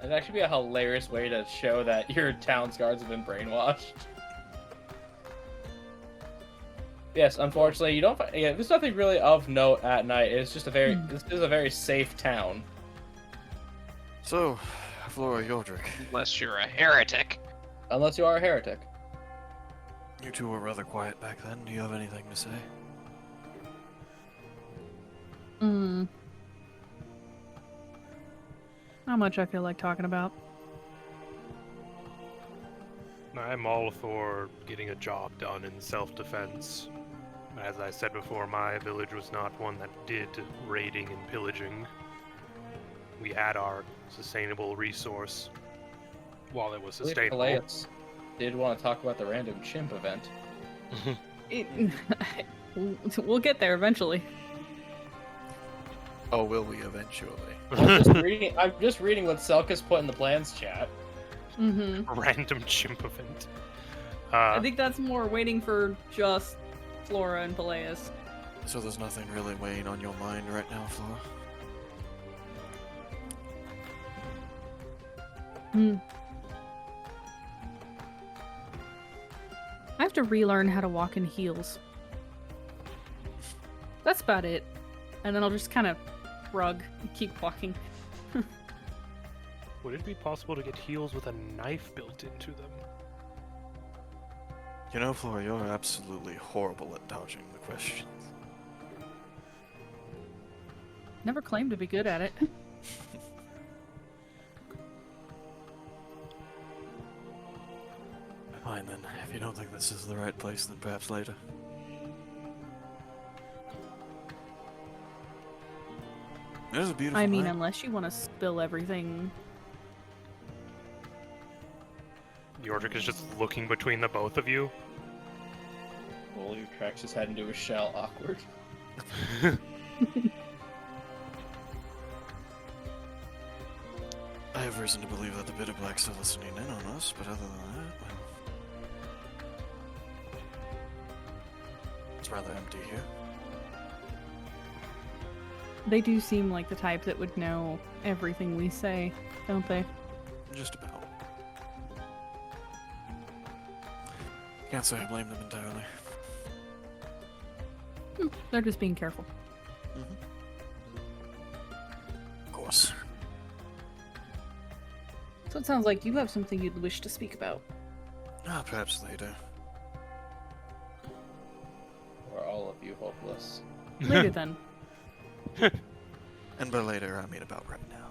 It'd actually be a hilarious way to show that your town's guards have been brainwashed. Yes, unfortunately, you don't find. Yeah, there's nothing really of note at night. It's just a very. This is a very safe town. So, Flora Yodrick, Unless you're a heretic. Unless you are a heretic. you two were rather quiet back then. Do you have anything to say? Not much I feel like talking about. I'm all for getting a job done in self-defense. As I said before, my village was not one that did raiding and pillaging. We had our sustainable resource while it was sustainable. Peleus did want to talk about the random chimp event. We'll get there eventually. Oh, will we eventually? I'm just reading what Selka's put in the plans chat. Mm-hmm. Random chimp event. I think that's more waiting for just Flora and Peleus. So there's nothing really weighing on your mind right now, Flora? I have to relearn how to walk in heels. That's about it. And then I'll just kind of shrug and keep walking. Would it be possible to get heels with a knife built into them? You know, Flora, you're absolutely horrible at dodging the questions. Never claimed to be good at it. Fine then. If you don't think this is the right place, then perhaps later. It is a beautiful I mean, night. unless you want to spill everything. Yordrick is just looking between the both of you. Well, tracks his head into a shell. Awkward. I have reason to believe that the Bitter Blacks are listening in on us, but other than that, well... It's rather empty here. They do seem like the type that would know everything we say, don't they? Just about. Can't say I blame them entirely. They're just being careful. Of course. So it sounds like you have something you'd wish to speak about. Ah, perhaps later. Or all of you hopeless. Later then. And by later, I mean about right now.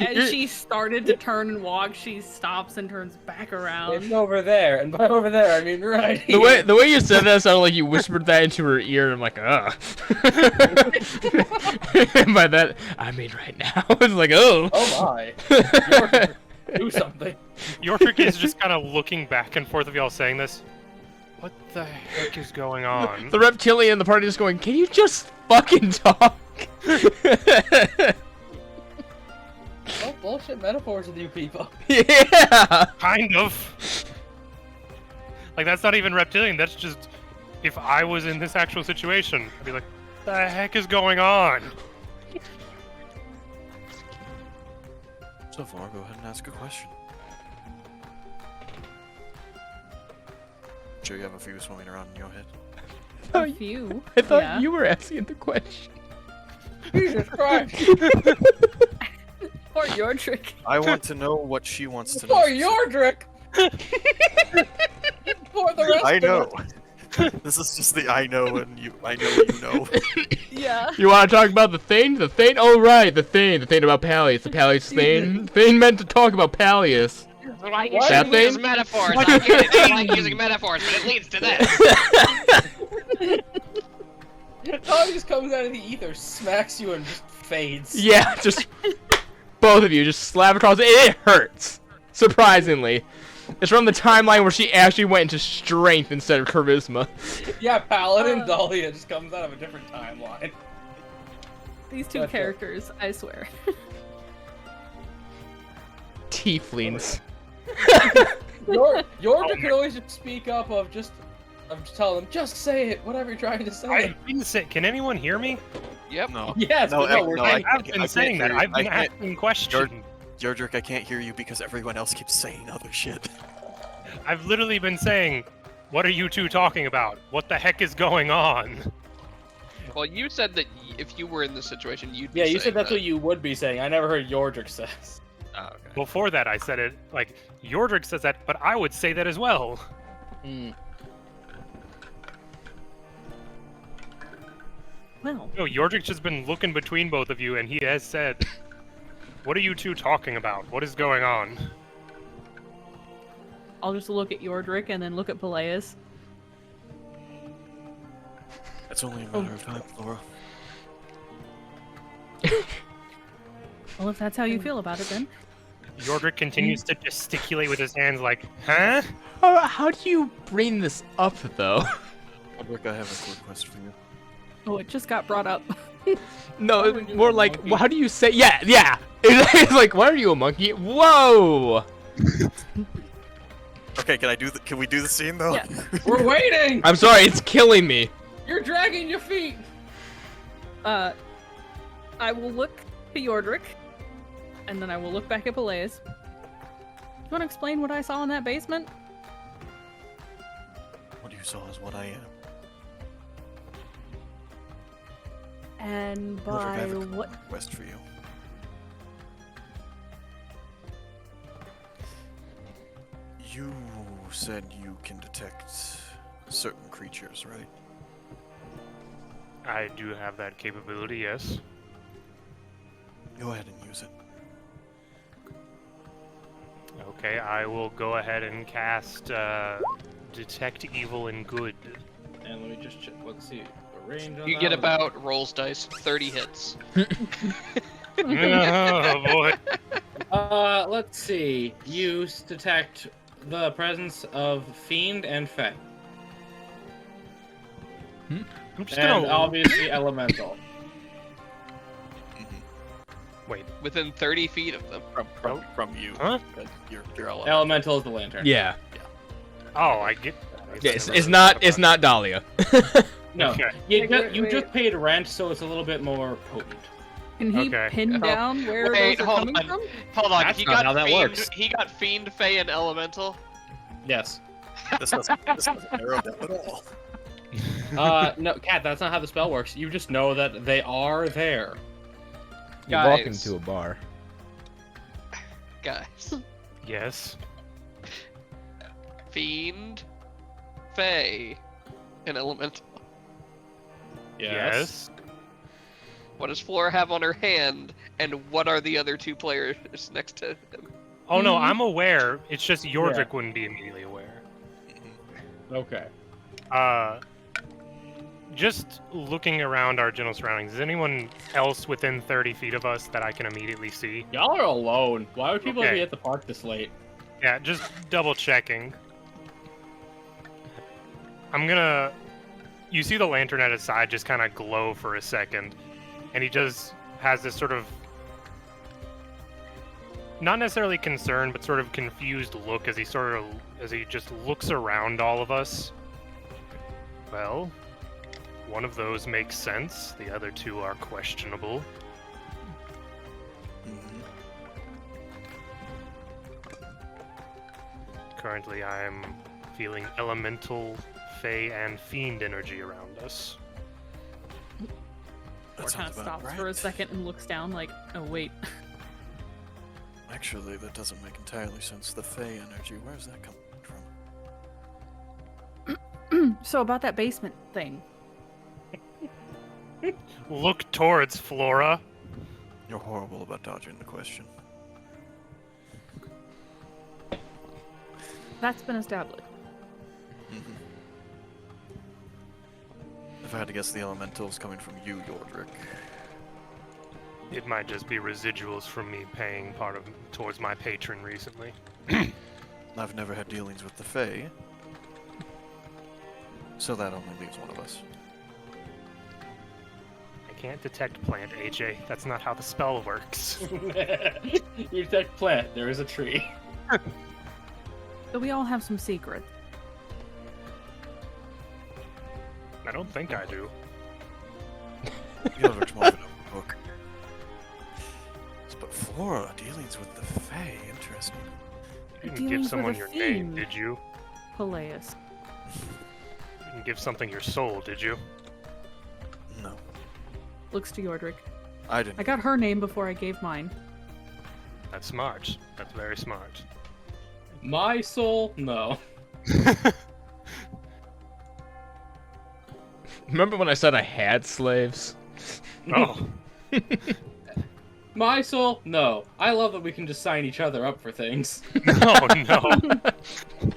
As she started to turn and walk, she stops and turns back around. It's over there, and by over there, I mean right here. The way you said that sounded like you whispered that into her ear, and I'm like, ugh. And by that, I mean right now. It's like, oh. Oh my. York, do something. York is just kind of looking back and forth of y'all saying this. What the heck is going on? The reptilian in the party is going, can you just fucking talk? Oh, bullshit metaphors with you people. Yeah. Kind of. Like, that's not even reptilian, that's just... If I was in this actual situation, I'd be like, what the heck is going on? So far, go ahead and ask a question. Sure you have a few swimming around in your head? A few. I thought yeah. you were asking the question. Jesus Christ. Or your trick. I want to know what she wants to know. For your trick. For the rest I know. of us. This is just the I know and I know you know. Yeah. You want to talk about the thing? The thing? Oh, right, the thing about Pallius. The Pallius thing. Thing meant to talk about Pallius. I like What? That using thing? metaphors. I get it. I like using metaphors, but it leads to this. Tom just comes out of the ether, smacks you, and just fades. Yeah, just both of you just slap across it. It hurts. Surprisingly. It's from the timeline where she actually went into strength instead of charisma. Yeah, Paladin Dahlia just comes out of a different timeline. These two That's it. characters, I swear. Tieflings. York can always just speak up of just tell them, just say it, whatever you're trying to say. I've been saying, can anyone hear me? Yep. No. Yes, No, but no, I- we're no, trying- I've been saying that. I've been asking questions. Yordrick, I can't hear you because everyone else keeps saying other shit. I've literally been saying, what are you two talking about? What the heck is going on? Well, you said that if you were in this situation, you'd be Yeah, you saying said that's that. what you would be saying. I never heard Yordrick says. Oh, okay. Before that, I said it, like, Yordrick says that, but I would say that as well. Well, No, Yordrick's just been looking between both of you, and he has said, what are you two talking about? What is going on? I'll just look at Yordrick and then look at Peleus. It's only a matter of time, Laura. Well, if that's how you feel about it, then. Yordrick continues to gesticulate with his hands like, huh? How do you bring this up, though? Yordrick, I have a quick question for you. Oh, it just got brought up. No, would you more a like, monkey? how do you say? Yeah. It's like, why are you a monkey? Whoa! Okay, can we do the scene though? Yeah. We're waiting! I'm sorry, it's killing me. You're dragging your feet! I will look to Yordrick, and then I will look back at Peleus. Do you want to explain what I saw in that basement? What you saw is what I am. And Yordrick, by I have a what? request for you. You said you can detect certain creatures, right? I do have that capability, yes. Go ahead and use it. Okay, I will go ahead and cast Detect Evil and Good. And let me just check. Let's see. The range on You that get one. about rolls dice 30 hits. Oh boy. Let's see. Use detect the presence of fiend and fae. I'm just And gonna obviously elemental. wait. Within 30 feet of them. From you. Huh? Because you're elemental. Elemental is the lantern. Yeah. Oh, I get. It's not Dahlia. No, Okay. you just paid rent, so it's a little bit more potent. Can he Okay. pin down where Wait, those are hold coming on. from? Hold on. That's He not got how that fiend. works. He got fiend, fey, and elemental. Yes. This doesn't narrow down at all. No, Kat, that's not how the spell works. You just know that they are there. You walk Guys. into a bar. Guys. Yes. Fiend, fey, and elemental. Yes. What does Flora have on her hand, and what are the other two players next to him? Oh no, Mhm. I'm aware. It's just Yordrick wouldn't be immediately aware. Okay. Just looking around our general surroundings, is anyone else within 30 feet of us that I can immediately see? Y'all are alone. Why would people Okay. be at the park this late? Yeah, just double checking. I'm gonna. You see the lantern at his side just kind of glow for a second, and he just has this sort of. Not necessarily concerned, but sort of confused look as he just looks around all of us. Well, one of those makes sense. The other two are questionable. Currently, I'm feeling elemental, fey, and fiend energy around us. Or kind of stops for a second and looks down like, oh wait. Actually, that doesn't make entirely sense. The Fey energy, where's that coming from? So about that basement thing. Look towards Flora. You're horrible about dodging the question. That's been established. If I had to guess, the elemental's coming from you, Yordrick. It might just be residuals from me paying towards my patron recently. I've never had dealings with the Fey, so that only leaves one of us. I can't detect plant, AJ. That's not how the spell works. You detect plant. There is a tree. So we all have some secrets. I don't think I do. Yordrick's more of an open book. But Flora, dealings with the Fey, interesting. You didn't Dealings give with someone a your name, fiend. did you? Peleus. You didn't give something your soul, did you? No, Looks to Yordrick. I didn't. I got her name before I gave mine. That's smart. That's very smart. My soul? No. Remember when I said I had slaves? Oh, My soul? No. I love that we can just sign each other up for things. no, no.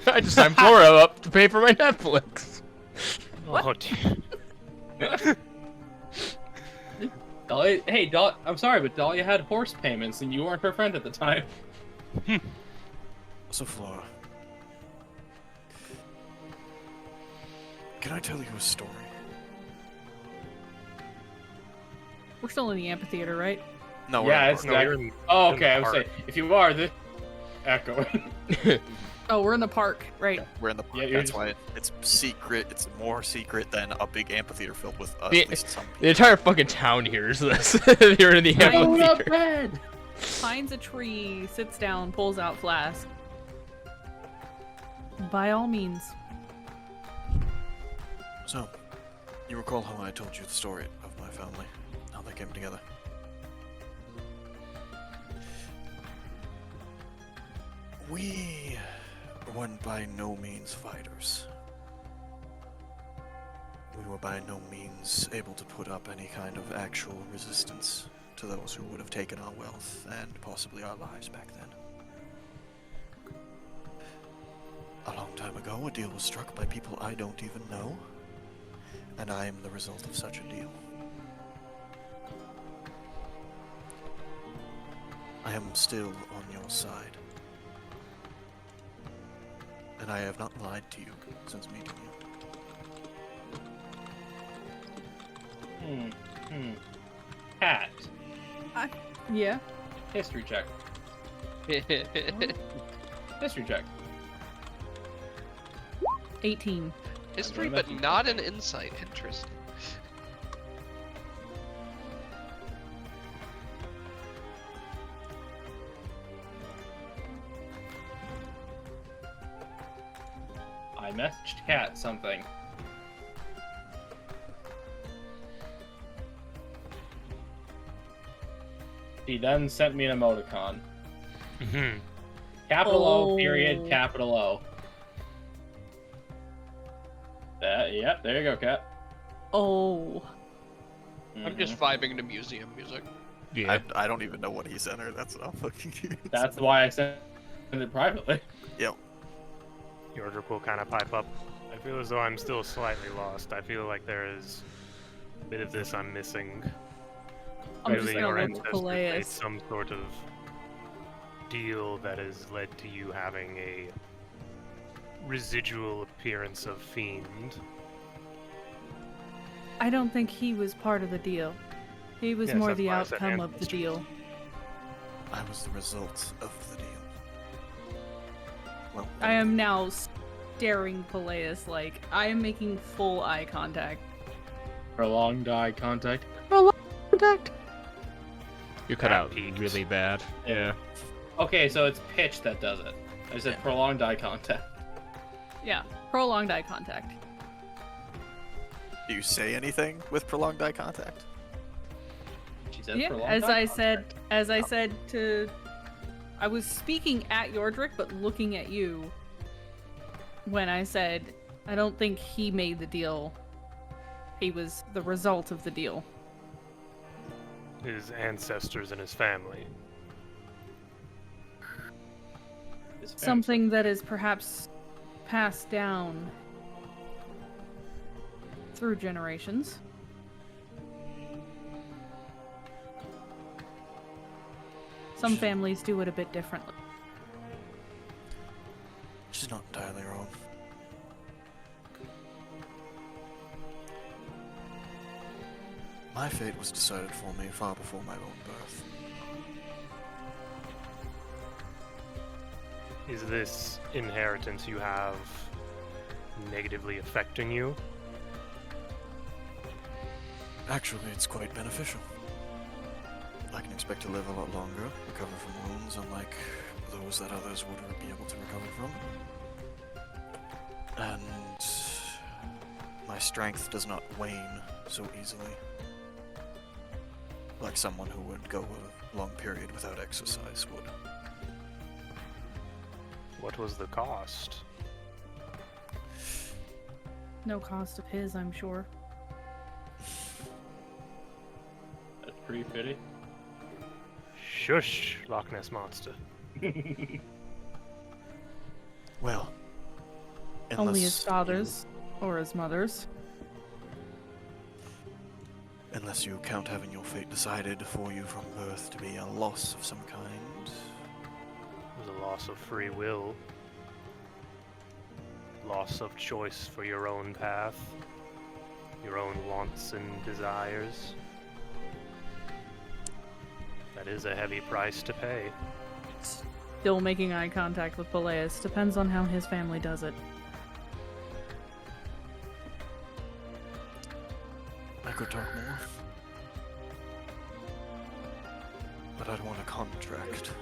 I just signed Flora up to pay for my Netflix. Oh, dear. Dahlia, hey, I'm sorry, but Dahlia had horse payments, and you weren't her friend at the time. So, Flora, can I tell you a story? We're still in the amphitheater, right? No, Yeah, we're it's not. No, not- you're in- Oh, in okay, the I was park. saying, if you are, the echoing. Oh, we're in the park, right? We're in the park. Yeah, you're That's just- why it's secret. It's more secret than a big amphitheater filled with The- at least some people. The entire fucking town hears this. You're in the Go Go to amphitheater. bed! Finds a tree, sits down, pulls out flask. By all means. So, you recall how I told you the story of my family, how they came together? We were by no means fighters. We were by no means able to put up any kind of actual resistance to those who would have taken our wealth and possibly our lives back then. A long time ago, a deal was struck by people I don't even know, and I am the result of such a deal. I am still on your side. And I have not lied to you since meeting you. Cat. Yeah. History check. History check. 18. History, but not an insight. Interesting. I messaged Kat something. He then sent me an emoticon. Mhm. Capital O, Oh. period, capital O. Yep, there you go, Kat. Oh. I'm just vibing to museum music. Yeah. I don't even know what he sent her. That's what I'm fucking curious. That's why I sent it privately. Yep. Yordrik will kind of pipe up. I feel as though I'm still slightly lost. I feel like there is a bit of this I'm missing. I'm just Clearly, gonna your look at ancestors made Peleus. some sort of deal that has led to you having a residual appearance of fiend. I don't think he was part of the deal. He was Yes, more that's the why I said outcome of the ancestors. deal. I was the result of the deal. Well, I am now staring Peleus like I am making full eye contact. Prolonged eye contact. You cut out peaked. really bad. Yeah. Okay, so it's pitch that does it. I said Yeah. prolonged eye contact. Yeah, prolonged eye contact. Do you say anything with prolonged eye contact? She said Yeah, prolonged as eye I said, contact. as I said to, I was speaking at Yordrik, but looking at you. When I said, I don't think he made the deal. He was the result of the deal. His ancestors and his family. His family. Something that is perhaps passed down through generations. Some families do it a bit differently. She's not entirely wrong. My fate was decided for me far before my own birth. Is this inheritance you have negatively affecting you? Actually, it's quite beneficial. I can expect to live a lot longer, recover from wounds, unlike those that others would be able to recover from. And my strength does not wane so easily. Like someone who would go a long period without exercise would. What was the cost? No cost of his, I'm sure. That's pretty fitty. Shush, Loch Ness Monster. Well, Only his unless father's or his mother's. Unless you count having your fate decided for you from birth to be a loss of some kind. It was a loss of free will. Loss of choice for your own path. Your own wants and desires. That is a heavy price to pay. Still making eye contact with Peleus. Depends on how his family does it. I could talk more. But I'd want a contract.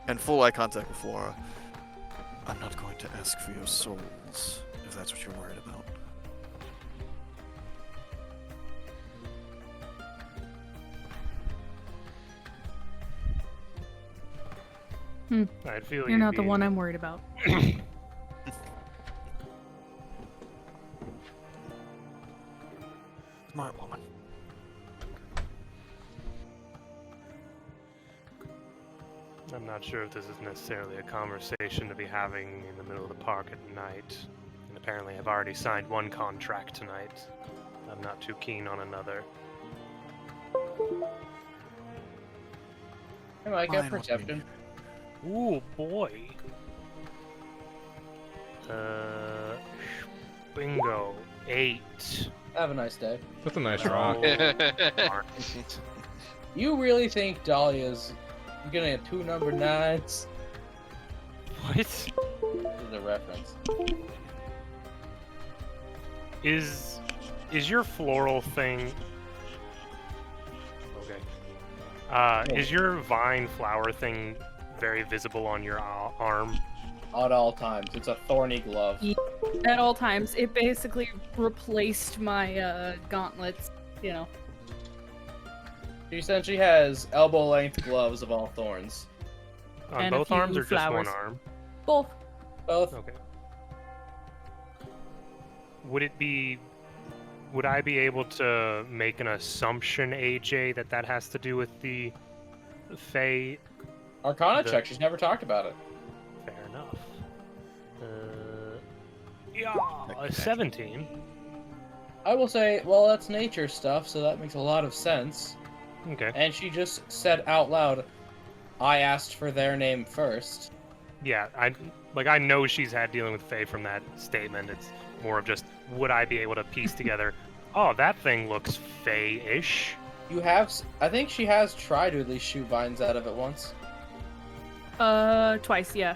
And full eye contact with Flora. I'm not going to ask for your souls, if that's what you're worried about. I'd feel You're not the one I'm worried about. Smart woman. I'm not sure if this is necessarily a conversation to be having in the middle of the park at night. And apparently I've already signed one contract tonight. I'm not too keen on another. Hey, Mike, Fine have with me. perception. Ooh, boy. Bingo. 8. Have a nice day. That's a nice Oh, rock. darn. You really think Dahlia's You're gonna get 2 number 9s. What? This is a reference. Is your floral thing... Okay. Is your vine flower thing very visible on your arm? At all times. It's a thorny glove. At all times. It basically replaced my gauntlets, you know. She essentially has elbow-length gloves of all thorns. On And a both few arms or just flowers. one arm? Both. Both. Okay. Would I be able to make an assumption, AJ, that has to do with the Fae? Arcana The- check. She's never talked about it. Fair enough. Yeah, 17. I will say, well, that's nature stuff, so that makes a lot of sense. Okay. And she just said out loud, I asked for their name first. Yeah, I know she's had dealing with Fae from that statement. It's more of just, would I be able to piece together, oh, that thing looks Fae-ish? You have, I think she has tried to at least shoot vines out of it once. Twice, yeah.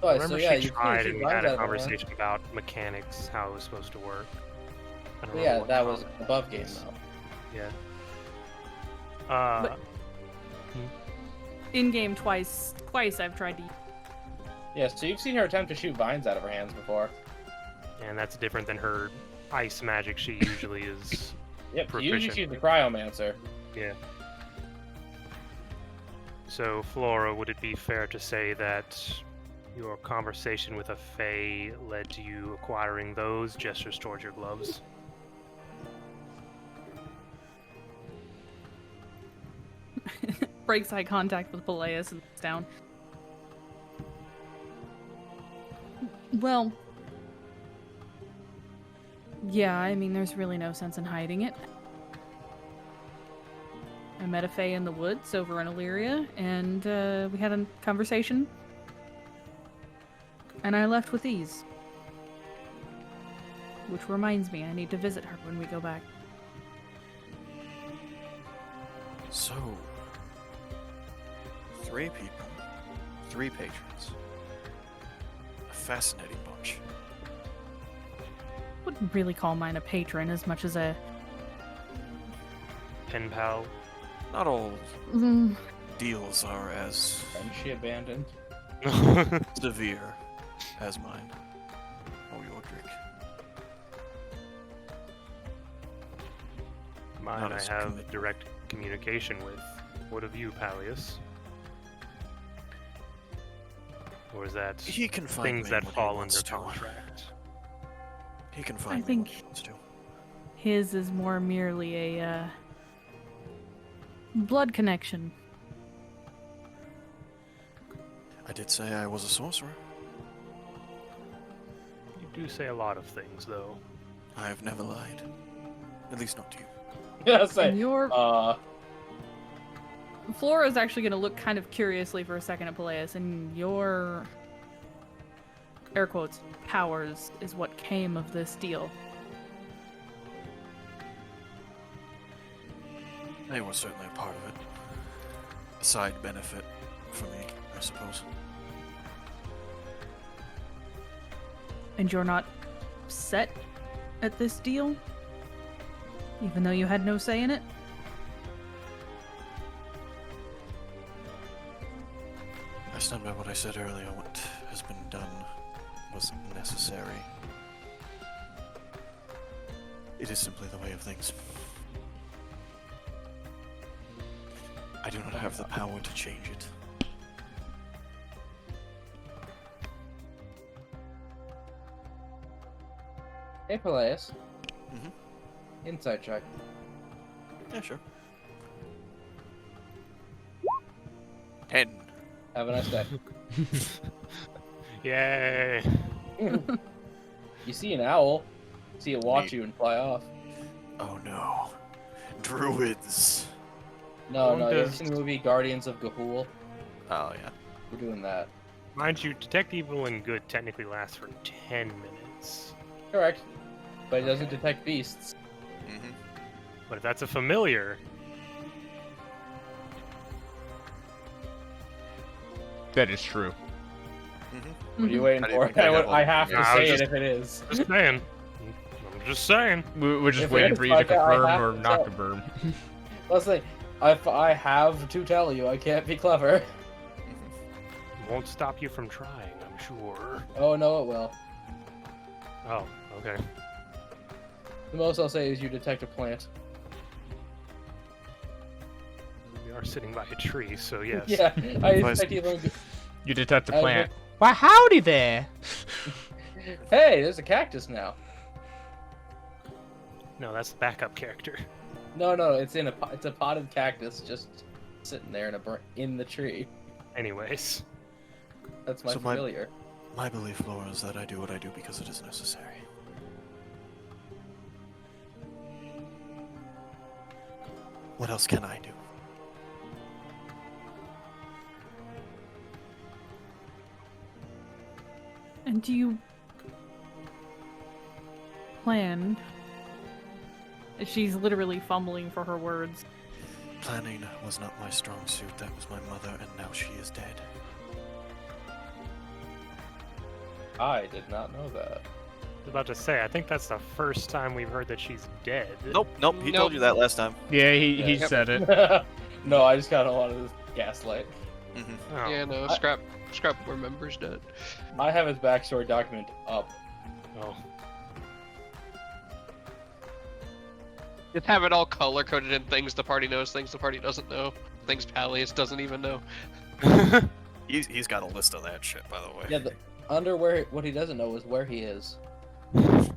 Oh, I remember so yeah, she you can tried shoot and we vines had out a of it, man. conversation about mechanics, how it was supposed to work. I don't But remember yeah, what that was comment above it game was. though. Yeah. But- In game twice I've tried to. Yeah, so you've seen her attempt to shoot vines out of her hands before. And that's different than her ice magic she usually is. Yep, usually Proficient. she's the cryomancer. Yeah. So, Flora, would it be fair to say that your conversation with a Fae led to you acquiring those gestures towards your gloves? Breaks eye contact with Peleus and sits down. Well, yeah, I mean, there's really no sense in hiding it. I met a Fae in the woods over in Illyria, and we had a conversation. And I left with ease. Which reminds me, I need to visit her when we go back. So, 3 people, 3 patrons. A fascinating bunch. Wouldn't really call mine a patron as much as a... Pen pal? Not all Mm, deals are as And she abandoned. severe as mine. Oh, Yordrick. Mine Not I as have committed. direct communication with. What of you, Pallius? Or is that He can find things me that when he fall wants under to. contract? He can find me think- when he wants to. his is more merely a, blood connection. I did say I was a sorcerer. You do say a lot of things, though. I have never lied. At least not to you. Yeah, say, And your Flora's actually going to look kind of curiously for a second at Peleus, and your air quotes powers is what came of this deal. They were certainly a part of it. A side benefit for me, I suppose. And you're not upset at this deal? Even though you had no say in it? I stand by what I said earlier. What has been done was necessary. It is simply the way of things. I do not have the power to change it. hey, Peleus. Mhm. Insight check. Yeah, sure. 10. Have a nice day. Yay! You see an owl, see it watch Neat. you and fly off. Oh no. Druids. No, One no, you ever does- seen the movie Guardians of Ga'Hoole? Oh yeah. We're doing that. Mind you, Detect Evil and Good technically lasts for 10 minutes. Correct. But it doesn't detect beasts. Mm-hmm. But if that's a familiar, That is true. What are you waiting How do you for? think I got I have to Nah, I say was it just- if it is. Just saying. I'm just saying. We're just If it waiting is for you to like that, I confirm have or to not tell- confirm. Let's say, if I have to tell you, I can't be clever. Won't stop you from trying, I'm sure. Oh no, it will. Oh, okay. The most I'll say is you detect a plant. We are sitting by a tree, so yes. Yeah, I Nice. expect you to. You detect a I plant. Why, howdy there. Hey, there's a cactus now. No, that's the backup character. No, it's it's a potted cactus just sitting there in the tree. Anyways. That's my So my- familiar. My belief, Laura, is that I do what I do because it is necessary. What else can I do? And do you plan? She's literally fumbling for her words. Planning was not my strong suit. That was my mother, and now she is dead. I did not know that. I was about to say, I think that's the first time we've heard that she's dead. Nope. He Nope. told you that last time. Yeah, he Yeah. said it. No, I just got a lot of this gaslight. Oh. Yeah, no, I- Scrap remembers that. I have his backstory document up. Oh. Just have it all color coded in things the party knows, things the party doesn't know, things Palius doesn't even know. He's got a list of that shit, by the way. Yeah, under where what he doesn't know is where he is. Oh,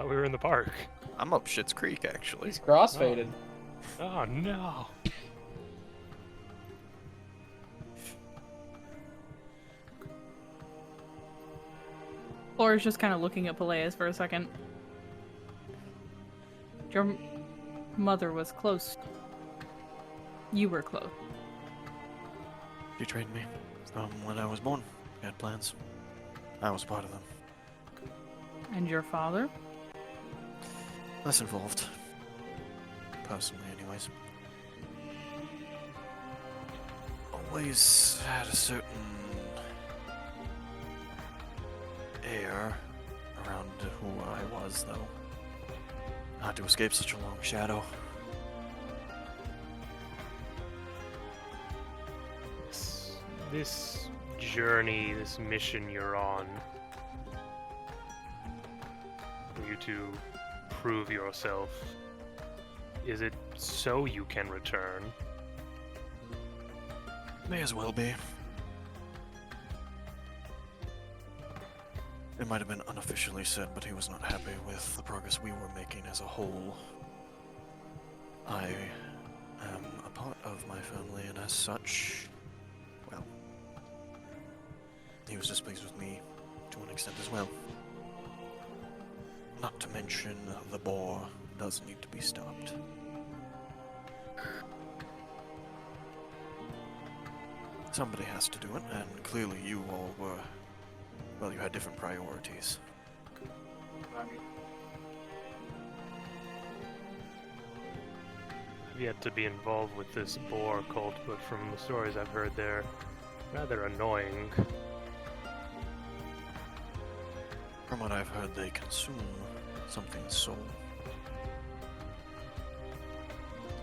we were in the park. I'm up Shit's Creek, actually. He's crossfaded. Oh no. Laura's just kind of looking at Peleus for a second. Your mother was close. You were close. She trained me from when I was born. We had plans. I was part of them. And your father? Less involved. Personally, anyways. Always had a certain air around who I was, though. Not to escape such a long shadow. This journey, this mission you're on, for you to prove yourself, is it so you can return? May as well be. It might have been unofficially said, but he was not happy with the progress we were making as a whole. I am a part of my family, and as such, well, he was displeased with me to an extent as well. Not to mention, the boar does need to be stopped. Somebody has to do it, and clearly you all were, well, you had different priorities. I've yet to be involved with this boar cult, but from the stories I've heard, they're rather annoying. From what I've heard, they consume something's soul.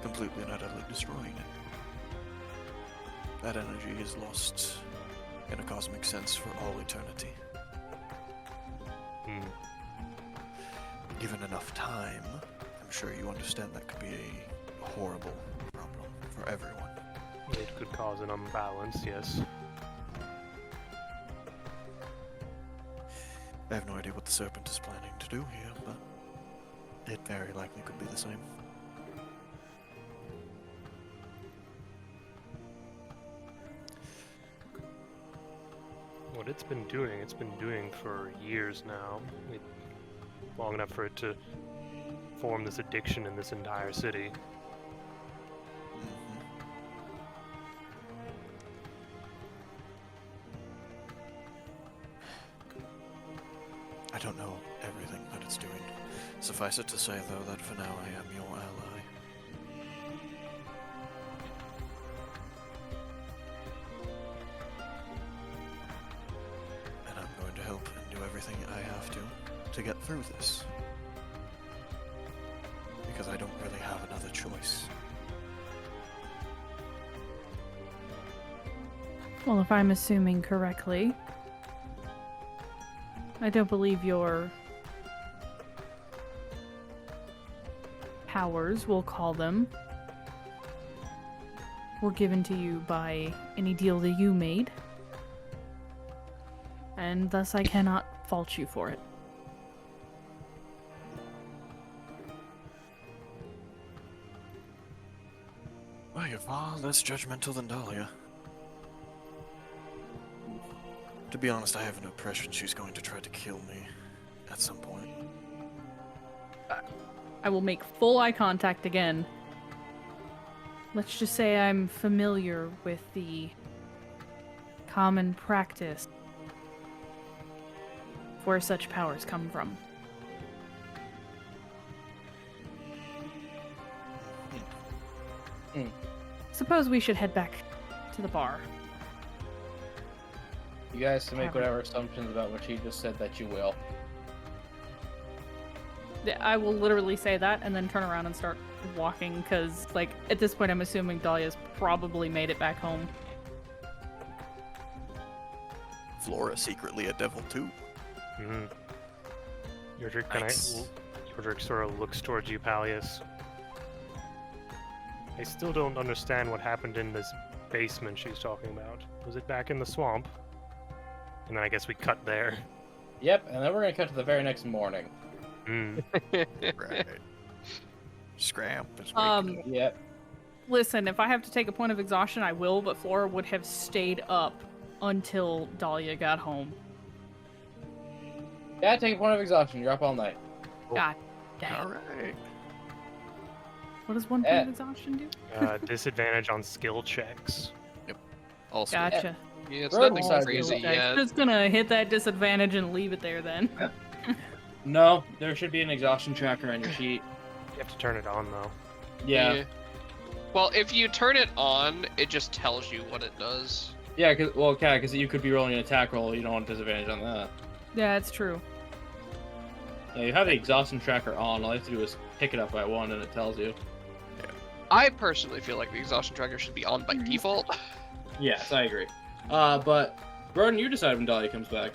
Completely and utterly destroying it. That energy is lost in a cosmic sense for all eternity. Hmm. Given enough time, I'm sure you understand that could be a horrible problem for everyone. It could cause an unbalance, yes. I have no idea what the serpent is planning to do here, but it very likely could be the same. What it's been doing for years now. Long enough for it to form this addiction in this entire city. I don't know everything that it's doing. Suffice it to say, though, that for now I am your ally. to get through this. Because I don't really have another choice. Well, if I'm assuming correctly, I don't believe your powers, we'll call them, were given to you by any deal that you made. And thus I cannot fault you for it. Well, you're far less judgmental than Dahlia. To be honest, I have an impression she's going to try to kill me at some point. I will make full eye contact again. Let's just say I'm familiar with the common practice where such powers come from. Suppose we should head back to the bar. You guys can make whatever assumptions about what she just said that you will. I will literally say that and then turn around and start walking because, like, at this point I'm assuming Dahlia's probably made it back home. Flora secretly a devil too. Mm-hmm. Nice. Yordrik sort of looks towards you, Pallius. I still don't understand what happened in this basement she's talking about. Was it back in the swamp? And then I guess we cut there. Yep, and then we're gonna cut to the very next morning. Right. Scramp is Yep. Listen, if I have to take a point of exhaustion, I will, but Flora would have stayed up until Dahlia got home. Yeah, take a point of exhaustion. You're up all night. God dang. Alright. What does one point of exhaustion do? Disadvantage on skill checks. Also, Gotcha. Yeah, it's Road nothing decides crazy to I'm yet. just gonna hit that disadvantage and leave it there then. No, there should be an exhaustion tracker on your sheet. You have to turn it on though. Yeah. Well, if you turn it on, it just tells you what it does. Yeah, because you could be rolling an attack roll. You don't want disadvantage on that. Yeah, it's true. Yeah, you have the exhaustion tracker on. All you have to do is pick it up by one, and it tells you. I personally feel like the exhaustion tracker should be on by default. Yes, I agree. But Broden, you decide when Dahlia comes back.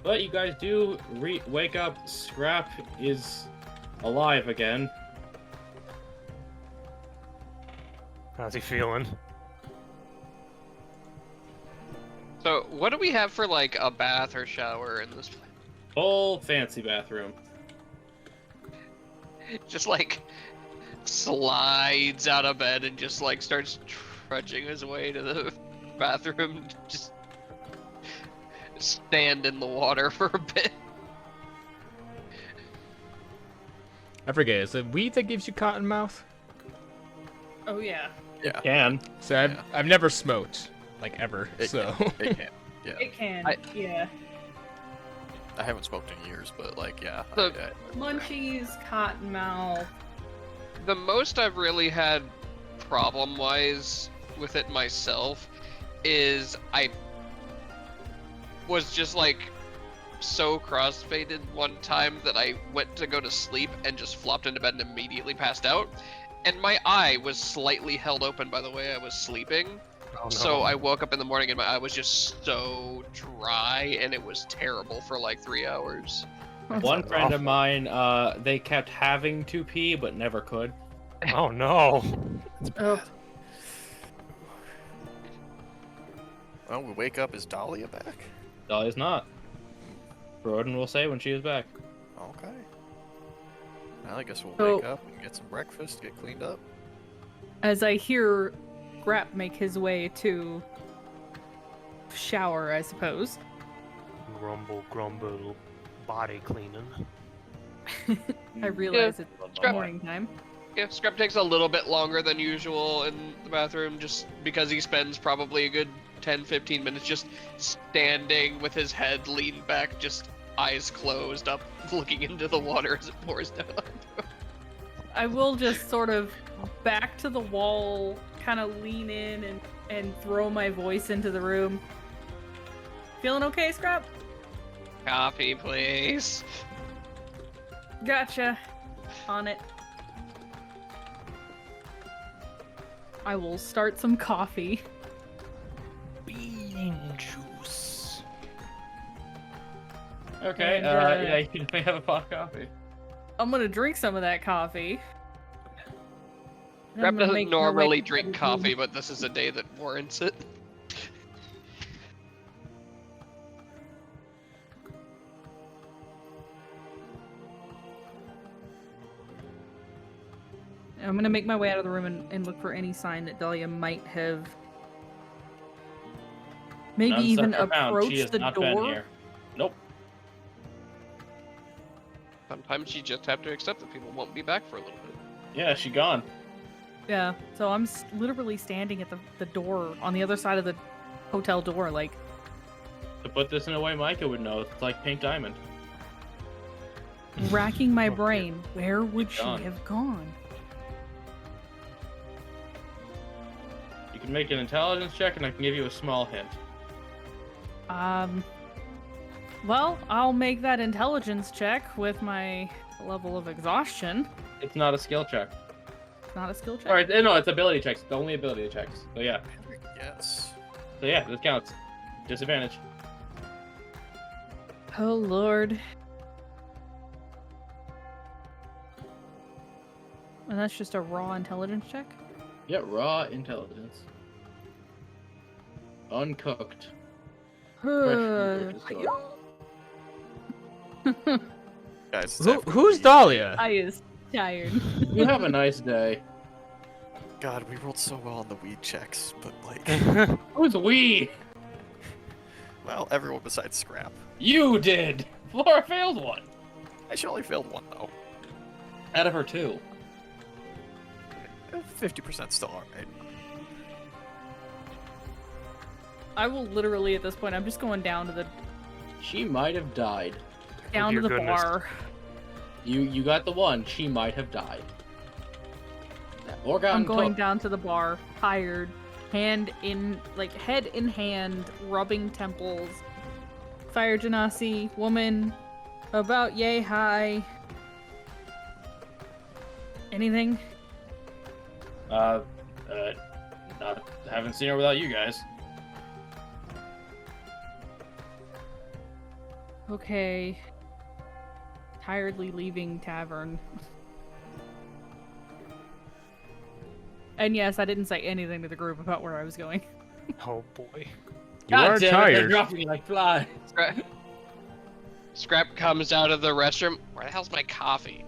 But you guys do wake up. Scrap is alive again. How's he feeling? So, what do we have for, like, a bath or shower in this place? Full fancy bathroom. Just, like, slides out of bed and just, like, starts trudging his way to the bathroom. Just stand in the water for a bit. I forget. Is it weed that gives you cotton mouth? Oh yeah. Yeah. Can. So I've never smoked, like ever. It so It can. Yeah. It can. Yeah. I haven't smoked in years, but like, yeah. So- Munchies, cottonmouth. The most I've really had problem-wise with it myself is I was just like so crossfaded one time that I went to go to sleep and just flopped into bed and immediately passed out. And my eye was slightly held open by the way I was sleeping. Oh, no. So I woke up in the morning and my eye was just so dry and it was terrible for like 3 hours. One sounds friend of awful. mine, they kept having to pee but never could. Oh no. Oh. Well, we wake up. Is Dahlia back? Dahlia's not. Broden will say when she is back. Okay. Well, I guess we'll So- wake up and get some breakfast, get cleaned up. As I hear Grap make his way to shower, I suppose. Grumble, body cleaning. I realize it's Scrap. morning time. Yeah, Scrap takes a little bit longer than usual in the bathroom just because he spends probably a good 10-15 minutes just standing with his head leaned back, just eyes closed up, looking into the water as it pours down. I will just sort of back to the wall, kind of lean in and throw my voice into the room. Feeling okay, Scrap? Coffee, please. Gotcha. On it. I will start some coffee. Bean juice. Okay, And, yeah, you can have a pot of coffee. I'm gonna drink some of that coffee. And Grab I'm gonna doesn't make my way normally to drink the coffee, room. but this is a day that warrants it. I'm gonna make my way out of the room and look for any sign that Dahlia might have maybe None even such are found. She approached has the not been door. here. Nope. Sometimes you just have to accept that people won't be back for a little bit. Yeah, she gone. Yeah, so I'm literally standing at the door on the other side of the hotel door, like, To put this in a way Micah would know, it's like Pink Diamond. racking my Okay. brain. Where would she gone. have gone? You can make an intelligence check, and I can give you a small hint. Well, I'll make that intelligence check with my level of exhaustion. It's not a skill check. It's not a skill check. All right, no, it's ability checks. It's only ability checks. So yeah, Yes. this counts. Disadvantage. Oh lord. And that's just a raw intelligence check? Yeah, raw intelligence. Uncooked. Fresh from the store. Guys, it's after Who's we- Dahlia? I is tired. You have a nice day. God, we rolled so well on the weed checks, but like, Who's we? well, everyone besides Scrap. You did. Flora failed one She only failed one though. out of her 2. 50% still alright. I will literally at this point I'm just going down to the She might have died. down to dear the goodness. bar. You got the one. She might have died. Or gotten I'm going cooked. down to the bar, tired, head in hand, rubbing temples. Fire Genasi, woman, about yay high. Anything? Haven't seen her without you guys. Okay. Tiredly leaving tavern. And yes, I didn't say anything to the group about where I was going. Oh boy. You are God damn it, they're tired. dropping like flies. Scrap comes out of the restroom. Where the hell's my coffee?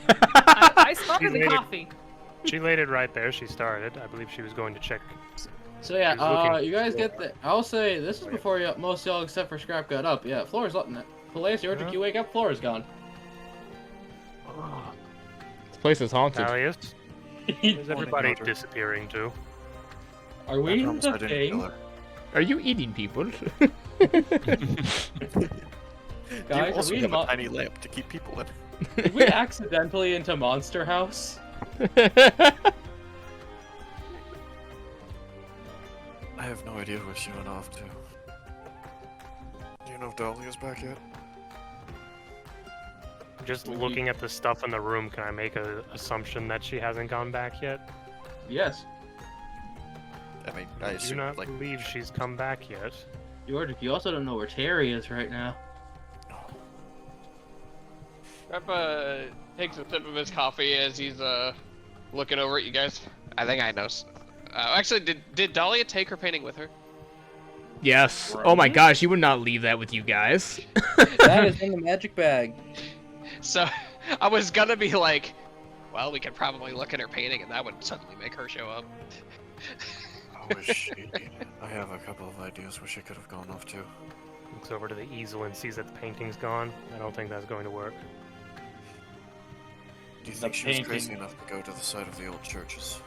I started the Later. coffee. She laid it right there. She started. I believe she was going to check. So yeah, He's looking you guys for- get the. I'll say this is before most y'all except for Scrap got up. Yeah, Flora's letting it. Palace, Yordric, you wake up. Flora's gone. This place is haunted. Alias, where's everybody disappearing to? Are we I promise I the didn't kill thing? her. Are you eating people? You Guys, also are we have mo- a tiny lamp to keep people in. Did we accidentally into Monster House? I have no idea where she went off to. Do you know if Dahlia's back yet? Just looking at the stuff in the room, can I make an assumption that she hasn't gone back yet? Yes. I mean, I do assume not like believe she's come back yet. Yordric, you also don't know where Terry is right now. Scrap takes a sip of his coffee as he's looking over at you guys. I think I know. Actually, did Dahlia take her painting with her? Yes. Oh my gosh, you would not leave that with you guys. That is in the magic bag. So I was gonna be like, well, we could probably look at her painting, and that would suddenly make her show up. where she? I have a couple of ideas where she could have gone off to. Looks over to the easel and sees that the painting's gone. I don't think that's going to work. Do you The think she was painting. crazy enough to go to the site of the old churches?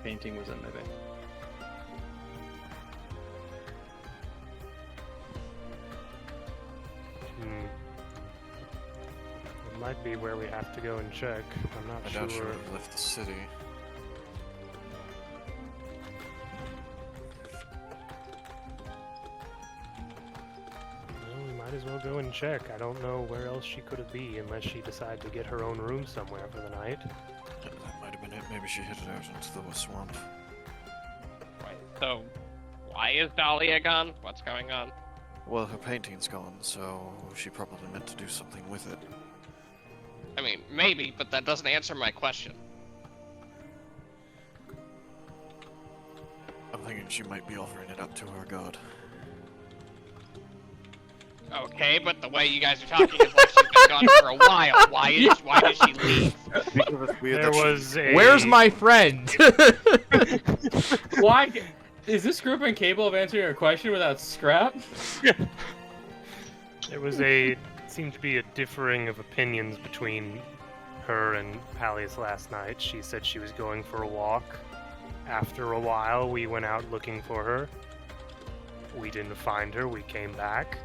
Painting was in my bag. It might be where we have to go and check. I'm not I doubt she sure. would have left the city. Might as well go and check. I don't know where else she could have been unless she decided to get her own room somewhere for the night. That might have been it. Maybe she hid it out into the swamp. Right. So, why is Dahlia gone? What's going on? Well, her painting's gone, so she probably meant to do something with it. I mean, maybe, but that doesn't answer my question. I'm thinking she might be offering it up to her god. Okay, but the way you guys are talking is like she's been gone for a while. Why did she leave? There was a... Where's my friend? Why? Is this group incapable of answering your question without scrap? There was seemed to be a differing of opinions between her and Pallius last night. She said she was going for a walk. After a while, we went out looking for her. We didn't find her. We came back.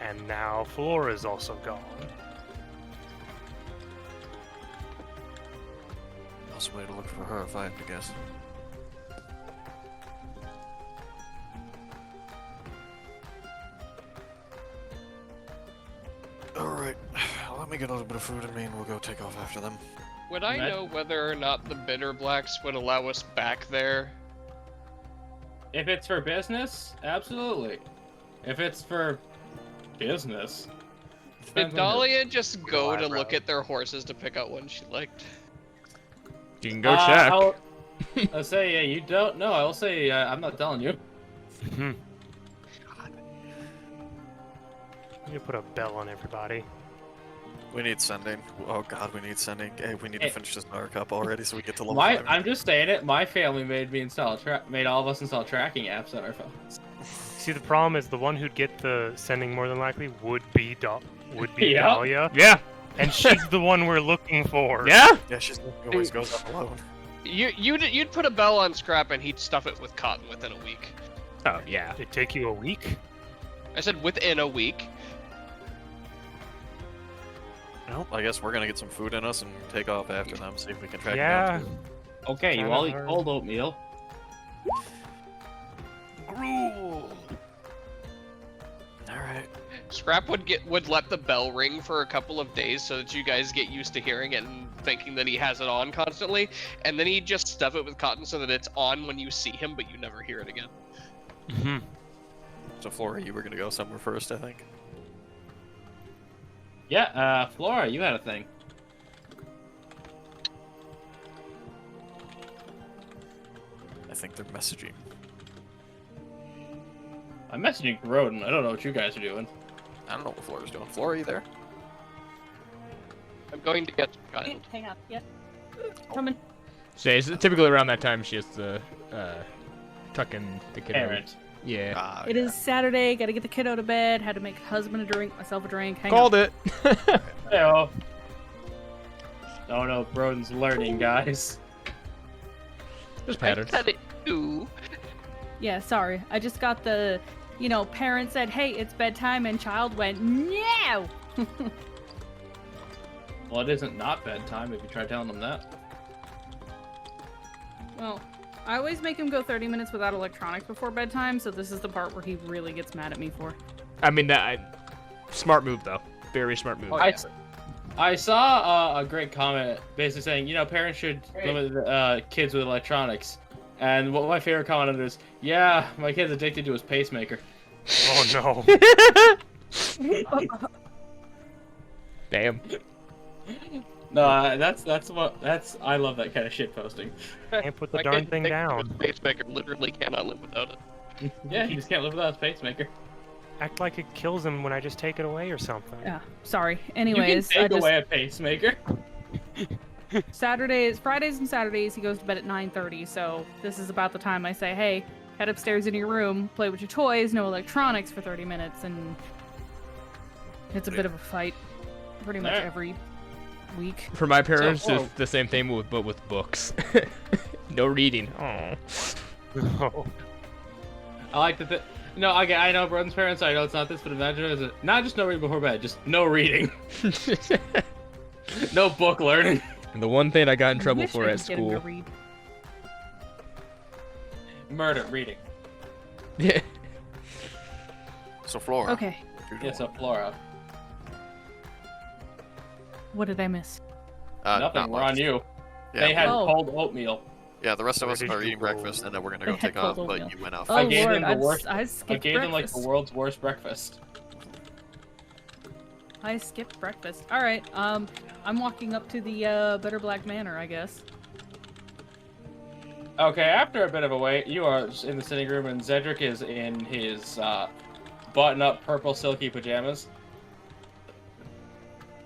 And now Flora's also gone. Best way to look for her, if I had to guess. Alright, let me get a little bit of food in me and we'll go take off after them. Would I Med- know whether or not the Bitter Blacks would allow us back there? If it's for business, absolutely. If it's for business, Did Dahlia just go to eyebrow. look at their horses to pick out one she liked? You can go check. I'll say, yeah, you don't know. I will say, I'm not telling you. You need to put a bell on everybody. We need sending. Oh god, we need sending. Hey, we need to finish this Narc up already so we get to level My, 5. I'm just saying it. My family made all of us install tracking apps on our phones. See, the problem is the one who'd get the sending more than likely would be Yep. Dahlia, Yeah. and she's the one we're looking for. Yeah. Yeah, she always goes up alone. You'd put a bell on Scrap and he'd stuff it with cotton within a week. Oh yeah. It'd take you a week? I said within a week. Well, I guess we're gonna get some food in us and take off after them, see if we can track Yeah. them down. Okay, you Kinda all eat hard. cold oatmeal. Gruel! Alright. Scrap would let the bell ring for a couple of days so that you guys get used to hearing it and thinking that he has it on constantly, and then he'd just stuff it with cotton so that it's on when you see him, but you never hear it again. Mm-hmm. So Flora, you were gonna go somewhere first, I think. Yeah, Flora, you had a thing. I think they're messaging. I'm messaging Roden. I don't know what you guys are doing. I don't know what Flora's doing. Flora, you there? I'm going to get cotton. Hang on. Yep. Coming. So it's typically around that time she has to tuck in the kid. Parent. Yeah. Ah, It is Saturday. Got to get the kiddo to bed. Had to make husband a drink, myself a drink. Hang Called on. it. Hey-oh. Oh no, Roden's learning, guys. There's I patterns. said it too. Yeah, sorry. I just got the, parent said, "Hey, it's bedtime," and child went, "No." Well, it isn't not bedtime if you try telling them that. Well, I always make him go 30 minutes without electronics before bedtime, so this is the part where he really gets mad at me for. I mean smart move though. Very smart move. Oh, I, yeah. I saw a great comment basically saying, parents should limit kids with electronics. And what my favorite comment on it is, yeah, my kid's addicted to his pacemaker. Oh no. Damn. No, I love that kind of shit posting. Can't put the My darn kid thing thinks down. his pacemaker literally cannot live without it. Yeah, he just can't live without his pacemaker. Act like it kills him when I just take it away or something. Yeah, sorry. You Anyways, can I take away a pacemaker. Fridays and Saturdays, he goes to bed at 9:30, so this is about the time I say, "Hey, head upstairs in your room, play with your toys, no electronics for 30 minutes," and it's a bit of a fight pretty much Alright. every week. For my parents, So- it's the same thing but with books. No reading. Oh. No. I like that. No, I know Broden's parents. I know it's not this, but imagine it as not just no reading before bed, just no reading, no book learning. The one thing I got in trouble Wish for I at could get him to school. read. Murder reading. Yeah. So Flora, Okay. Yes, a Flora. What did I miss? Nothing. not We're much. on you. Yeah, They had Oh. cold oatmeal. yeah, the rest of Where us did are you eating roll? breakfast, and then we're gonna They go had take off, cold but oatmeal. you went off. Oh I gave Lord, them the I've- worst. I I skipped gave them like breakfast. the world's worst breakfast. I skipped breakfast. All right. I'm walking up to the Better Black Manor, I guess. Okay, after a bit of a wait, you are in the sitting room, and Zedric is in his button-up purple silky pajamas.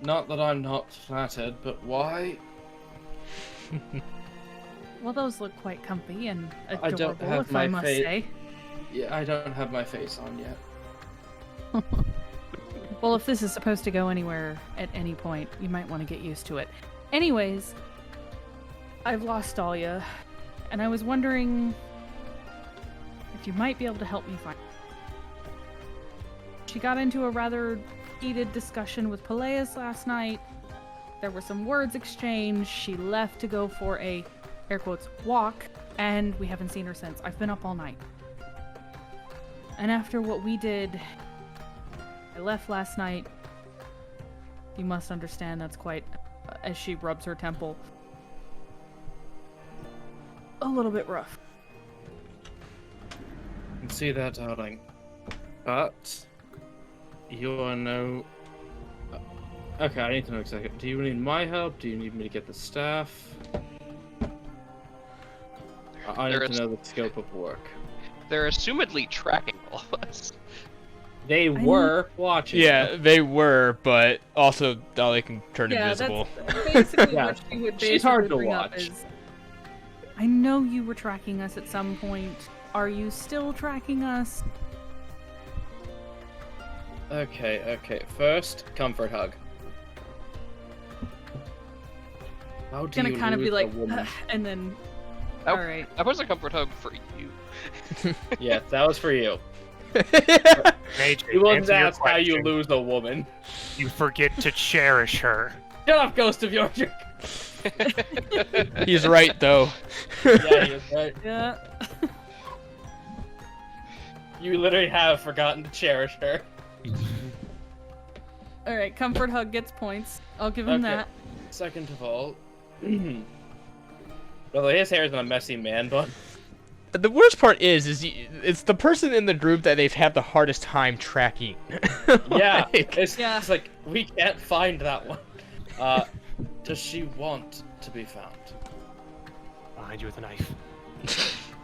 Not that I'm not flattered, but why? Well, those look quite comfy and I don't adorable, have if I my must fa- say. Yeah, I don't have my face on yet. Well, if this is supposed to go anywhere at any point, you might want to get used to it. Anyways, I've lost Dahlia, and I was wondering if you might be able to help me find her. She got into a rather heated discussion with Peleus last night. There were some words exchanged. She left to go for a, air quotes, walk, and we haven't seen her since. I've been up all night. And after what we did, I left last night. You must understand that's quite, as she rubs her temple, a little bit rough. I can see that, darling. But you are no. Okay, I need to know exactly. Do you need my help? Do you need me to get the staff? I need to know the scope of work. They're assumedly tracking all of us. They were watching. Yeah, they were, but also Dahlia can turn invisible. That's basically Yeah, what she would she's basically hard to bring up watch. is, I know you were tracking us at some point. Are you still tracking us? Okay. First, comfort hug. How do Gonna you kind of be lose like, a woman? and then, Oh. all right. That was a comfort hug for you. Yes, that was for you. AJ, You wouldn't answer your ask how you question. lose a woman. You forget to cherish her. Shut up, Ghost of York. He's right, though. Yeah, he is right. Yeah. You literally have forgotten to cherish her. All right. Comfort hug gets points. I'll give him Okay. that. Second of all, although his hair is in a messy man bun. The worst part is it's the person in the group that they've had the hardest time tracking. Yeah, Like, it's like we can't find that one. Does she want to be found? Behind you with a knife.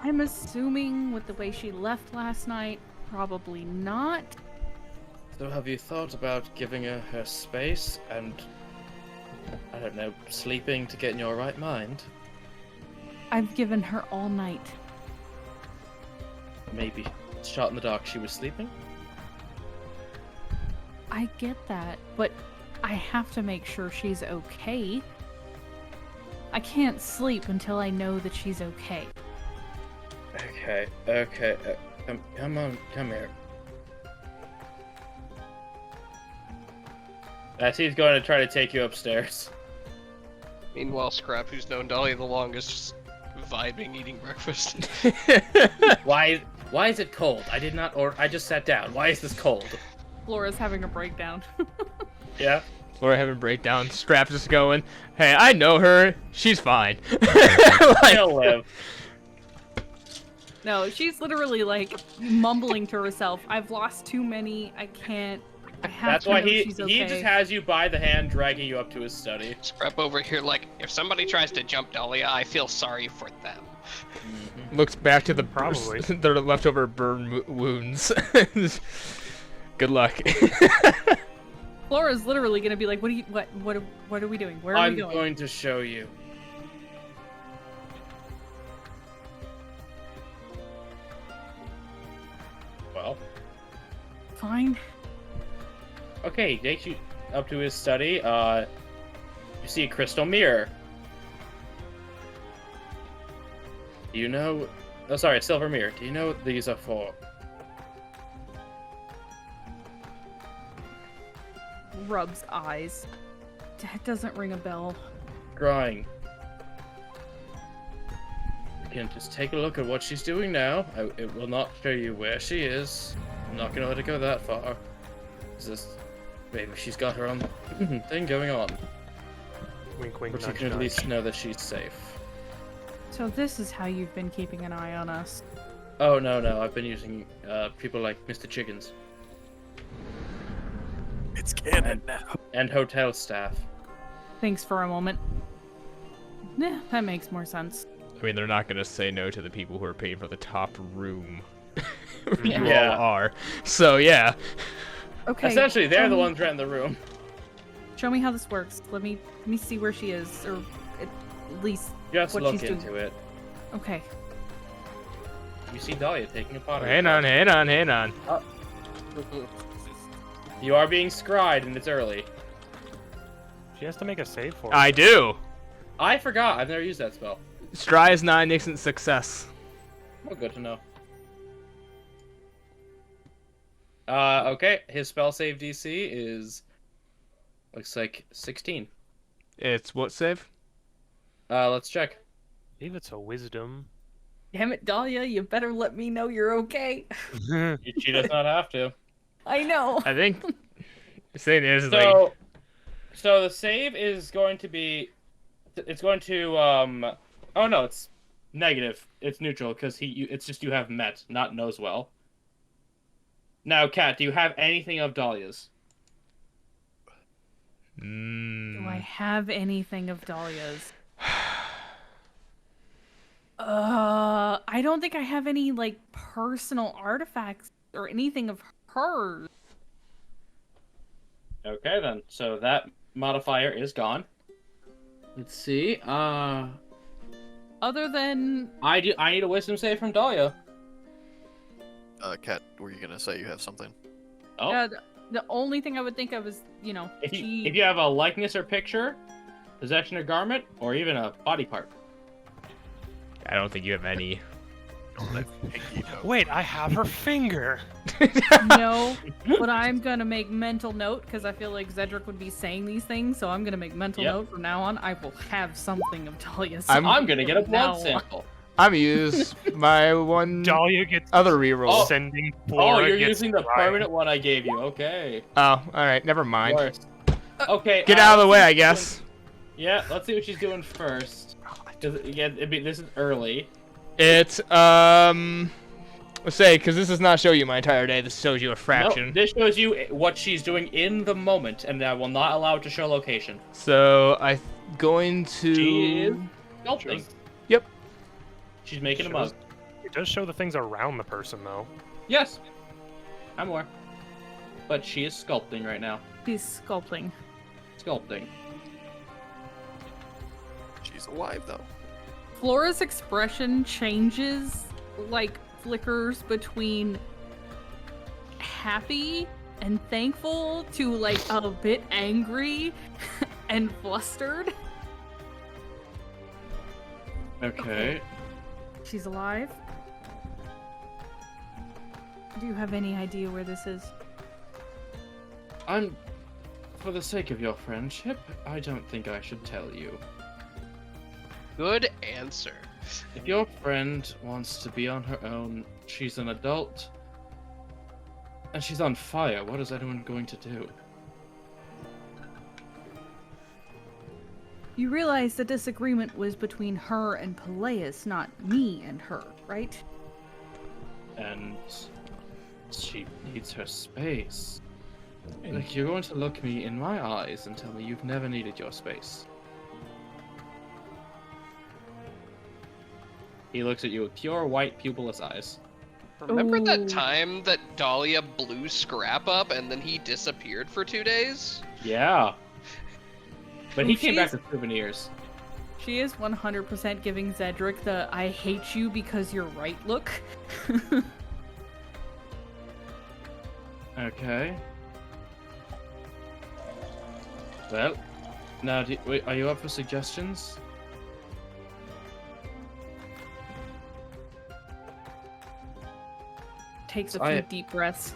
I'm assuming with the way she left last night, probably not. So have you thought about giving her space and, I don't know, sleeping to get in your right mind? I've given her all night. Maybe shot in the dark she was sleeping? I get that, but I have to make sure she's okay. I can't sleep until I know that she's okay. Okay. Come on, come here. As he's going to try to take you upstairs. Meanwhile, Scrap, who's known Dahlia the longest, just vibing, eating breakfast. Why is it cold? I did not order. I just sat down. Why is this cold? Flora's having a breakdown. Yeah. Laura having a breakdown. Scrap's just going, hey, I know her. She's fine. Like, She'll live. No, she's literally like mumbling to herself. I've lost too many. I can't. I have That's to why know he she's okay. just has you by the hand, dragging you up to his study. Scrap over here like, if somebody tries to jump Dahlia, I feel sorry for them. looks back to the Probably. their leftover burn wounds. Good luck. Flora's literally gonna be like, "What are we doing? Where are I'm we going?" going to show you. Well, Fine. okay, he takes you up to his study. You see a crystal mirror. Do you know? Oh, sorry, a silver mirror. Do you know what these are for? Rubs eyes. That doesn't ring a bell. Drawing. You can just take a look at what she's doing now. It will not show you where she is. I'm not gonna let it go that far. Maybe she's got her own thing going on. Wink, wink, But you nudge, can at nudge. least know that she's safe. So this is how you've been keeping an eye on us. Oh, no, I've been using people like Mr. Chickens It's canon now. and hotel staff. Thanks for a moment. Yeah, that makes more sense. I mean, they're not gonna say no to the people who are paying for the top room. You Yeah. all are. So yeah. Okay. Essentially, they're the um, ones renting the room. Show me how this works. Let me see where she is, or at least Just what look she's doing. into it. Okay. You see Dahlia taking a pottery Hang class. on, hang on. You are being scried, and it's early. She has to make a save for it. I do. I forgot. I've never used that spell. Stry is not an instant success. Oh, good to know. Okay. His spell save DC is... looks like 16. It's what save? Let's check. I believe it's a wisdom. Damn it, Dahlia, you better let me know you're okay. She does not have to. I know. I think the thing is like So the save is going to be... It's going to, Oh, no, it's negative. It's neutral, because it's just you have met, not knows well. Now, Kat, do you have anything of Dahlia's? Do I have anything of Dahlia's? I don't think I have any, like, personal artifacts or anything of hers. Okay, then. So that modifier is gone. Let's see. Other than... I need a wisdom save from Dahlia. Kat, were you gonna say you have something? Oh. The only thing I would think of is, you know, If you have a likeness or picture, possession or garment, or even a body part. I don't think you have any. Wait, I have her finger. no, but I'm gonna make mental note because I feel like Zedric would be saying these things, so I'm gonna make mental note from now on. I will have something of Dahlia's. I'm gonna get a from blood now on. sample. I'm use my one Dahlia gets other reroll. sending. Oh, Flora you're gets using the Ryan. permanent one I gave you. Okay. Oh, all right, never mind. Worse. Okay. Get out of the way, let's I see what guess. she's doing- Yeah, let's see what she's doing first. 'Cause, this is early. It's let's say because this does not show you my entire day. This shows you a fraction. Nope, this shows you what she's doing in the moment, and I will not allow it to show location. So I'm going to. She is sculpting. Yep. She's making a mug. It does show the things around the person, though. Yes. I'm aware. But she is sculpting right now. She's sculpting. Sculpting. She's alive though. Flora's expression changes, like flickers between happy and thankful to like a bit angry and flustered. Okay. She's alive. Do you have any idea where this is? For the sake of your friendship, I don't think I should tell you. Good answer. If your friend wants to be on her own, she's an adult, and she's on fire, what is anyone going to do? You realize the disagreement was between her and Peleus, not me and her, right? And she needs her space. Like, you're going to look me in my eyes and tell me you've never needed your space. He looks at you with pure white pupilless eyes. Remember Ooh. that time that Dahlia blew Scrap up and then he disappeared for 2 days? Yeah. But he Ooh, came back she's- with souvenirs. She is 100% giving Zedric the I hate you because you're right look. Okay. Well, now, wait, are you up for suggestions? Takes a I- few deep breaths.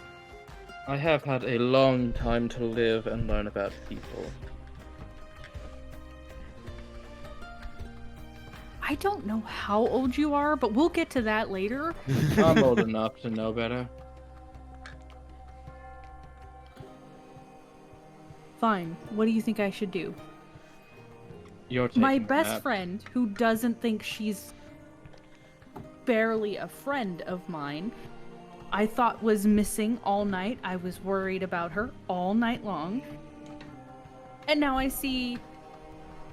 I have had a long time to live and learn about people. I don't know how old you are, but we'll get to that later. I'm old enough to know better. Fine. What do you think I should do? You're taking My a best nap. friend, who doesn't think she's barely a friend of mine, I thought was missing all night. I was worried about her all night long. And now I see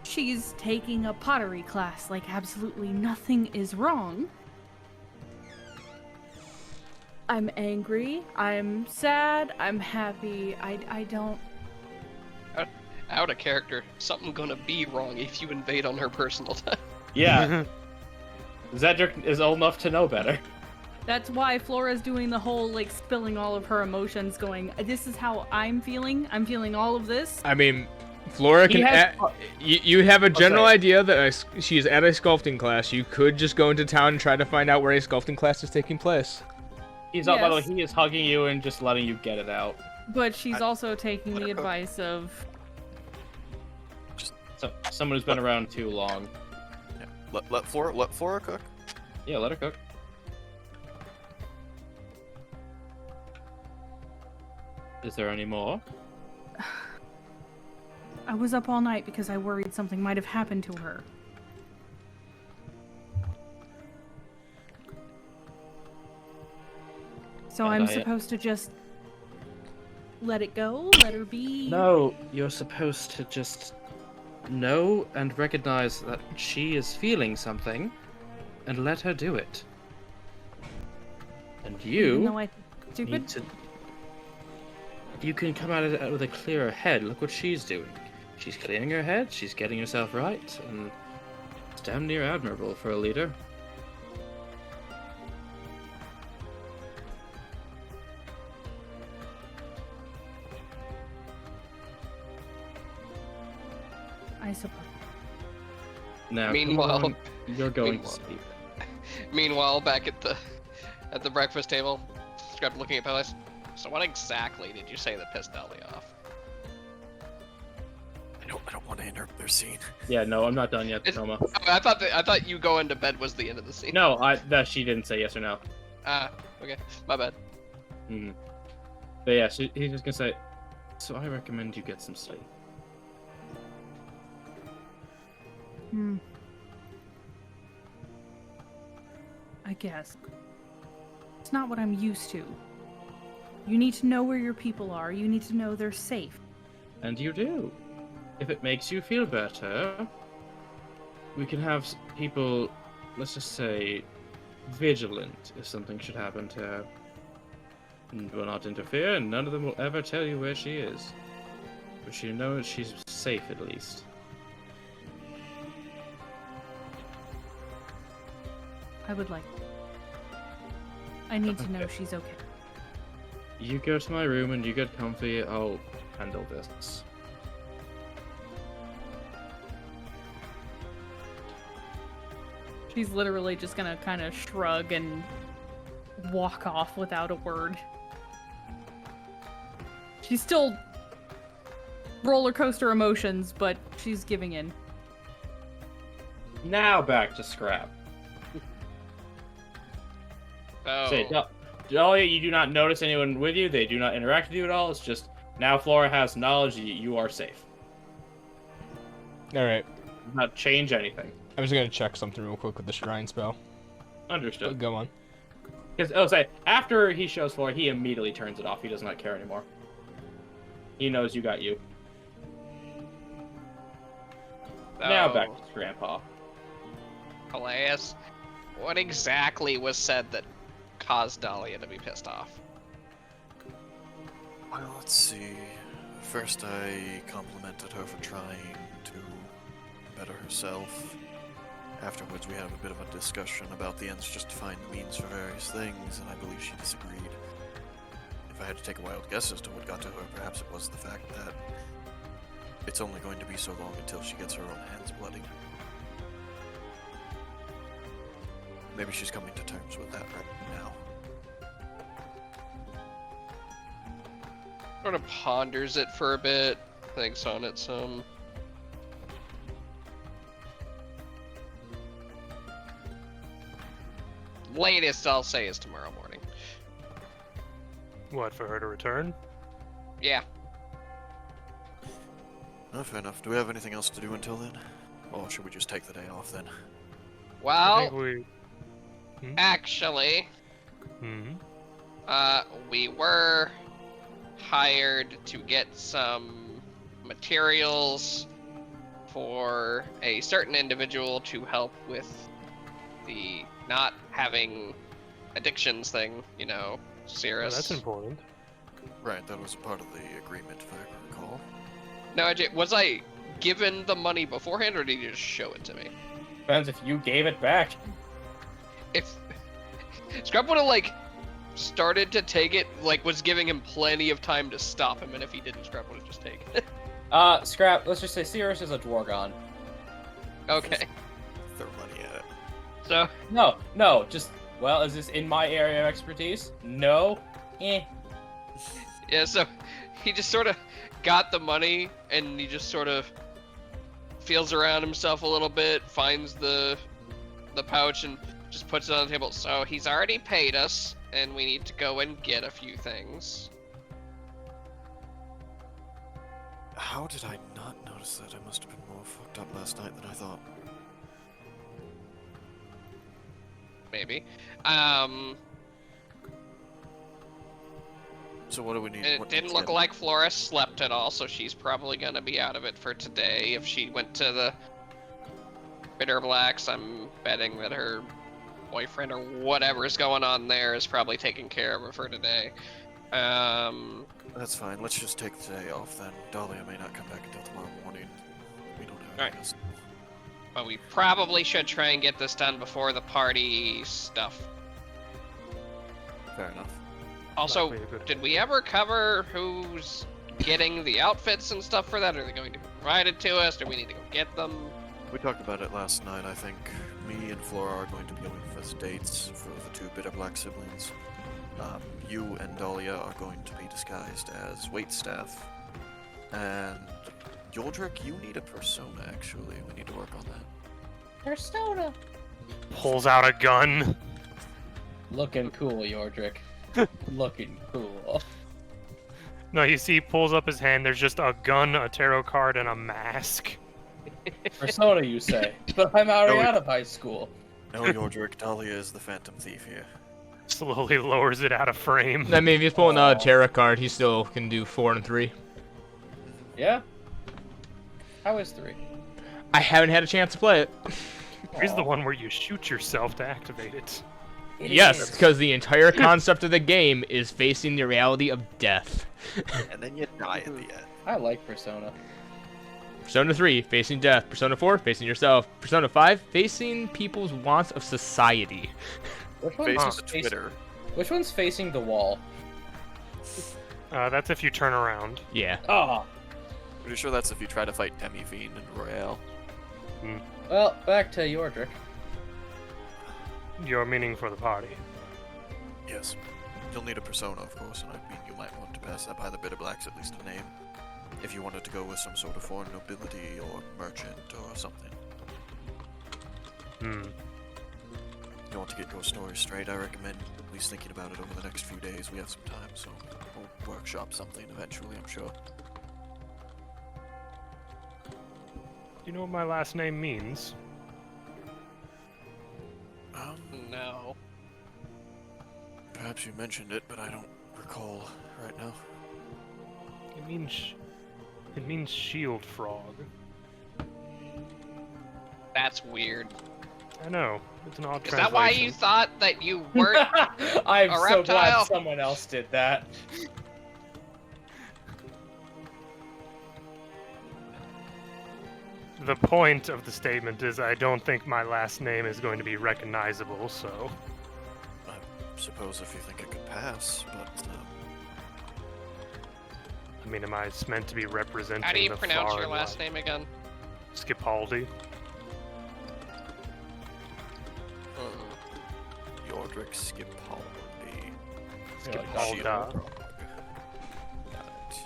she's taking a pottery class like absolutely nothing is wrong. I'm angry, I'm sad, I'm happy. I don't... Out of character. Something gonna be wrong if you invade on her personal time. Yeah. Zedric is old enough to know better. That's why Flora's doing the whole, like, spilling all of her emotions, going, this is how I'm feeling all of this. I mean, Flora He can. has- You have a general say. idea that she's at a sculpting class. You could just go into town and try to find out where a sculpting class is taking place. He's by the way, Yes. he is hugging you and just letting you get it out. But she's also taking the advice of... So someone who's been around too long. Yeah. Let Flora cook. Yeah, let her cook. Is there any more? I was up all night because I worried something might have happened to her. So And I'm I- supposed to just let it go? Let her be? No, you're supposed to just know and recognize that she is feeling something and let her do it. And Even though you I stupid? need to... You can come at it with a clearer head. Look what she's doing. She's clearing her head, she's getting herself right, and it's damn near admirable for a leader. I suppose. Now, Meanwhile- come on, you're going meanwhile- to sleep. Meanwhile, back at the breakfast table, Scrub looking at Pelis. So what exactly did you say that pissed Dahlia off? I don't want to interrupt their scene. Yeah, no, I'm not done yet, It's- Toma. Oh, I thought you going to bed was the end of the scene. No, that she didn't say yes or no. Ah, okay, my bad. Hmm. But yeah, he's just gonna say, so I recommend you get some sleep. I guess. It's not what I'm used to. You need to know where your people are. You need to know they're safe. And you do. If it makes you feel better, we can have people, let's just say, vigilant if something should happen to her. And will not interfere, and none of them will ever tell you where she is. But she knows she's safe at least. I would like. I need to know she's okay. You go to my room and you get comfy, I'll handle this. She's literally just gonna kind of shrug and walk off without a word. She's still roller coaster emotions, but she's giving in. Now back to Scrap. Oh, Say, Dahlia, you do not notice anyone with you. They do not interact with you at all. It's just now Flora has knowledge that you are safe. All right. Does not change anything. I'm just gonna check something real quick with the shrine spell. Understood. Go on. Because say after he shows Flora, he immediately turns it off. He does not care anymore. He knows you got you. Now back to Grandpa. Elias, what exactly was said that caused Dahlia to be pissed off? Well, let's see. First, I complimented her for trying to better herself. Afterwards, we had a bit of a discussion about the ends justifying the means for various things, and I believe she disagreed. If I had to take a wild guess as to what got to her, perhaps it was the fact that it's only going to be so long until she gets her own hands bloody. Maybe she's coming to terms with that right now. Sort of ponders it for a bit, thinks on it some. Latest I'll say is tomorrow morning. What, for her to return? Yeah. Oh, fair enough. Do we have anything else to do until then? Or should we just take the day off then? I Well, think we. actually, Hmm. we were hired to get some materials for a certain individual to help with the not having addictions thing, you know, Oh, Cirrus. that's important. Right, that was a part of the agreement, if I recall. Now, was I given the money beforehand, or did you just show it to me? Depends if you gave it back. If Scrub would have like started to take it, like was giving him plenty of time to stop him, and if he didn't, Scrub would have just taken it. Scrap, let's just say Cirrus is a Dwargon. Okay, Throw money at it. so No, just, well, is this in my area of expertise? No? yeah, so he just sort of got the money, and he just sort of feels around himself a little bit, finds the pouch, and just puts it on the table. So he's already paid us, and we need to go and get a few things. How did I not notice that? I must have been more fucked up last night than I thought. Maybe. So what do we need? And it What didn't needs look getting? like Flora slept at all, so she's probably gonna be out of it for today. If she went to the Bitter Blacks, I'm betting that her boyfriend or whatever's going on there is probably taking care of her for today. That's fine. Let's just take the day off then. Dahlia may not come back until tomorrow morning. We don't have Alright. anything else. But we probably should try and get this done before the party stuff. Fair enough. Also, Likely a good- did we ever cover who's getting the outfits and stuff for that? Are they going to be provided to us? Do we need to go get them? We talked about it last night. I think me and Flora are going to be going for dates for the two Bitter Black siblings. You and Dahlia are going to be disguised as waitstaff. And Yoldrick, you need a persona, actually. We need to work on that. Persona. Pulls out a gun. Looking cool, Yordrick. Looking cool. No, you see, he pulls up his hand. There's just a gun, a tarot card, and a mask. Persona, you say? But I'm already No, out of high school. No, Yordrick, Dahlia is the Phantom Thief here. Slowly lowers it out of frame. I mean, if he's pulling out a tarot card, he still can do 4 and 3. Yeah? How is 3? I haven't had a chance to play it. Here's the one where you shoot yourself to activate it. Yes, because the entire concept of the game is facing the reality of death. And then you die at the end. I like Persona. Persona 3, facing death. Persona 4, facing yourself. Persona 5, facing people's wants of society. Which Face one's the Twitter. Which one's facing the wall? That's if you turn around. Yeah. Ah. Pretty sure that's if you try to fight Demi Fiend and Royale. Well, back to Yordrick. You're meaning for the party. Yes. You'll need a persona, of course, and I mean you might want to pass that by the Bitter Blacks, at least a name. If you wanted to go with some sort of foreign nobility or merchant or something. You want to get your story straight, I recommend at least thinking about it over the next few days. We have some time, so we'll workshop something eventually, I'm sure. Do you know what my last name means? No. Perhaps you mentioned it, but I don't recall right now. It means shield frog. That's weird. I know. It's an odd Is translation. that why you thought that you weren't I'm a so glad reptile? someone else did that. The point of the statement is I don't think my last name is going to be recognizable, so... I suppose if you think it could pass, but I mean, am I meant to be representing How do you the pronounce far your last left? name again? Skipaldi. Yordrick Skipaldi. Skipalda. Got it.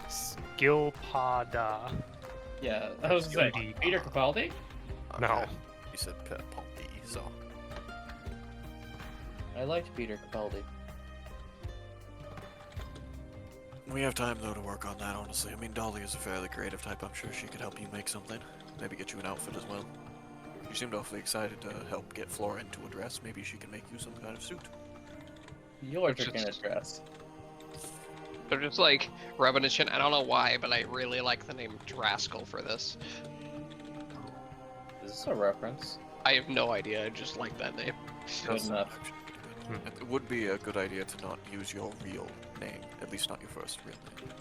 Skilpada. Yeah, I was gonna say, Judy. Peter Capaldi? No. Okay. You said Paldi, so. I liked Peter Capaldi. We have time though to work on that, honestly. I mean, Dolly is a fairly creative type. I'm sure she could help you make something. Maybe get you an outfit as well. You seemed awfully excited to help get Flora into a dress. Maybe she can make you some kind of suit. You're drinking a dress. They're just like rubbing his chin. I don't know why, but I really like the name Draskell for this. Is this a reference? I have no idea. I just like that name. Good enough. It would be a good idea to not use your real name, at least not your first real name.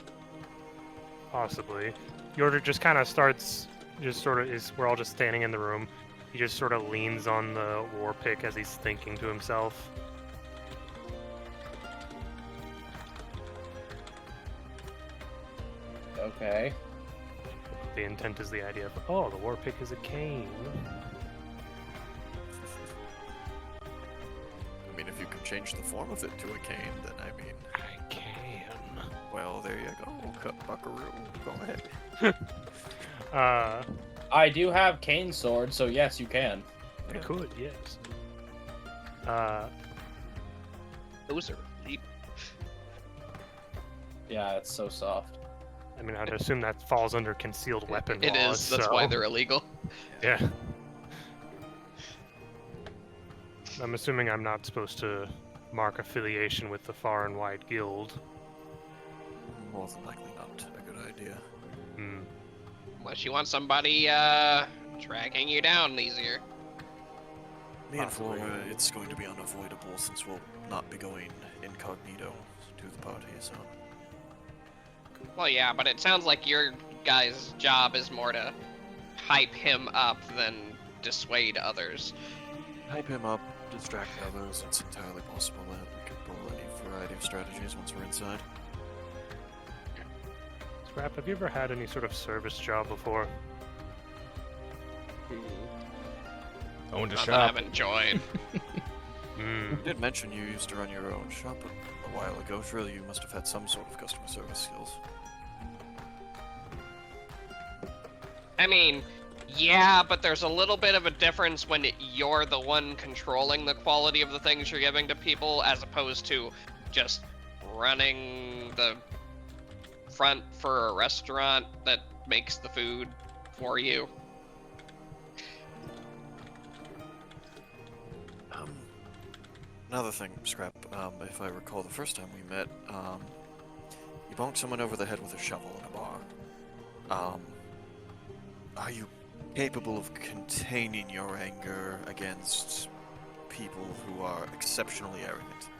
Possibly. Yorder just kind of starts, just sort of is, we're all just standing in the room. He just sort of leans on the war pick as he's thinking to himself. Okay. The intent is the idea of, oh, the war pick is a cane. I mean, if you can change the form of it to a cane, then I mean... I can. Well, there you go, buckaroo. Go ahead. I do have cane sword, so yes, you can. I could, yes. Those are deep. Yeah, it's so soft. I mean, I'd assume that falls under concealed weapon It laws, is. That's so... why they're illegal. Yeah. I'm assuming I'm not supposed to mark affiliation with the Far and Wide Guild. More than likely not a good idea. Hmm. Unless you want somebody tracking you down easier. Me and Possibly. Flora, it's going to be unavoidable since we'll not be going incognito to the party, so... Well, yeah, but it sounds like your guy's job is more to hype him up than dissuade others. Hype him up, distract others. It's entirely possible that we could pull any variety of strategies once we're inside. Scrap, have you ever had any sort of service job before? Owned a Not that shop. I'm enjoying. Hmm. You did mention you used to run your own shop a while ago. Surely you must have had some sort of customer service skills. I mean, yeah, but there's a little bit of a difference when you're the one controlling the quality of the things you're giving to people, as opposed to just running the front for a restaurant that makes the food for you. Another thing, Scrap, if I recall the first time we met, you bonked someone over the head with a shovel in a bar. Are you capable of containing your anger against people who are exceptionally arrogant?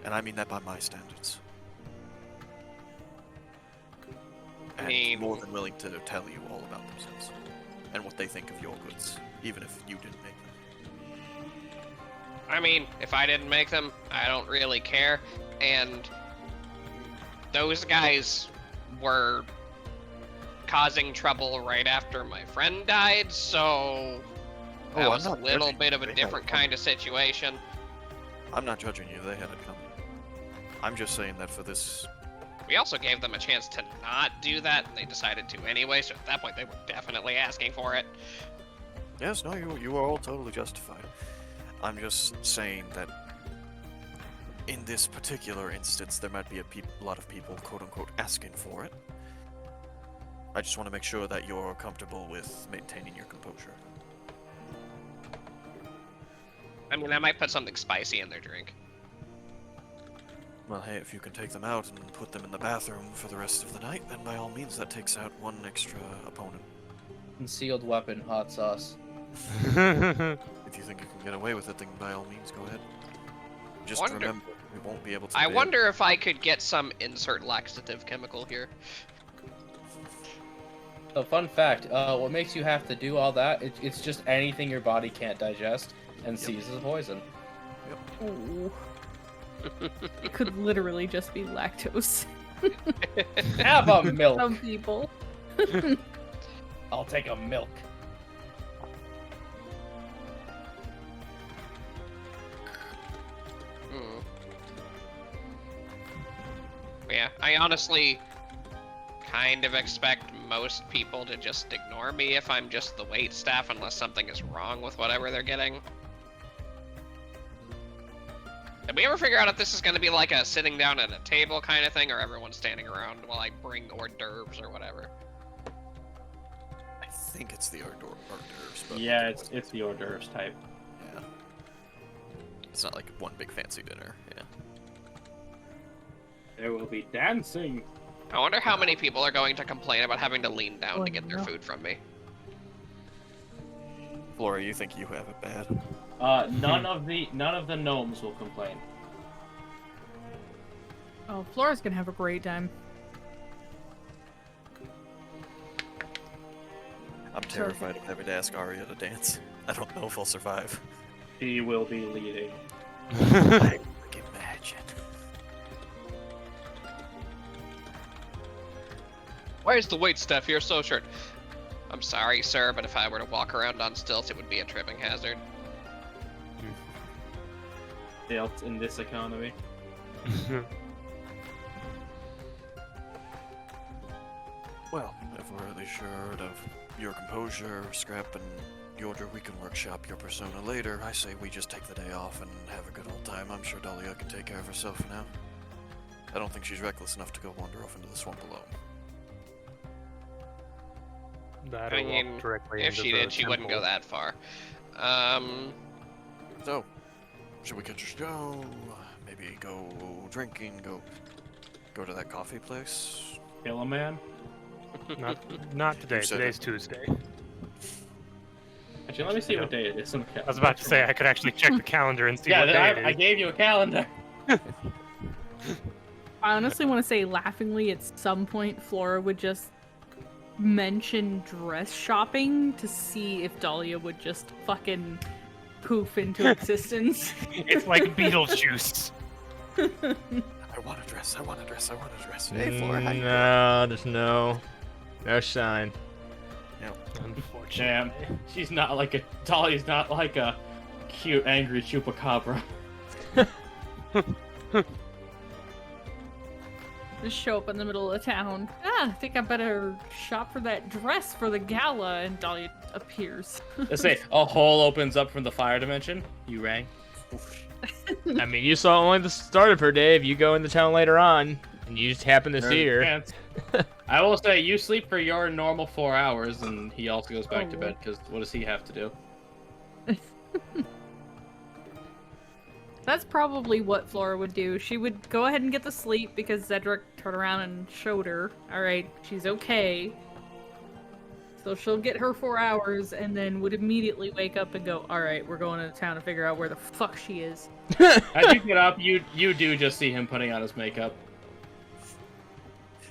And I mean that by my standards. And mean- more than willing to tell you all about themselves and what they think of your goods, even if you didn't make them. I mean, if I didn't make them, I don't really care. And those guys were causing trouble right after my friend died, so that was a little bit of a different kind of situation. I'm not judging you, they had it coming. I'm just saying that for this... We also gave them a chance to not do that, and they decided to anyway, so at that point they were definitely asking for it. Yes, no, you are all totally justified. I'm just saying that in this particular instance, there might be a lot of people, quote-unquote, asking for it. I just want to make sure that you're comfortable with maintaining your composure. I mean, I might put something spicy in their drink. Well, hey, if you can take them out and put them in the bathroom for the rest of the night, then by all means that takes out one extra opponent. Concealed weapon, hot sauce. If you think you can get away with it, then by all means go ahead. Just remember, we won't be able to... I wonder if I could get some insert laxative chemical here. So, fun fact, what makes you have to do all that, it's just anything your body can't digest and sees as poison. Ooh. It could literally just be lactose. Have a milk! Some people. I'll take a milk. Yeah, I honestly kind of expect most people to just ignore me if I'm just the wait staff unless something is wrong with whatever they're getting. Did we ever figure out if this is going to be like a sitting down at a table kind of thing, or everyone's standing around while I bring hors d'oeuvres or whatever? I think it's the hors d'oeuvres, but Yeah, it's the hors d'oeuvres type. yeah. It's not like one big fancy dinner. Yeah. There will be dancing. I wonder how many people are going to complain about having to lean down to get their no. food from me. Flora, you think you have it bad? None of the gnomes will complain. Oh, Flora's gonna have a great time. I'm terrified of having to ask Arya to dance. I don't know if I'll survive. She will be leading. I can imagine. Why is the wait staff here so short? I'm sorry, sir, but if I were to walk around on stilts, it would be a tripping hazard. Built in this economy. Well, if we're really sure of your composure, Scrap, and Yordle, we can workshop your persona later. I say we just take the day off and have a good old time. I'm sure Dahlia can take care of herself for now. I don't think she's reckless enough to go wander off into the swamp alone. That I mean, directly if into she the did, she wouldn't go temple. that far. So, should we catch a show? Maybe go drinking, go to that coffee place? Kill a man. Not today. You said Today's it. Tuesday. Actually, let me see what day it is. I was about to say I could actually check the calendar and see Yeah, what day it is. I gave you a calendar. I honestly want to say laughingly at some point Flora would just mention dress shopping to see if Dahlia would just fucking poof into existence. It's like Beetlejuice. I want a dress, I want a dress, I want a dress. Hey, Flora, how you doing? No, there's no sign. Unfortunately. Damn, she's not like a Dolly's not like a cute angry chupacabra. Just show up in the middle of town. I think I better shop for that dress for the gala, and Dahlia appears. Let's say a hole opens up from the fire dimension. You rang. I mean, you saw only the start of her day. If you go into town later on and you just happen to see her, Chance. I will say you sleep for your normal 4 hours, and he also goes back to Oh. bed because what does he have to do? That's probably what Flora would do. She would go ahead and get the sleep because Zedric turned around and showed her. Alright, she's okay. So she'll get her 4 hours and then would immediately wake up and go, alright, we're going into town to figure out where the fuck she is. As you get up, you do just see him putting on his makeup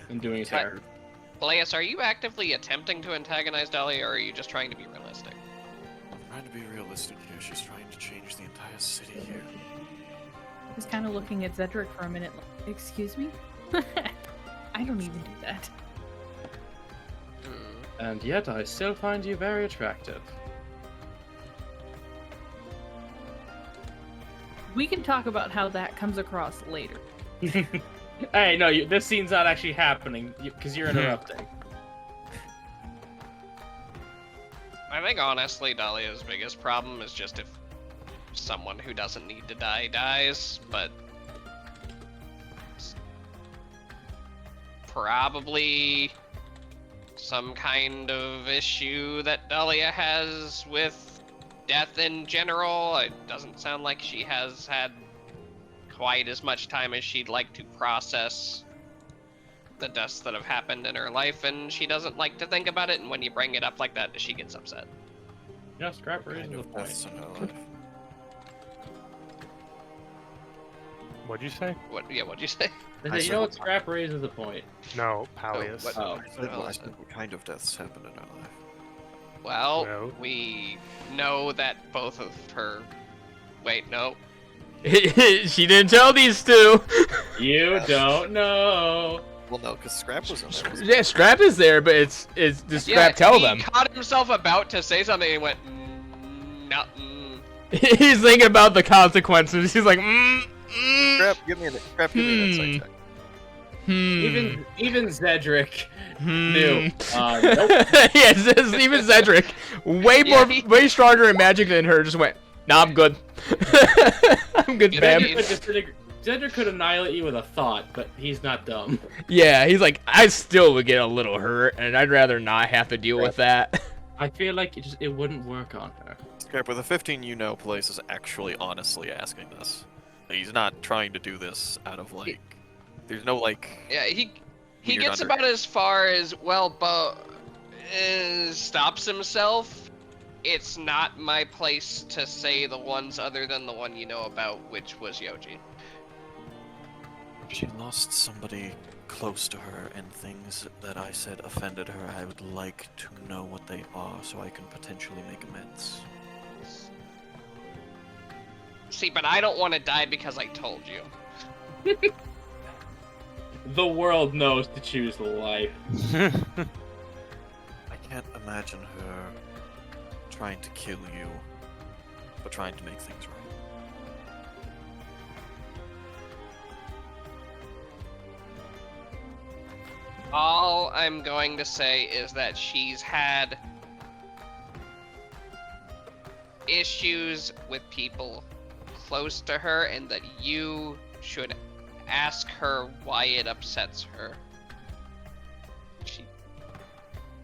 and doing his hair. Peleus, are you actively attempting to antagonize Dahlia, or are you just trying to be realistic? I'm trying to be realistic here. She's trying to change the entire city here. He's kind of looking at Zedric for a minute like, excuse me? I don't even do that. And yet I still find you very attractive. We can talk about how that comes across later. Hey, no, this scene's not actually happening because you're interrupting. I think honestly, Dahlia's biggest problem is just if someone who doesn't need to die dies, but probably some kind of issue that Dahlia has with death in general. It doesn't sound like she has had quite as much time as she'd like to process the deaths that have happened in her life, and she doesn't like to think about it, and when you bring it up like that, she gets upset. Yeah, Scrap raises Kind the of point. deaths in her life. What'd you say? What'd you say? I I said, you said know what- what? Scrap raises the point. No, Palius. what- Oh. I said what kind of deaths happen in her life. Well, No. we know that both of her... Wait, no. she didn't tell these two. You don't know. Well, no, because Scrap was in there. Yeah, Scrap is there, but it's does Scrap tell he them? caught himself about to say something and he went, no. He's thinking about the consequences. He's like, Scrap, give me an insight check. Even Zedric knew. knew. Nope. Yes, even Cedric, way Yeah, way stronger in magic than her, just went, nah, I'm good. I'm good, You fam. don't need- Zedric could annihilate you with a thought, but he's not dumb. Yeah, he's like, I still would get a little hurt, and I'd rather not have to deal with that. I feel like it wouldn't work on her. Scrap, with a 15 Place is actually honestly asking this. He's not trying to do this out of like. There's no like. Yeah, he weird gets under- about as far as stops himself. It's not my place to say the ones other than the one you know about, which was Yoji. She lost somebody close to her, and things that I said offended her. I would like to know what they are so I can potentially make amends. See, but I don't want to die because I told you. The world knows to choose life. I can't imagine her trying to kill you, but trying to make things right. All I'm going to say is that she's had issues with people close to her, and that you should ask her why it upsets her. She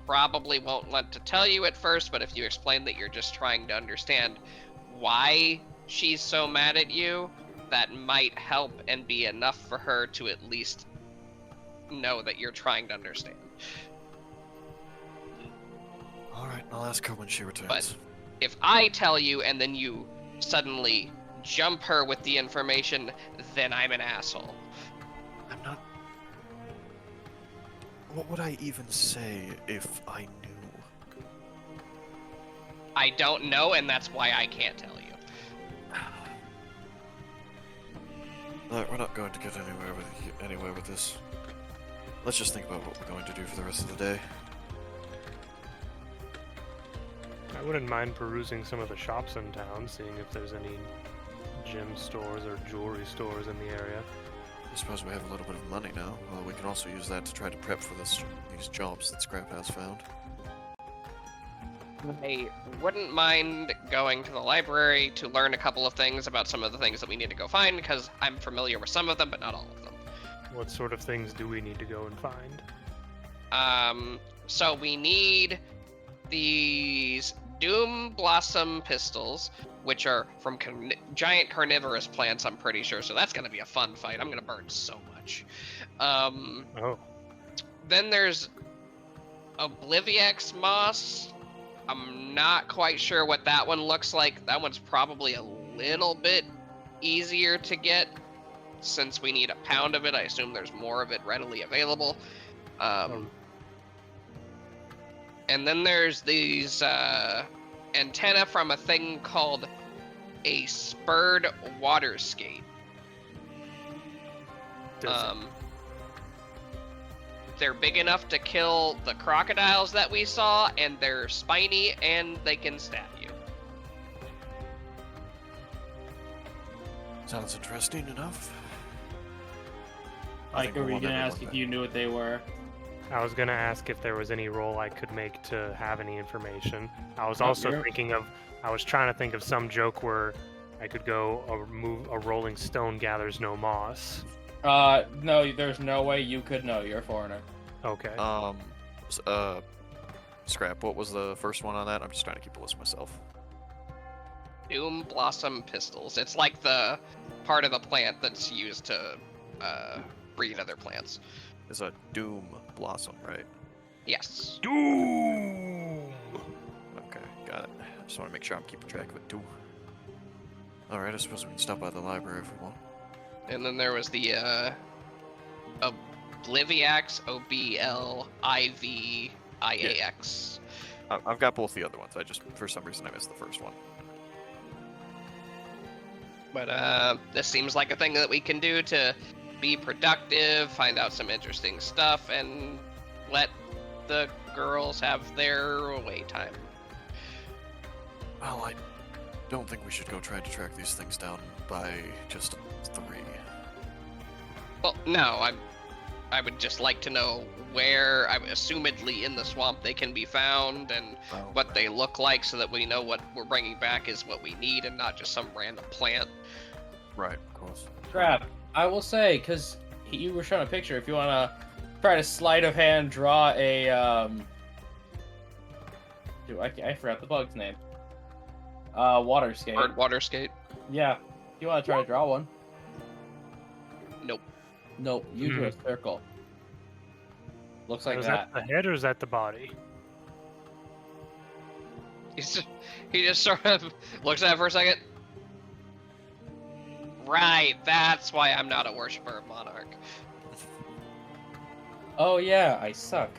probably won't want to tell you at first, but if you explain that you're just trying to understand why she's so mad at you, that might help and be enough for her to at least know that you're trying to understand. Alright, I'll ask her when she returns. But if I tell you and then you suddenly jump her with the information, then I'm an asshole. I'm not. What would I even say if I knew? I don't know, and that's why I can't tell you. Alright, we're not going to get anywhere with this. Let's just think about what we're going to do for the rest of the day. I wouldn't mind perusing some of the shops in town, seeing if there's any gem stores or jewelry stores in the area. I suppose we have a little bit of money now. Well, we can also use that to try to prep for these jobs that Scrap has found. I wouldn't mind going to the library to learn a couple of things about some of the things that we need to go find, because I'm familiar with some of them, but not all of them. What sort of things do we need to go and find? So we need these Doom Blossom pistols, which are from giant carnivorous plants, I'm pretty sure, so that's gonna be a fun fight. I'm gonna burn so much. Oh. Then there's Obliviax moss. I'm not quite sure what that one looks like. That one's probably a little bit easier to get, since we need a pound of it. I assume there's more of it readily available. And then there's these antenna from a thing called a spurred water skate. They're big enough to kill the crocodiles that we saw, and they're spiny, and they can stab you. Sounds interesting enough. Like, think were we'll you want gonna everyone ask if back. you knew what they were? I was gonna ask if there was any role I could make to have any information. I was Oh, also sure. I was trying to think of some joke where I could go a rolling stone gathers no moss. No, there's no way you could know. You're a foreigner. Okay. Scrap, what was the first one on that? I'm just trying to keep a list myself. Doom Blossom pistols. It's like the part of the plant that's used to breed other plants. It's a Doom Blossom, right? Yes. Doom! Okay, got it. Just want to make sure I'm keeping track of it too. Alright, I suppose we can stop by the library if we want. And then there was the Obliviax, OBLIVIAX. I've got both the other ones. For some reason, I missed the first one. But this seems like a thing that we can do to be productive, find out some interesting stuff, and let the girls have their away time. Well, I don't think we should go trying to track these things down by just 3. Well, no, I would just like to know where, I'm assumedly in the swamp, they can be found, and what they look like, so that we know what we're bringing back is what we need, and not just some random plant. Right, of course. Crap. I will say, because you were showing a picture, if you want to try to sleight of hand draw a, Dude, I forgot the bug's name. Water skate. Bird water skate? Yeah. If you want to try to draw one. Nope. Nope. You do a circle. Looks like is that. that the head or is that the body? He just sort of looks at it for a second. Right, that's why I'm not a worshiper of Monarch. Oh yeah, I suck.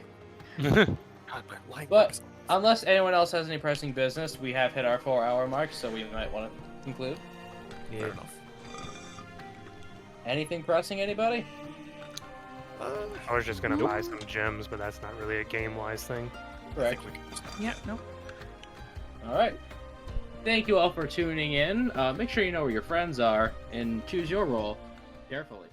God, my light But works. unless anyone else has any pressing business, we have hit our 4-hour mark, so we might want to conclude. Fair enough. Anything pressing, anybody? I was just gonna buy some gems, but that's not really a game-wise thing. I Correct. think we can just... Yeah, nope. All right. Thank you all for tuning in. Make sure you know where your friends are, and choose your role carefully.